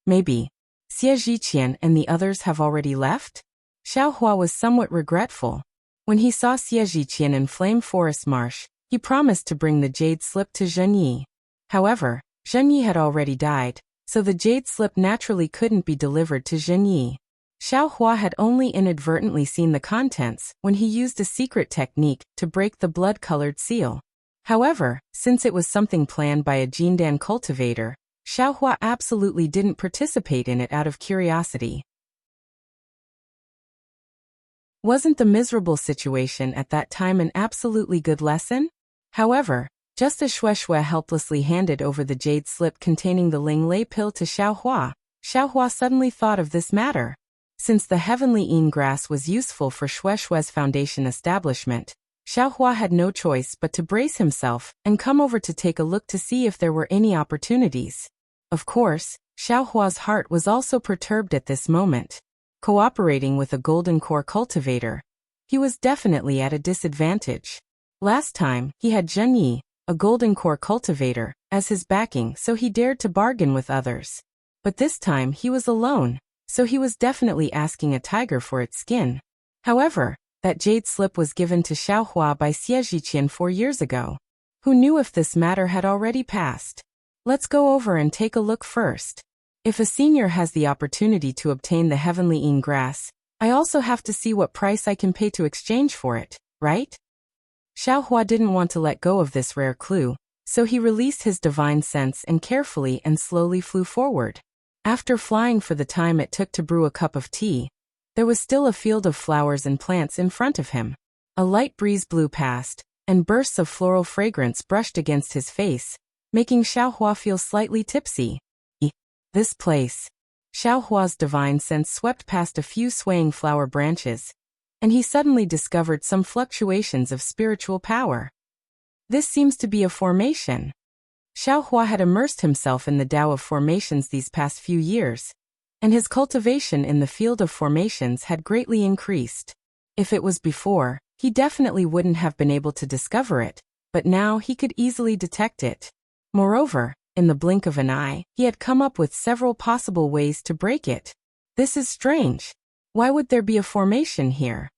Maybe. Xie Zhiqian and the others have already left? Xiaohua was somewhat regretful. When he saw Xie Zhiqian in Flame Forest Marsh, he promised to bring the jade slip to Zhenyi. However, Zhenyi had already died, so the jade slip naturally couldn't be delivered to Zhenyi. Xiaohua had only inadvertently seen the contents when he used a secret technique to break the blood-colored seal. However, since it was something planned by a Jindan cultivator, Xiaohua absolutely didn't participate in it out of curiosity. Wasn't the miserable situation at that time an absolutely good lesson? However, just as Shueshue helplessly handed over the jade slip containing the Ling Lei pill to Xiaohua suddenly thought of this matter. Since the heavenly Yin grass was useful for Shueshue's foundation establishment, Xiaohua had no choice but to brace himself and come over to take a look to see if there were any opportunities. Of course, Xiaohua's heart was also perturbed at this moment. Cooperating with a golden core cultivator, he was definitely at a disadvantage. Last time, he had Zhenyi, a golden core cultivator, as his backing, so he dared to bargain with others. But this time he was alone, so he was definitely asking a tiger for its skin. However, that jade slip was given to Xiaohua by Xie Zhiqian 4 years ago. Who knew if this matter had already passed? Let's go over and take a look first. If a senior has the opportunity to obtain the heavenly Yin grass, I also have to see what price I can pay to exchange for it, right? Xiaohua didn't want to let go of this rare clue, so he released his divine sense and carefully and slowly flew forward. After flying for the time it took to brew a cup of tea, there was still a field of flowers and plants in front of him. A light breeze blew past, and bursts of floral fragrance brushed against his face, making Xiaohua feel slightly tipsy. This place. Xiaohua's divine sense swept past a few swaying flower branches, and he suddenly discovered some fluctuations of spiritual power. This seems to be a formation. Xiaohua had immersed himself in the Tao of formations these past few years, and his cultivation in the field of formations had greatly increased. If it was before, he definitely wouldn't have been able to discover it, but now he could easily detect it. Moreover, in the blink of an eye, he had come up with several possible ways to break it. This is strange. Why would there be a formation here?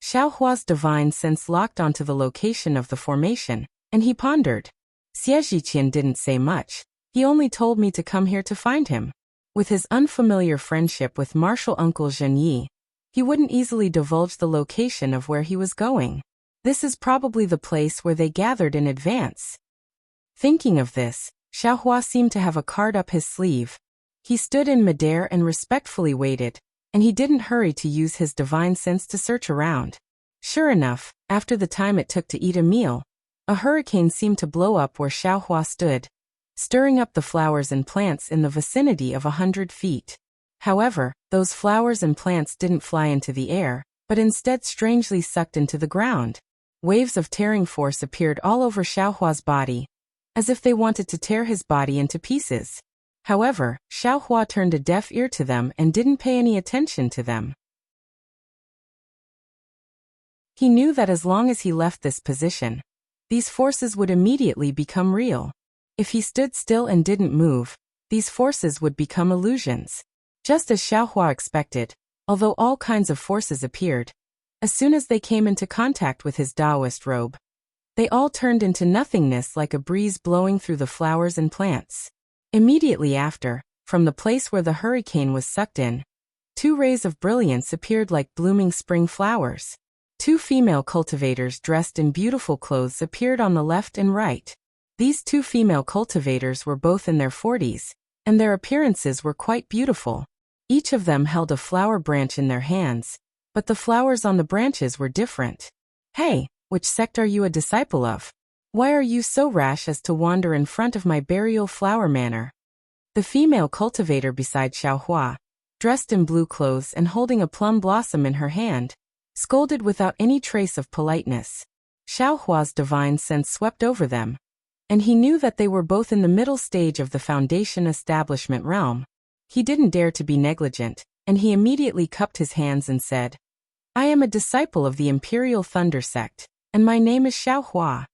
Xiaohua's divine sense locked onto the location of the formation, and he pondered. Xie Zhiqian didn't say much. He only told me to come here to find him. With his unfamiliar friendship with martial uncle Zhenyi, he wouldn't easily divulge the location of where he was going. This is probably the place where they gathered in advance. Thinking of this, Xiaohua seemed to have a card up his sleeve. He stood in midair and respectfully waited, and he didn't hurry to use his divine sense to search around. Sure enough, after the time it took to eat a meal, a hurricane seemed to blow up where Xiaohua stood, stirring up the flowers and plants in the vicinity of 100 feet. However, those flowers and plants didn't fly into the air, but instead strangely sucked into the ground. Waves of tearing force appeared all over Xiaohua's body, as if they wanted to tear his body into pieces. However, Xiaohua turned a deaf ear to them and didn't pay any attention to them. He knew that as long as he left this position, these forces would immediately become real. If he stood still and didn't move, these forces would become illusions. Just as Xiaohua expected, although all kinds of forces appeared, as soon as they came into contact with his Taoist robe, they all turned into nothingness like a breeze blowing through the flowers and plants. Immediately after, from the place where the hurricane was sucked in, 2 rays of brilliance appeared like blooming spring flowers. 2 female cultivators dressed in beautiful clothes appeared on the left and right. These 2 female cultivators were both in their 40s, and their appearances were quite beautiful. Each of them held a flower branch in their hands, but the flowers on the branches were different. Hey! Which sect are you a disciple of? Why are you so rash as to wander in front of my burial flower manor? The female cultivator beside Xiaohua, dressed in blue clothes and holding a plum blossom in her hand, scolded without any trace of politeness. Xiaohua's divine sense swept over them, and he knew that they were both in the middle stage of the foundation establishment realm. He didn't dare to be negligent, and he immediately cupped his hands and said, I am a disciple of the Imperial Thunder Sect, and my name is Xiaohua.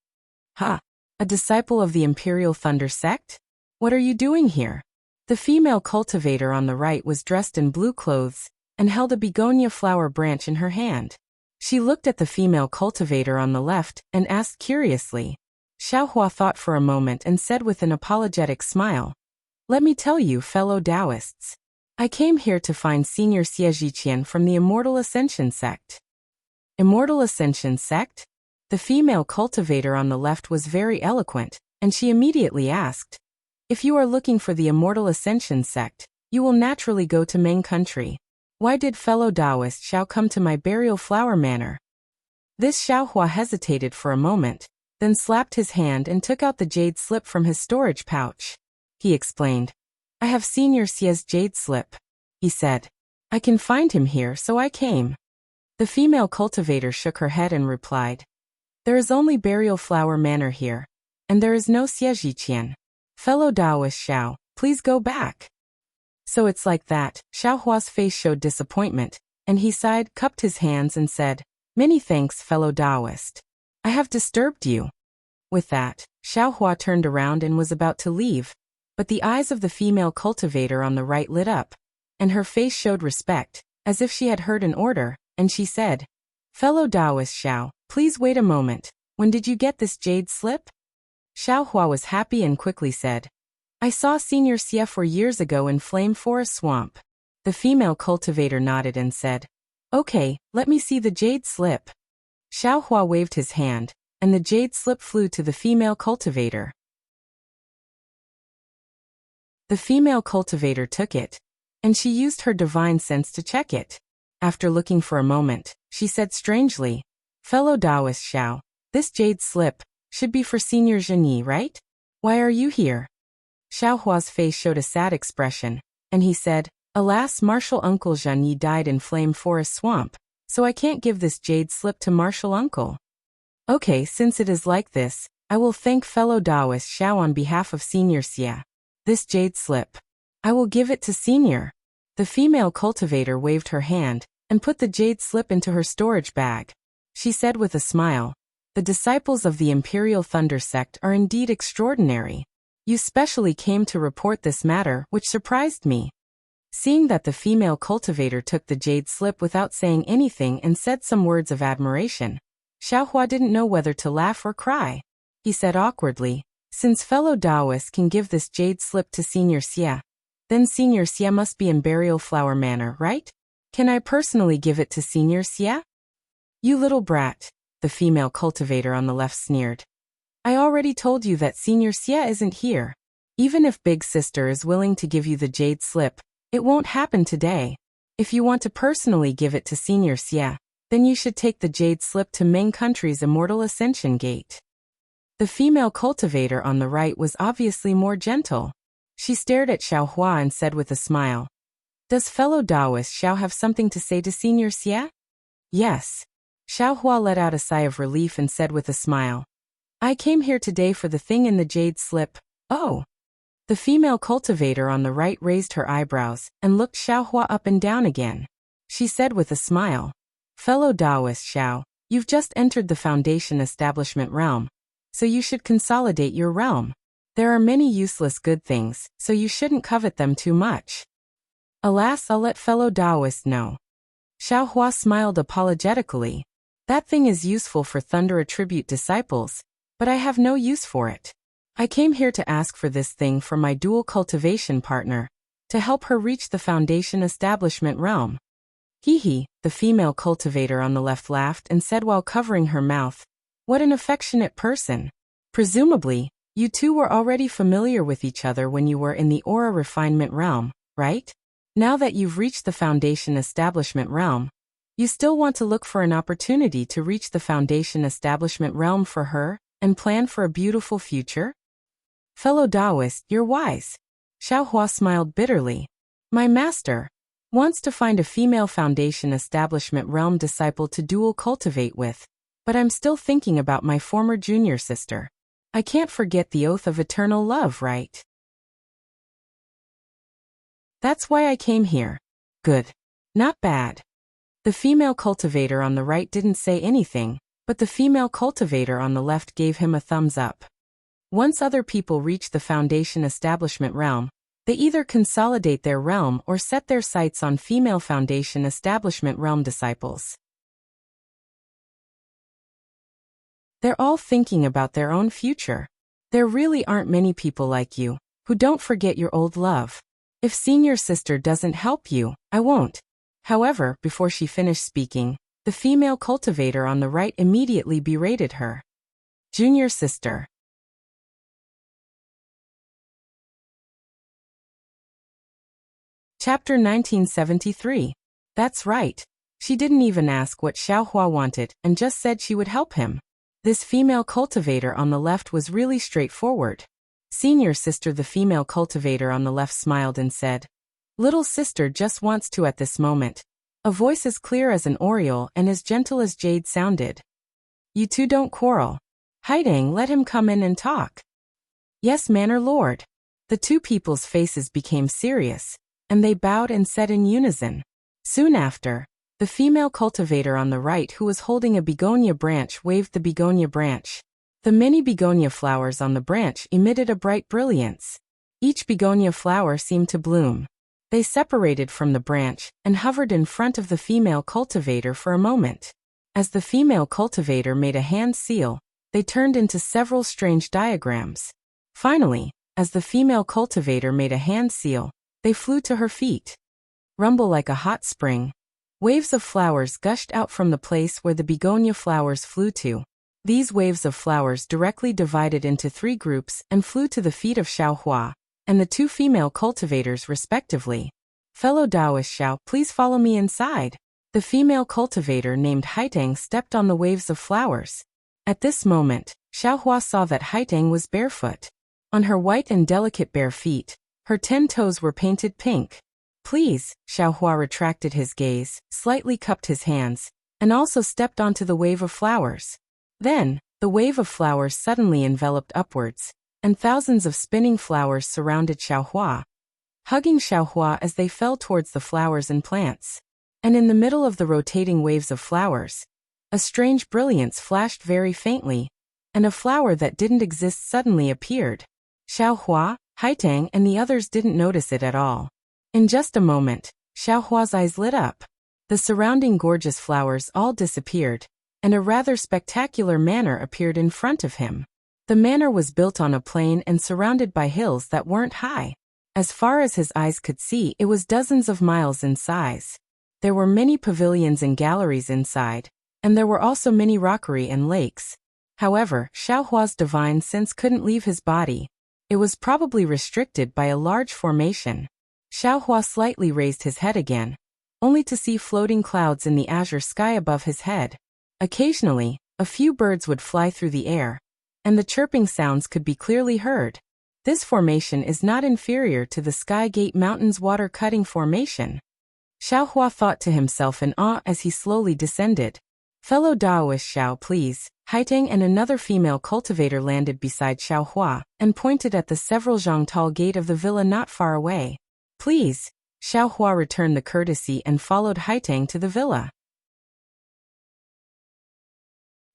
Ha! A disciple of the Imperial Thunder Sect? What are you doing here? The female cultivator on the right was dressed in blue clothes and held a begonia flower branch in her hand. She looked at the female cultivator on the left and asked curiously. Xiaohua thought for a moment and said with an apologetic smile, Let me tell you, fellow Taoists, I came here to find Senior Xie Zhiqian from the Immortal Ascension Sect. Immortal Ascension Sect? The female cultivator on the left was very eloquent, and she immediately asked, If you are looking for the Immortal Ascension Sect, you will naturally go to Meng Country. Why did fellow Taoist Xiao come to my burial flower manor? This Xiaohua hesitated for a moment, then slapped his hand and took out the jade slip from his storage pouch. He explained. I have Senior Xia's jade slip, he said. I can find him here, so I came. The female cultivator shook her head and replied. There is only burial flower manor here, and there is no Xia Jiqian. Fellow Taoist Xiao, please go back. So it's like that. Xiaohua's face showed disappointment, and he sighed, cupped his hands and said, Many thanks, fellow Taoist. I have disturbed you. With that, Xiaohua turned around and was about to leave, but the eyes of the female cultivator on the right lit up, and her face showed respect, as if she had heard an order, and she said, Fellow Taoist Xiao, please wait a moment. When did you get this jade slip? Xiaohua was happy and quickly said, I saw Senior Xia 4 years ago in Flame Forest Swamp. The female cultivator nodded and said, Okay, let me see the jade slip. Xiaohua waved his hand, and the jade slip flew to the female cultivator. The female cultivator took it, and she used her divine sense to check it. After looking for a moment, she said strangely, Fellow Taoist Xiao, this jade slip should be for Senior Zhenyi, right? Why are you here? Xiaohua's face showed a sad expression, and he said, Alas, Martial Uncle Zhenyi died in Flame Forest Swamp, so I can't give this jade slip to Martial Uncle. Okay, since it is like this, I will thank fellow Taoist Xiao on behalf of Senior Xia. This jade slip. I will give it to Senior. The female cultivator waved her hand, and put the jade slip into her storage bag. She said with a smile, The disciples of the Imperial Thunder Sect are indeed extraordinary. You specially came to report this matter, which surprised me. Seeing that the female cultivator took the jade slip without saying anything and said some words of admiration, Xiaohua didn't know whether to laugh or cry. He said awkwardly, Since fellow Taoists can give this jade slip to Senior Xia, then Senior Xia must be in Burial Flower Manor, right? Can I personally give it to Senior Xia? You little brat, the female cultivator on the left sneered. I already told you that Senior Xia isn't here. Even if Big Sister is willing to give you the jade slip, it won't happen today. If you want to personally give it to Senior Xia, then you should take the jade slip to Ming Country's Immortal Ascension Gate. The female cultivator on the right was obviously more gentle. She stared at Xiaohua and said with a smile, Does fellow Taoist Xiao have something to say to Senior Xia? Yes. Xiaohua let out a sigh of relief and said with a smile, I came here today for the thing in the jade slip. Oh. The female cultivator on the right raised her eyebrows and looked Xiaohua up and down again. She said with a smile, Fellow Taoist Xiao, you've just entered the Foundation Establishment realm, so you should consolidate your realm. There are many useless good things, so you shouldn't covet them too much. Alas, I'll let fellow Taoists know. Xiaohua smiled apologetically. That thing is useful for Thunder Attribute disciples, but I have no use for it. I came here to ask for this thing for my dual cultivation partner, to help her reach the Foundation Establishment realm. Hee, the female cultivator on the left laughed and said while covering her mouth, What an affectionate person. Presumably, you two were already familiar with each other when you were in the Aura Refinement realm, right? Now that you've reached the Foundation Establishment realm, you still want to look for an opportunity to reach the Foundation Establishment realm for her, and plan for a beautiful future? Fellow Taoist, you're wise. Xiaohua smiled bitterly. My master wants to find a female Foundation Establishment realm disciple to dual cultivate with, but I'm still thinking about my former junior sister. I can't forget the oath of eternal love, right? That's why I came here. Good. Not bad. The female cultivator on the right didn't say anything, but the female cultivator on the left gave him a thumbs up. Once other people reach the Foundation Establishment realm, they either consolidate their realm or set their sights on female Foundation Establishment realm disciples. They're all thinking about their own future. There really aren't many people like you, who don't forget your old love. If Senior Sister doesn't help you, I won't. However, before she finished speaking, the female cultivator on the right immediately berated her. Junior Sister. Chapter 1973. That's right. She didn't even ask what Xiaohua wanted and just said she would help him. This female cultivator on the left was really straightforward. Senior sister, the female cultivator on the left, smiled and said, "Little sister just wants to at this moment." A voice as clear as an oriole and as gentle as jade sounded. "You two don't quarrel. Haidang, let him come in and talk." "Yes, Manor Lord." The two people's faces became serious, and they bowed and said in unison. Soon after, the female cultivator on the right, who was holding a begonia branch, waved the begonia branch. The many begonia flowers on the branch emitted a bright brilliance. Each begonia flower seemed to bloom. They separated from the branch and hovered in front of the female cultivator for a moment. As the female cultivator made a hand seal, they turned into several strange diagrams. Finally, as the female cultivator made a hand seal, they flew to her feet. Rumble like a hot spring. Waves of flowers gushed out from the place where the begonia flowers flew to. These waves of flowers directly divided into 3 groups and flew to the feet of Xiaohua and the 2 female cultivators respectively. "Fellow Taoist Xiao, please follow me inside." The female cultivator named Haitang stepped on the waves of flowers. At this moment, Xiaohua saw that Haitang was barefoot. On her white and delicate bare feet, her 10 toes were painted pink. "Please," Xiaohua retracted his gaze, slightly cupped his hands, and also stepped onto the wave of flowers. Then, the wave of flowers suddenly enveloped upwards, and thousands of spinning flowers surrounded Xiaohua, hugging Xiaohua as they fell towards the flowers and plants. And in the middle of the rotating waves of flowers, a strange brilliance flashed very faintly, and a flower that didn't exist suddenly appeared. Xiaohua, Haitang, and the others didn't notice it at all. In just a moment, Xiaohua's eyes lit up. The surrounding gorgeous flowers all disappeared, and a rather spectacular manor appeared in front of him. The manor was built on a plain and surrounded by hills that weren't high. As far as his eyes could see, it was dozens of miles in size. There were many pavilions and galleries inside, and there were also many rockery and lakes. However, Xiaohua's divine sense couldn't leave his body. It was probably restricted by a large formation. Xiaohua slightly raised his head again, only to see floating clouds in the azure sky above his head. Occasionally, a few birds would fly through the air, and the chirping sounds could be clearly heard. This formation is not inferior to the Sky Gate Mountains water-cutting formation. Xiaohua thought to himself in awe as he slowly descended. "Fellow Taoist Xiao, please." Haitang and another female cultivator landed beside Xiaohua and pointed at the several zhangtal gate of the villa not far away. "Please." Xiaohua returned the courtesy and followed Haitang to the villa.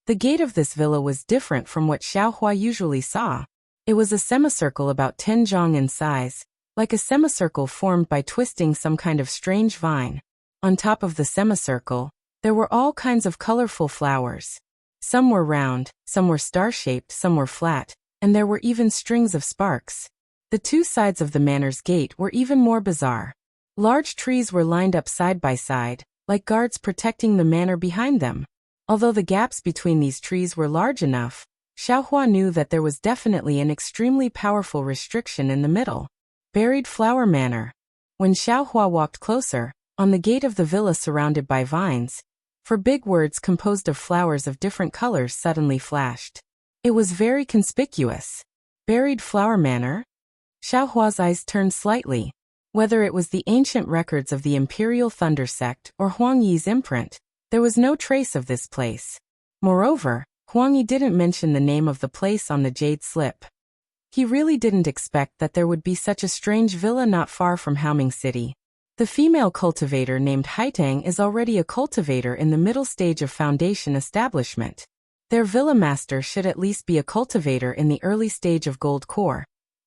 The gate of this villa was different from what Xiaohua usually saw. It was a semicircle about 10 zhang in size, like a semicircle formed by twisting some kind of strange vine. On top of the semicircle, there were all kinds of colorful flowers. Some were round, some were star-shaped, some were flat, and there were even strings of sparks. The 2 sides of the manor's gate were even more bizarre. Large trees were lined up side by side, like guards protecting the manor behind them. Although the gaps between these trees were large enough, Xiaohua knew that there was definitely an extremely powerful restriction in the middle. Buried Flower Manor. When Xiaohua walked closer, on the gate of the villa surrounded by vines, 4 big words composed of flowers of different colors suddenly flashed. It was very conspicuous. Buried Flower Manor? Xiaohua's eyes turned slightly. Whether it was the ancient records of the Imperial Thunder Sect or Huang Yi's imprint, there was no trace of this place. Moreover, Huang Yi didn't mention the name of the place on the jade slip. He really didn't expect that there would be such a strange villa not far from Haoming City. The female cultivator named Haitang is already a cultivator in the middle stage of foundation establishment. Their villa master should at least be a cultivator in the early stage of gold core.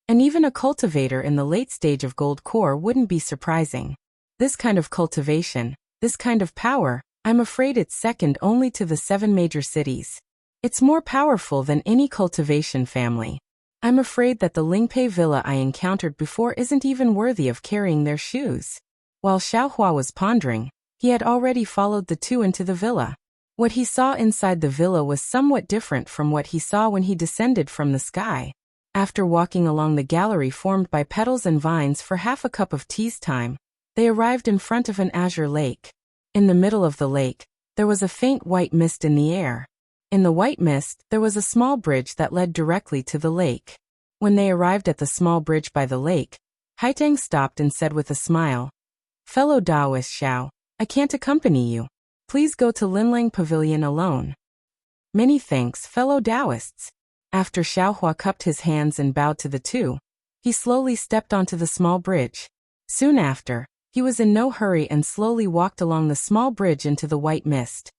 And even a cultivator in the late stage of gold core wouldn't be surprising. This kind of cultivation, this kind of power, I'm afraid it's second only to the 7 major cities. It's more powerful than any cultivation family. I'm afraid that the Lingpei villa I encountered before isn't even worthy of carrying their shoes. While Xiaohua was pondering, he had already followed the 2 into the villa. What he saw inside the villa was somewhat different from what he saw when he descended from the sky. After walking along the gallery formed by petals and vines for half a cup of tea's time, they arrived in front of an azure lake. In the middle of the lake, there was a faint white mist in the air. In the white mist, there was a small bridge that led directly to the lake. When they arrived at the small bridge by the lake, Haitang stopped and said with a smile, "Fellow Taoist Xiao, I can't accompany you. Please go to Linlang Pavilion alone." "Many thanks, fellow Taoists." After Xiaohua cupped his hands and bowed to the two, he slowly stepped onto the small bridge. Soon after, he was in no hurry and slowly walked along the small bridge into the white mist.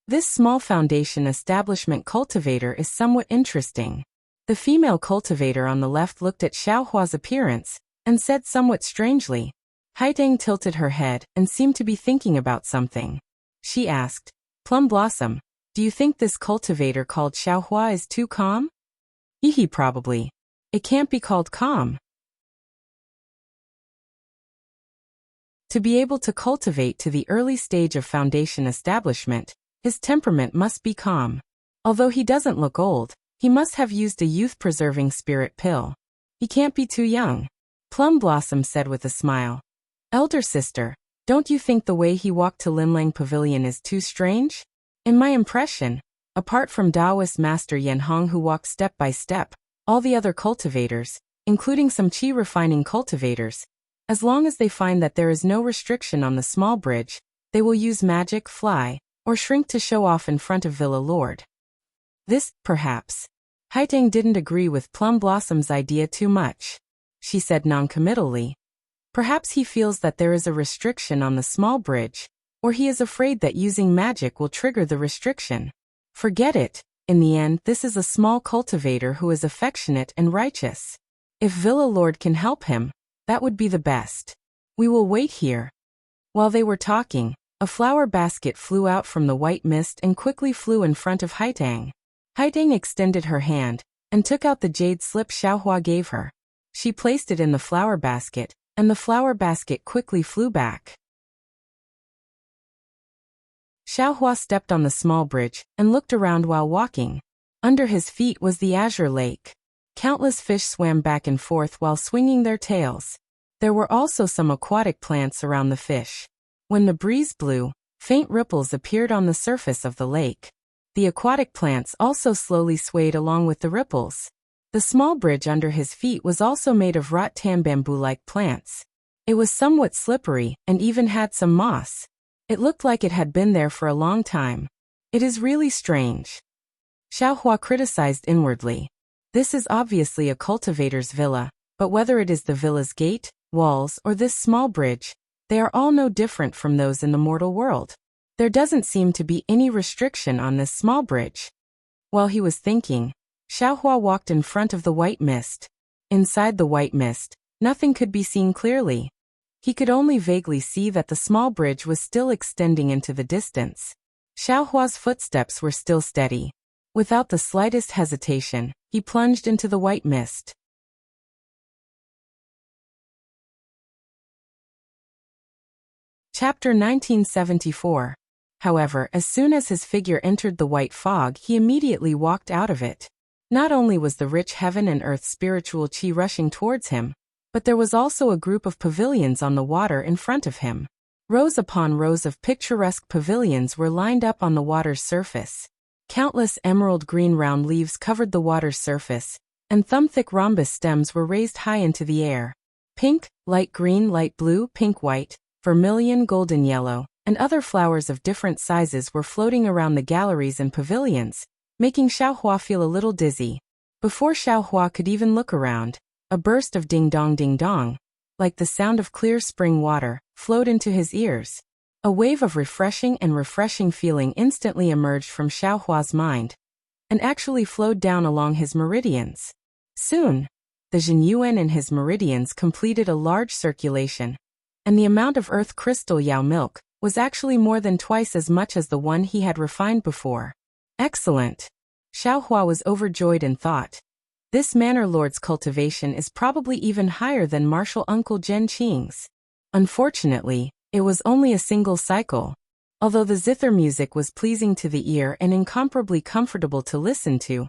This small foundation establishment cultivator is somewhat interesting. The female cultivator on the left looked at Xiaohua's appearance and said somewhat strangely. Haitang tilted her head and seemed to be thinking about something. She asked, "Plum Blossom, do you think this cultivator called Xiaohua is too calm?" "Hehe, probably. It can't be called calm. To be able to cultivate to the early stage of foundation establishment, his temperament must be calm. Although he doesn't look old, he must have used a youth-preserving spirit pill. He can't be too young," Plum Blossom said with a smile. "Elder sister, don't you think the way he walked to Linlang Pavilion is too strange? In my impression, apart from Taoist Master Yan Hong who walked step by step, all the other cultivators, including some qi-refining cultivators, as long as they find that there is no restriction on the small bridge, they will use magic, fly, or shrink to show off in front of Villa Lord." This, perhaps. Haitang didn't agree with Plum Blossom's idea too much. She said noncommittally, "Perhaps he feels that there is a restriction on the small bridge, or he is afraid that using magic will trigger the restriction. Forget it. In the end, this is a small cultivator who is affectionate and righteous. If Villa Lord can help him, that would be the best. We will wait here." While they were talking, a flower basket flew out from the white mist and quickly flew in front of Haitang. Haitang extended her hand and took out the jade slip Xiaohua gave her. She placed it in the flower basket, and the flower basket quickly flew back. Xiaohua stepped on the small bridge and looked around while walking. Under his feet was the azure lake. Countless fish swam back and forth while swinging their tails. There were also some aquatic plants around the fish. When the breeze blew, faint ripples appeared on the surface of the lake. The aquatic plants also slowly swayed along with the ripples. The small bridge under his feet was also made of rattan bamboo-like plants. It was somewhat slippery and even had some moss. It looked like it had been there for a long time. "It is really strange," Xiaohua criticized inwardly. "This is obviously a cultivator's villa, but whether it is the villa's gate, walls, or this small bridge, they are all no different from those in the mortal world. There doesn't seem to be any restriction on this small bridge." While he was thinking, Xiaohua walked in front of the white mist. Inside the white mist, nothing could be seen clearly. He could only vaguely see that the small bridge was still extending into the distance. Xiaohua's footsteps were still steady. Without the slightest hesitation, he plunged into the white mist. Chapter 1974. However, as soon as his figure entered the white fog, he immediately walked out of it. Not only was the rich heaven and earth spiritual qi rushing towards him, but there was also a group of pavilions on the water in front of him. Rows upon rows of picturesque pavilions were lined up on the water's surface. Countless emerald green round leaves covered the water's surface, and thumb-thick rhombus stems were raised high into the air. Pink, light green, light blue, pink-white, vermilion, golden yellow, and other flowers of different sizes were floating around the galleries and pavilions, making Xiaohua feel a little dizzy. Before Xiaohua could even look around, a burst of ding-dong, like the sound of clear spring water, flowed into his ears. A wave of refreshing feeling instantly emerged from Xiaohua's mind, and actually flowed down along his meridians. Soon, the Zhenyuan in his meridians completed a large circulation, and the amount of earth crystal Yao milk was actually more than twice as much as the one he had refined before. Excellent! Xiaohua was overjoyed and thought, "This Manor Lord's cultivation is probably even higher than Martial Uncle Zhen Qing's." Unfortunately, it was only a single cycle. Although the zither music was pleasing to the ear and incomparably comfortable to listen to,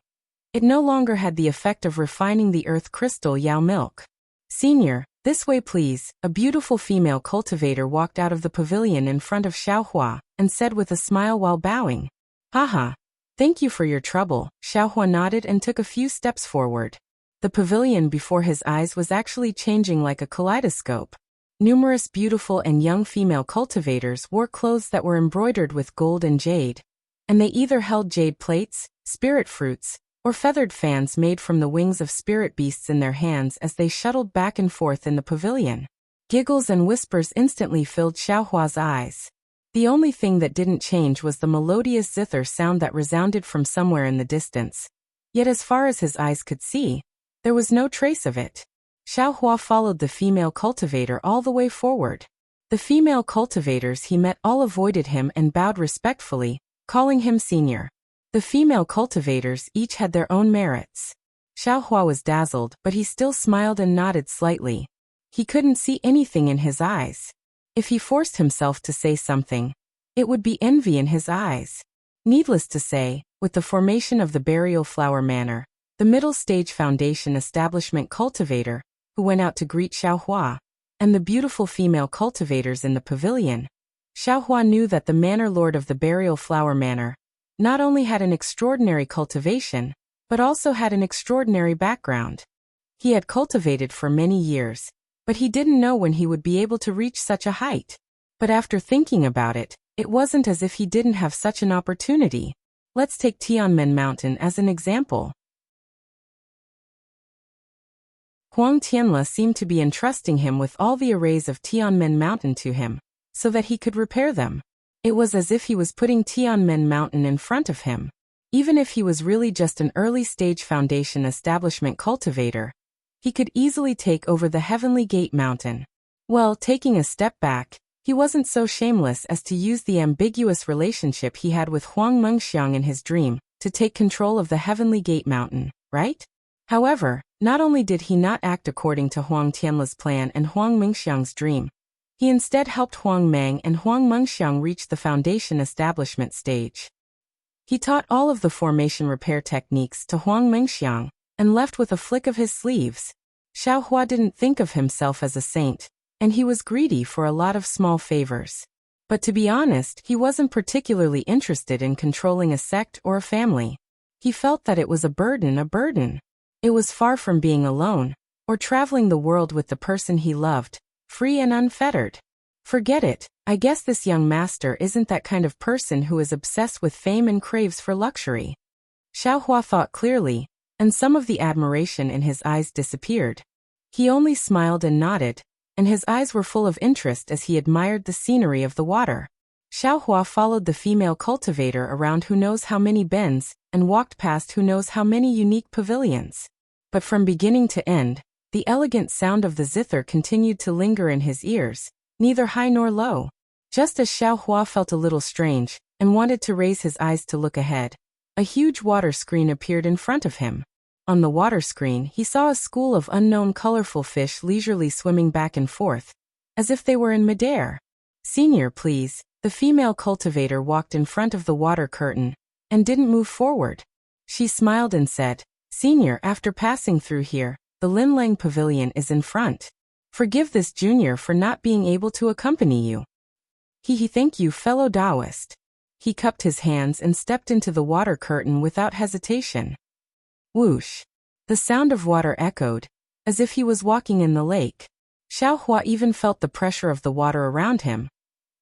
it no longer had the effect of refining the earth crystal Yao milk. "Senior, This way please. A beautiful female cultivator walked out of the pavilion in front of Xiaohua, and said with a smile while bowing. Haha. Thank you for your trouble. Xiaohua nodded and took a few steps forward. The pavilion before his eyes was actually changing like a kaleidoscope. Numerous beautiful and young female cultivators wore clothes that were embroidered with gold and jade. And they either held jade plates, spirit fruits, or feathered fans made from the wings of spirit beasts in their hands as they shuttled back and forth in the pavilion. Giggles and whispers instantly filled Xiaohua's eyes. The only thing that didn't change was the melodious zither sound that resounded from somewhere in the distance. Yet as far as his eyes could see, there was no trace of it. Xiaohua followed the female cultivator all the way forward. The female cultivators he met all avoided him and bowed respectfully, calling him senior. The female cultivators each had their own merits. Xiaohua was dazzled, but he still smiled and nodded slightly. He couldn't see anything in his eyes. If he forced himself to say something, it would be envy in his eyes. Needless to say, with the formation of the Burial Flower Manor, the middle stage foundation establishment cultivator, who went out to greet Xiaohua, and the beautiful female cultivators in the pavilion, Xiaohua knew that the manor lord of the Burial Flower Manor not only had an extraordinary cultivation, but also had an extraordinary background. He had cultivated for many years, but he didn't know when he would be able to reach such a height. But after thinking about it, it wasn't as if he didn't have such an opportunity. Let's take Tianmen Mountain as an example. Huang Tianle seemed to be entrusting him with all the arrays of Tianmen Mountain to him, so that he could repair them. It was as if he was putting Tianmen Mountain in front of him. Even if he was really just an early-stage foundation establishment cultivator, he could easily take over the Heavenly Gate Mountain. Well, taking a step back, he wasn't so shameless as to use the ambiguous relationship he had with Huang Mengxiang in his dream to take control of the Heavenly Gate Mountain, right? However, not only did he not act according to Huang Tianle's plan and Huang Mengxiang's dream, he instead helped Huang Meng and Huang Mengxiang reach the foundation establishment stage. He taught all of the formation repair techniques to Huang Mengxiang and left with a flick of his sleeves. Xiaohua didn't think of himself as a saint, and he was greedy for a lot of small favors. But to be honest, he wasn't particularly interested in controlling a sect or a family. He felt that it was a burden. It was far from being alone, or traveling the world with the person he loved, free and unfettered. Forget it, I guess this young master isn't that kind of person who is obsessed with fame and craves for luxury. Xiaohua thought clearly, and some of the admiration in his eyes disappeared. He only smiled and nodded, and his eyes were full of interest as he admired the scenery of the water. Xiaohua followed the female cultivator around who knows how many bends, and walked past who knows how many unique pavilions. But from beginning to end, the elegant sound of the zither continued to linger in his ears, neither high nor low. Just as Xiaohua felt a little strange, and wanted to raise his eyes to look ahead, a huge water screen appeared in front of him. On the water screen, he saw a school of unknown colorful fish leisurely swimming back and forth, as if they were in midair. Senior, please. The female cultivator walked in front of the water curtain, and didn't move forward. She smiled and said, Senior, after passing through here, the Linlang Pavilion is in front. Forgive this junior for not being able to accompany you. Thank you, fellow Taoist. He cupped his hands and stepped into the water curtain without hesitation. Whoosh. The sound of water echoed, as if he was walking in the lake. Xiaohua even felt the pressure of the water around him.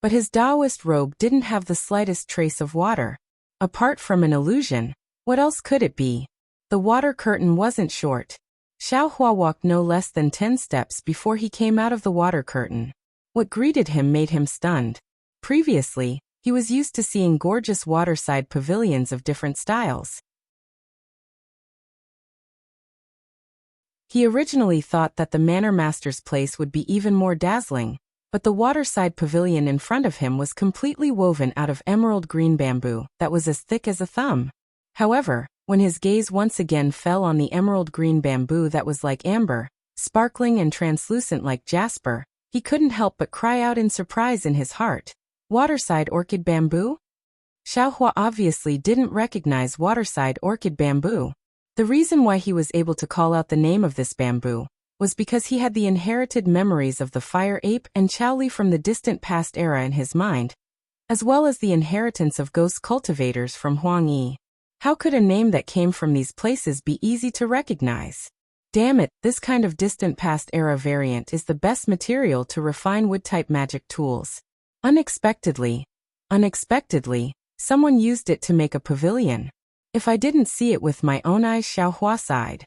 But his Taoist robe didn't have the slightest trace of water. Apart from an illusion, what else could it be? The water curtain wasn't short. Xiaohua walked no less than 10 steps before he came out of the water curtain. What greeted him made him stunned. Previously, he was used to seeing gorgeous waterside pavilions of different styles. He originally thought that the manor master's place would be even more dazzling, but the waterside pavilion in front of him was completely woven out of emerald green bamboo that was as thick as a thumb. However, when his gaze once again fell on the emerald green bamboo that was like amber, sparkling and translucent like jasper, he couldn't help but cry out in surprise in his heart. Waterside orchid bamboo? Xiaohua obviously didn't recognize waterside orchid bamboo. The reason why he was able to call out the name of this bamboo was because he had the inherited memories of the fire ape and Chowli from the distant past era in his mind, as well as the inheritance of ghost cultivators from Huang Yi. How could a name that came from these places be easy to recognize? Damn it, this kind of distant past era variant is the best material to refine wood-type magic tools. Unexpectedly, someone used it to make a pavilion. If I didn't see it with my own eyes, Xiaohua sighed.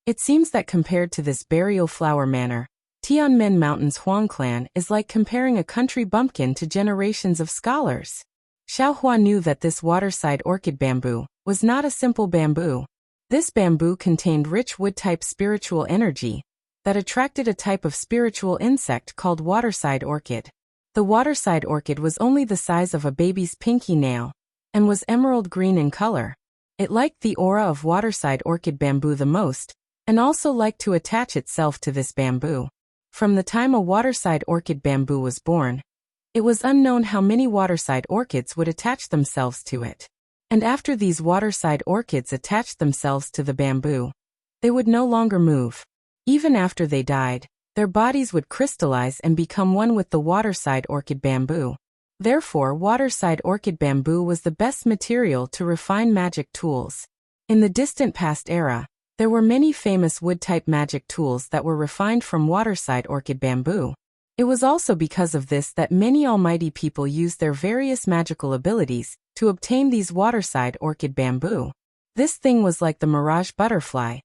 It seems that compared to this burial flower manor, Tianmen Mountain's Huang clan is like comparing a country bumpkin to generations of scholars. Xiaohua knew that this waterside orchid bamboo was not a simple bamboo. This bamboo contained rich wood-type spiritual energy that attracted a type of spiritual insect called waterside orchid. The waterside orchid was only the size of a baby's pinky nail and was emerald green in color. It liked the aura of waterside orchid bamboo the most and also liked to attach itself to this bamboo. From the time a waterside orchid bamboo was born, it was unknown how many waterside orchids would attach themselves to it. And after these waterside orchids attached themselves to the bamboo, they would no longer move. Even after they died, their bodies would crystallize and become one with the waterside orchid bamboo. Therefore, waterside orchid bamboo was the best material to refine magic tools. In the distant past era, there were many famous wood-type magic tools that were refined from waterside orchid bamboo. It was also because of this that many almighty people used their various magical abilities to obtain these waterside orchid bamboo. This thing was like the mirage butterfly.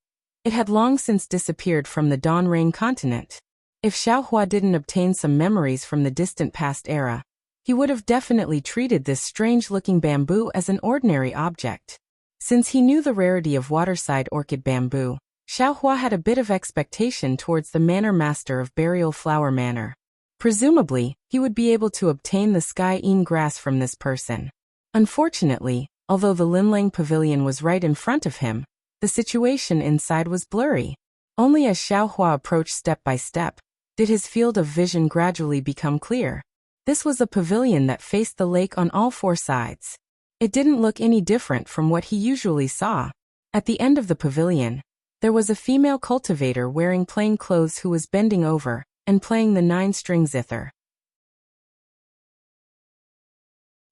It had long since disappeared from the Dawn Rain continent. If Xiaohua didn't obtain some memories from the distant past era, he would have definitely treated this strange-looking bamboo as an ordinary object. Since he knew the rarity of waterside orchid bamboo, Xiaohua had a bit of expectation towards the manor master of Burial Flower Manor. Presumably, he would be able to obtain the sky-een grass from this person. Unfortunately, although the Linlang Pavilion was right in front of him, the situation inside was blurry. Only as Xiaohua approached step by step, did his field of vision gradually become clear. This was a pavilion that faced the lake on all four sides. It didn't look any different from what he usually saw. At the end of the pavilion, there was a female cultivator wearing plain clothes who was bending over and playing the 9-string zither.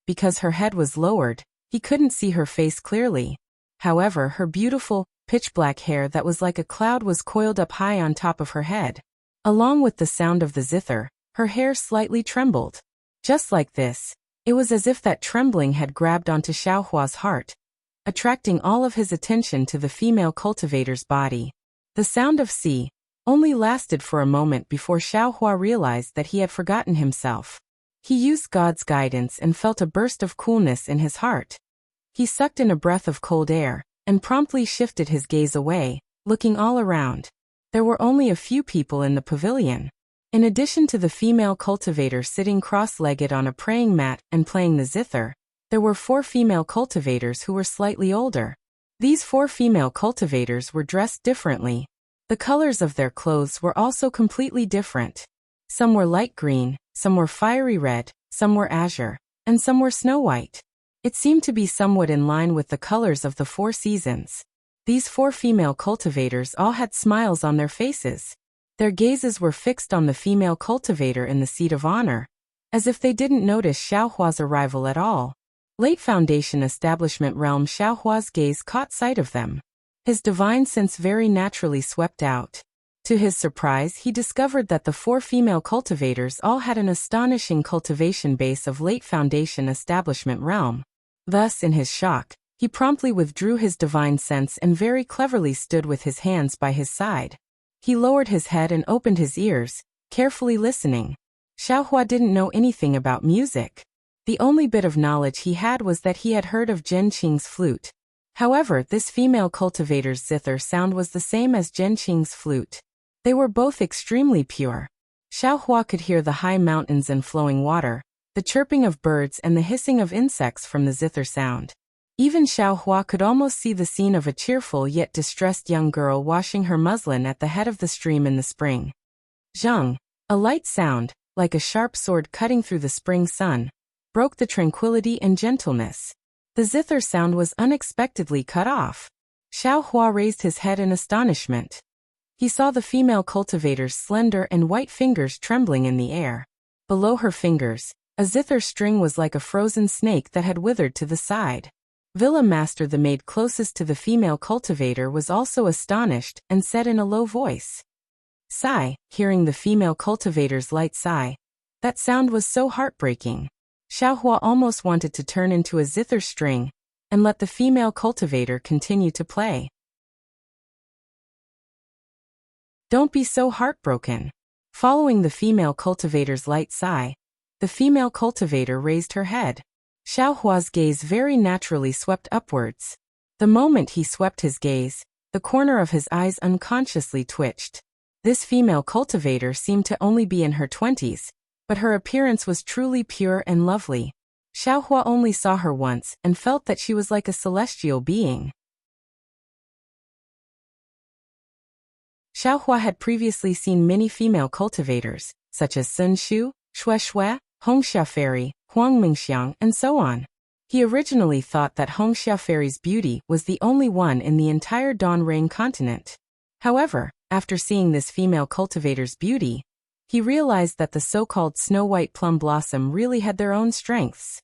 Because her head was lowered, he couldn't see her face clearly. However, her beautiful, pitch-black hair that was like a cloud was coiled up high on top of her head. Along with the sound of the zither, her hair slightly trembled. Just like this, it was as if that trembling had grabbed onto Xiaohua's heart, attracting all of his attention to the female cultivator's body. The sound of "si" only lasted for a moment before Xiaohua realized that he had forgotten himself. He used God's guidance and felt a burst of coolness in his heart. He sucked in a breath of cold air and promptly shifted his gaze away, looking all around. There were only a few people in the pavilion. In addition to the female cultivator sitting cross-legged on a praying mat and playing the zither, there were 4 female cultivators who were slightly older. These 4 female cultivators were dressed differently. The colors of their clothes were also completely different. Some were light green, some were fiery red, some were azure, and some were snow white. It seemed to be somewhat in line with the colors of the 4 seasons. These 4 female cultivators all had smiles on their faces. Their gazes were fixed on the female cultivator in the seat of honor, as if they didn't notice Xiaohua's arrival at all. Late Foundation Establishment Realm. Xiaohua's gaze caught sight of them. His divine sense very naturally swept out. To his surprise, he discovered that the 4 female cultivators all had an astonishing cultivation base of Late Foundation Establishment Realm. Thus, in his shock, he promptly withdrew his divine sense and very cleverly stood with his hands by his side. He lowered his head and opened his ears, carefully listening. Xiaohua didn't know anything about music. The only bit of knowledge he had was that he had heard of Zhen Qing's flute. However, this female cultivator's zither sound was the same as Zhen Qing's flute. They were both extremely pure. Xiaohua could hear the high mountains and flowing water, the chirping of birds and the hissing of insects from the zither sound. Even Xiaohua could almost see the scene of a cheerful yet distressed young girl washing her muslin at the head of the stream in the spring. Zhang, a light sound, like a sharp sword cutting through the spring sun, broke the tranquility and gentleness. The zither sound was unexpectedly cut off. Xiaohua raised his head in astonishment. He saw the female cultivator's slender and white fingers trembling in the air. Below her fingers, a zither string was like a frozen snake that had withered to the side. Villa Master, the maid closest to the female cultivator, was also astonished and said in a low voice, "Sigh," hearing the female cultivator's light sigh. That sound was so heartbreaking. Xiaohua almost wanted to turn into a zither string and let the female cultivator continue to play. Don't be so heartbroken. Following the female cultivator's light sigh, the female cultivator raised her head. Xiaohua's gaze very naturally swept upwards. The moment he swept his gaze, the corner of his eyes unconsciously twitched. This female cultivator seemed to only be in her 20s, but her appearance was truly pure and lovely. Xiaohua only saw her once and felt that she was like a celestial being. Xiaohua had previously seen many female cultivators, such as Sun Shu, Xue Xue, Hongxia Fairy, Huang Mingxiang, and so on. He originally thought that Hongxia Fairy's beauty was the only one in the entire Donrain continent. However, after seeing this female cultivator's beauty, he realized that the so-called Snow-White Plum Blossom really had their own strengths.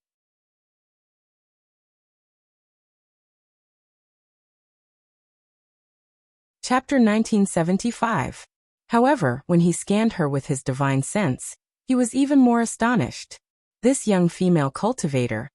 Chapter 1975. However, when he scanned her with his divine sense, he was even more astonished. This young female cultivator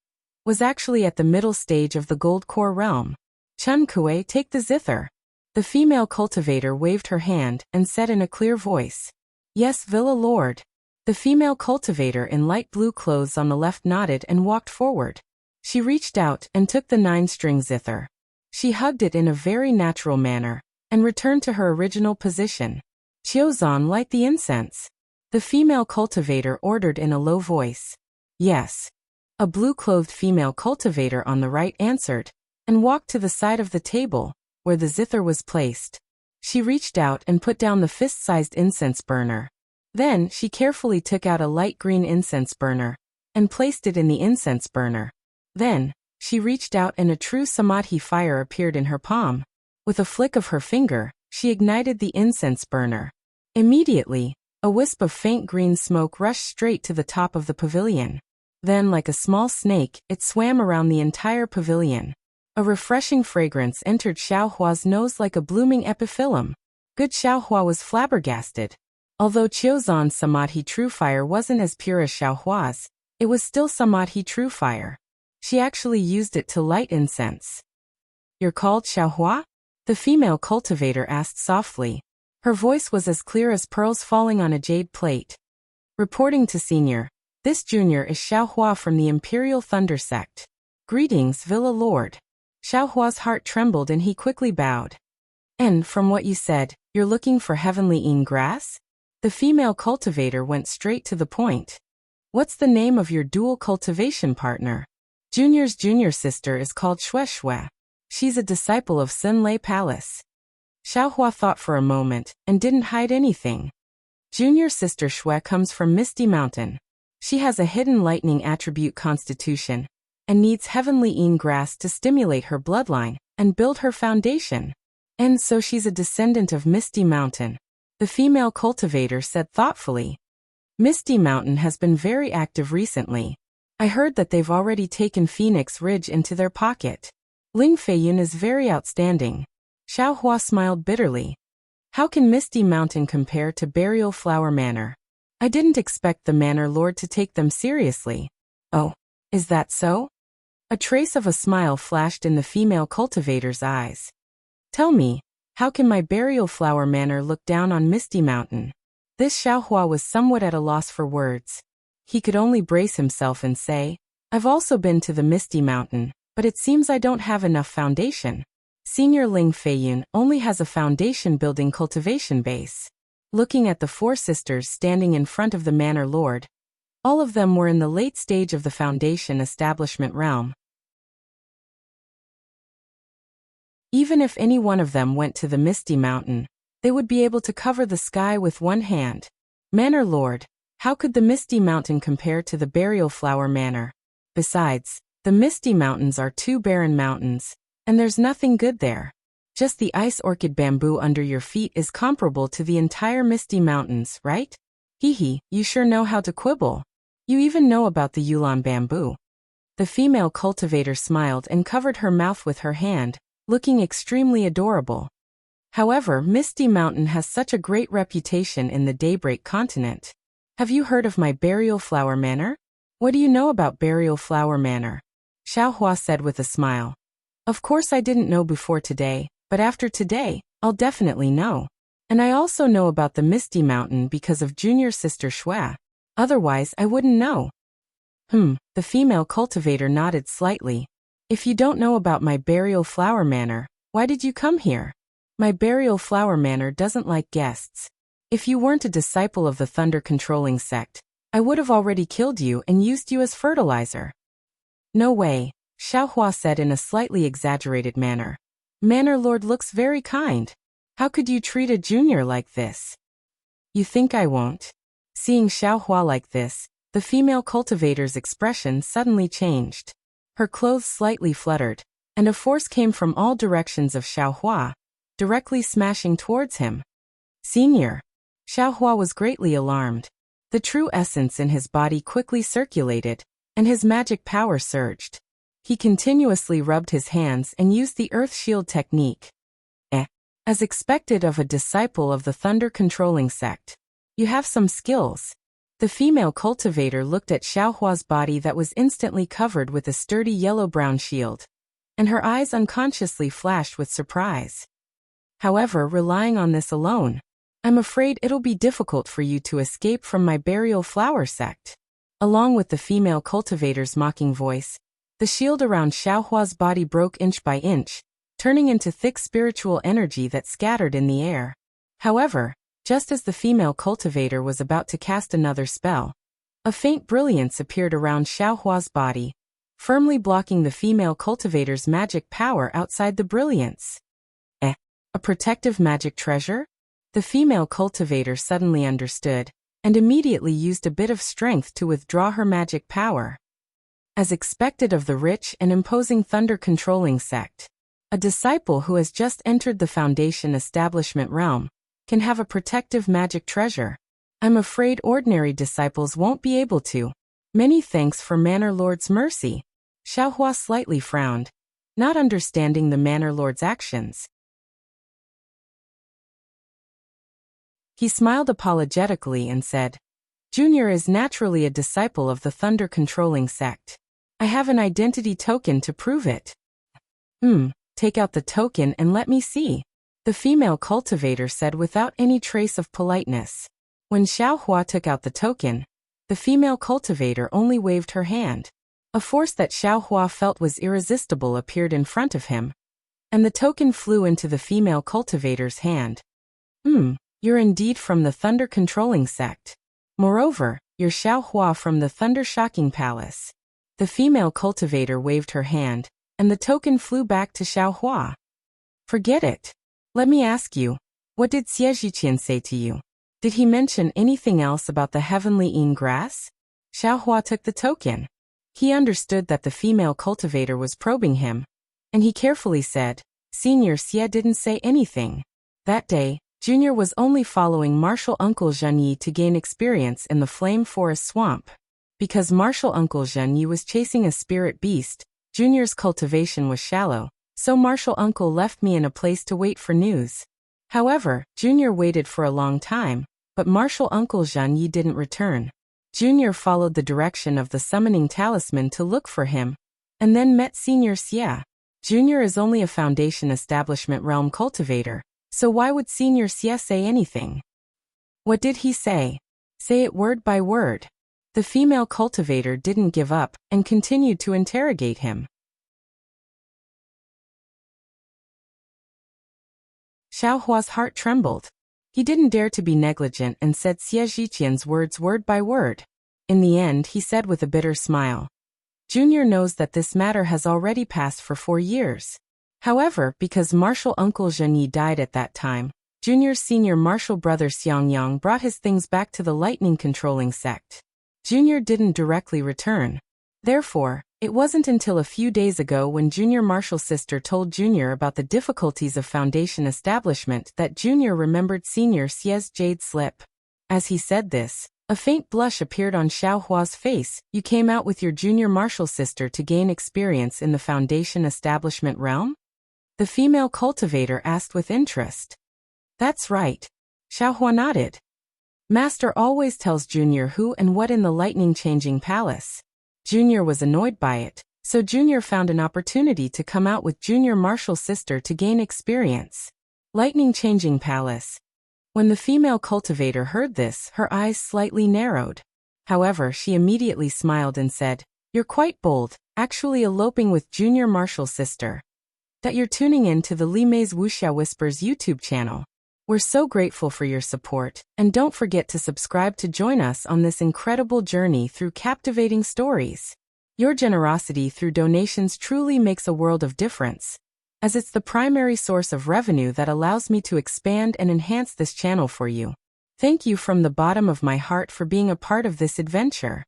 was actually at the middle stage of the Gold Core realm. Chun Kue, take the zither. The female cultivator waved her hand and said in a clear voice, "Yes, Villa Lord." The female cultivator in light blue clothes on the left nodded and walked forward. She reached out and took the 9-string zither. She hugged it in a very natural manner and returned to her original position. "Qiuzan, light the incense." The female cultivator ordered in a low voice. "Yes." A blue-clothed female cultivator on the right answered and walked to the side of the table where the zither was placed. She reached out and put down the fist-sized incense burner. Then she carefully took out a light green incense burner and placed it in the incense burner. Then she reached out and a true samadhi fire appeared in her palm. With a flick of her finger, she ignited the incense burner. Immediately, a wisp of faint green smoke rushed straight to the top of the pavilion. Then, like a small snake, it swam around the entire pavilion. A refreshing fragrance entered Xiaohua's nose like a blooming epiphyllum. Good Xiaohua was flabbergasted. Although Qiuzan's Samadhi True Fire wasn't as pure as Xiaohua's, it was still Samadhi True Fire. She actually used it to light incense. "You're called Xiaohua?" the female cultivator asked softly. Her voice was as clear as pearls falling on a jade plate. "Reporting to Senior, this junior is Xiaohua from the Imperial Thunder Sect. Greetings, Villa Lord." Xiaohua's heart trembled and he quickly bowed. "And from what you said, you're looking for heavenly Yin grass?" The female cultivator went straight to the point. "What's the name of your dual cultivation partner?" "Junior's junior sister is called Xue Xue. She's a disciple of Sunlei Palace." Xiaohua thought for a moment and didn't hide anything. "Junior sister Xue comes from Misty Mountain. She has a hidden lightning attribute constitution and needs heavenly Yin grass to stimulate her bloodline and build her foundation. And so she's a descendant of Misty Mountain," the female cultivator said thoughtfully. "Misty Mountain has been very active recently. I heard that they've already taken Phoenix Ridge into their pocket. Ling Feiyun is very outstanding." Xiaohua smiled bitterly. "How can Misty Mountain compare to Burial Flower Manor? I didn't expect the Manor Lord to take them seriously." "Oh, is that so?" A trace of a smile flashed in the female cultivator's eyes. "Tell me, how can my Burial Flower Manor look down on Misty Mountain?" This Xiaohua was somewhat at a loss for words. He could only brace himself and say, "I've also been to the Misty Mountain, but it seems I don't have enough foundation. Senior Ling Feiyun only has a foundation building cultivation base." Looking at the 4 sisters standing in front of the Manor Lord, all of them were in the late stage of the foundation establishment realm. Even if any one of them went to the Misty Mountain, they would be able to cover the sky with one hand. "Manor Lord, how could the Misty Mountain compare to the Burial Flower Manor? Besides, the Misty Mountains are 2 barren mountains, and there's nothing good there." Just the ice orchid bamboo under your feet is comparable to the entire Misty Mountains, right? Hee hee, you sure know how to quibble. You even know about the Yulon bamboo. The female cultivator smiled and covered her mouth with her hand, looking extremely adorable. However, Misty Mountain has such a great reputation in the Daybreak continent. Have you heard of my Burial Flower Manor? What do you know about Burial Flower Manor? Xiaohua said with a smile. Of course I didn't know before today, but after today, I'll definitely know. And I also know about the Misty Mountain because of junior sister Shui. Otherwise I wouldn't know. The female cultivator nodded slightly. If you don't know about my Burial Flower Manor, why did you come here? My Burial Flower Manor doesn't like guests. If you weren't a disciple of the thunder-controlling sect, I would have already killed you and used you as fertilizer. No way, Xiaohua said in a slightly exaggerated manner. Manor Lord looks very kind. How could you treat a junior like this? You think I won't? Seeing Xiaohua like this, the female cultivator's expression suddenly changed. Her clothes slightly fluttered, and a force came from all directions of Xiaohua, directly smashing towards him. Senior. Xiaohua was greatly alarmed. The true essence in his body quickly circulated, and his magic power surged. He continuously rubbed his hands and used the Earth Shield technique. As expected of a disciple of the thunder-controlling sect. You have some skills. The female cultivator looked at Xiaohua's body that was instantly covered with a sturdy yellow-brown shield, and her eyes unconsciously flashed with surprise. However, relying on this alone, I'm afraid it'll be difficult for you to escape from my Burial Flower sect. Along with the female cultivator's mocking voice, the shield around Xiaohua's body broke inch by inch, turning into thick spiritual energy that scattered in the air. However, just as the female cultivator was about to cast another spell, a faint brilliance appeared around Xiaohua's body, firmly blocking the female cultivator's magic power outside the brilliance. A protective magic treasure? The female cultivator suddenly understood, and immediately used a bit of strength to withdraw her magic power. As expected of the rich and imposing thunder-controlling sect, a disciple who has just entered the Foundation establishment realm can have a protective magic treasure. I'm afraid ordinary disciples won't be able to. Many thanks for Manor Lord's mercy. Xiaohua slightly frowned, not understanding the Manor Lord's actions. He smiled apologetically and said, Junior is naturally a disciple of the thunder-controlling sect. I have an identity token to prove it. Take out the token and let me see. The female cultivator said without any trace of politeness. When Xiaohua took out the token, the female cultivator only waved her hand. A force that Xiaohua felt was irresistible appeared in front of him, and the token flew into the female cultivator's hand. You're indeed from the thunder-controlling sect. Moreover, you're Xiaohua from the Thunder-Shocking Palace. The female cultivator waved her hand, and the token flew back to Xiaohua. Forget it. Let me ask you, what did Xie Zhiqian say to you? Did he mention anything else about the heavenly Yin grass? Xiaohua took the token. He understood that the female cultivator was probing him, and he carefully said, Senior Xie didn't say anything. That day, Junior was only following Martial Uncle Zhenyi to gain experience in the Flame Forest Swamp. Because Martial Uncle Zhenyi was chasing a spirit beast, Junior's cultivation was shallow, so Martial Uncle left me in a place to wait for news. However, Junior waited for a long time, but Martial Uncle Zhenyi didn't return. Junior followed the direction of the summoning talisman to look for him, and then met Senior Xie. Junior is only a Foundation Establishment Realm cultivator, so why would Senior Xie say anything? What did he say? Say it word by word. The female cultivator didn't give up and continued to interrogate him. Xiaohua's heart trembled. He didn't dare to be negligent and said Xie Zhiqian's words word by word. In the end, he said with a bitter smile, Junior knows that this matter has already passed for 4 years. However, because Martial Uncle Zhenyi died at that time, Junior's senior martial brother Xiangyang brought his things back to the lightning-controlling sect. Junior didn't directly return. Therefore, It wasn't until a few days ago when Junior Marshall's sister told Junior about the difficulties of foundation establishment that Junior remembered Senior Xia's jade slip. As he said this, a faint blush appeared on Xiaohua's face. You came out with your Junior Marshall sister to gain experience in the foundation establishment realm? The female cultivator asked with interest. That's right. Xiaohua nodded. Master always tells Junior who and what in the lightning-changing palace. Junior was annoyed by it, so Junior found an opportunity to come out with Junior Marshall's sister to gain experience. Lightning-changing palace. When the female cultivator heard this, her eyes slightly narrowed. However, she immediately smiled and said, "You're quite bold, actually eloping with Junior Marshall's sister. That you're tuning in to the Li Mei's Wuxia Whispers YouTube channel. We're so grateful for your support, and don't forget to subscribe to join us on this incredible journey through captivating stories. Your generosity through donations truly makes a world of difference, as it's the primary source of revenue that allows me to expand and enhance this channel for you. Thank you from the bottom of my heart for being a part of this adventure."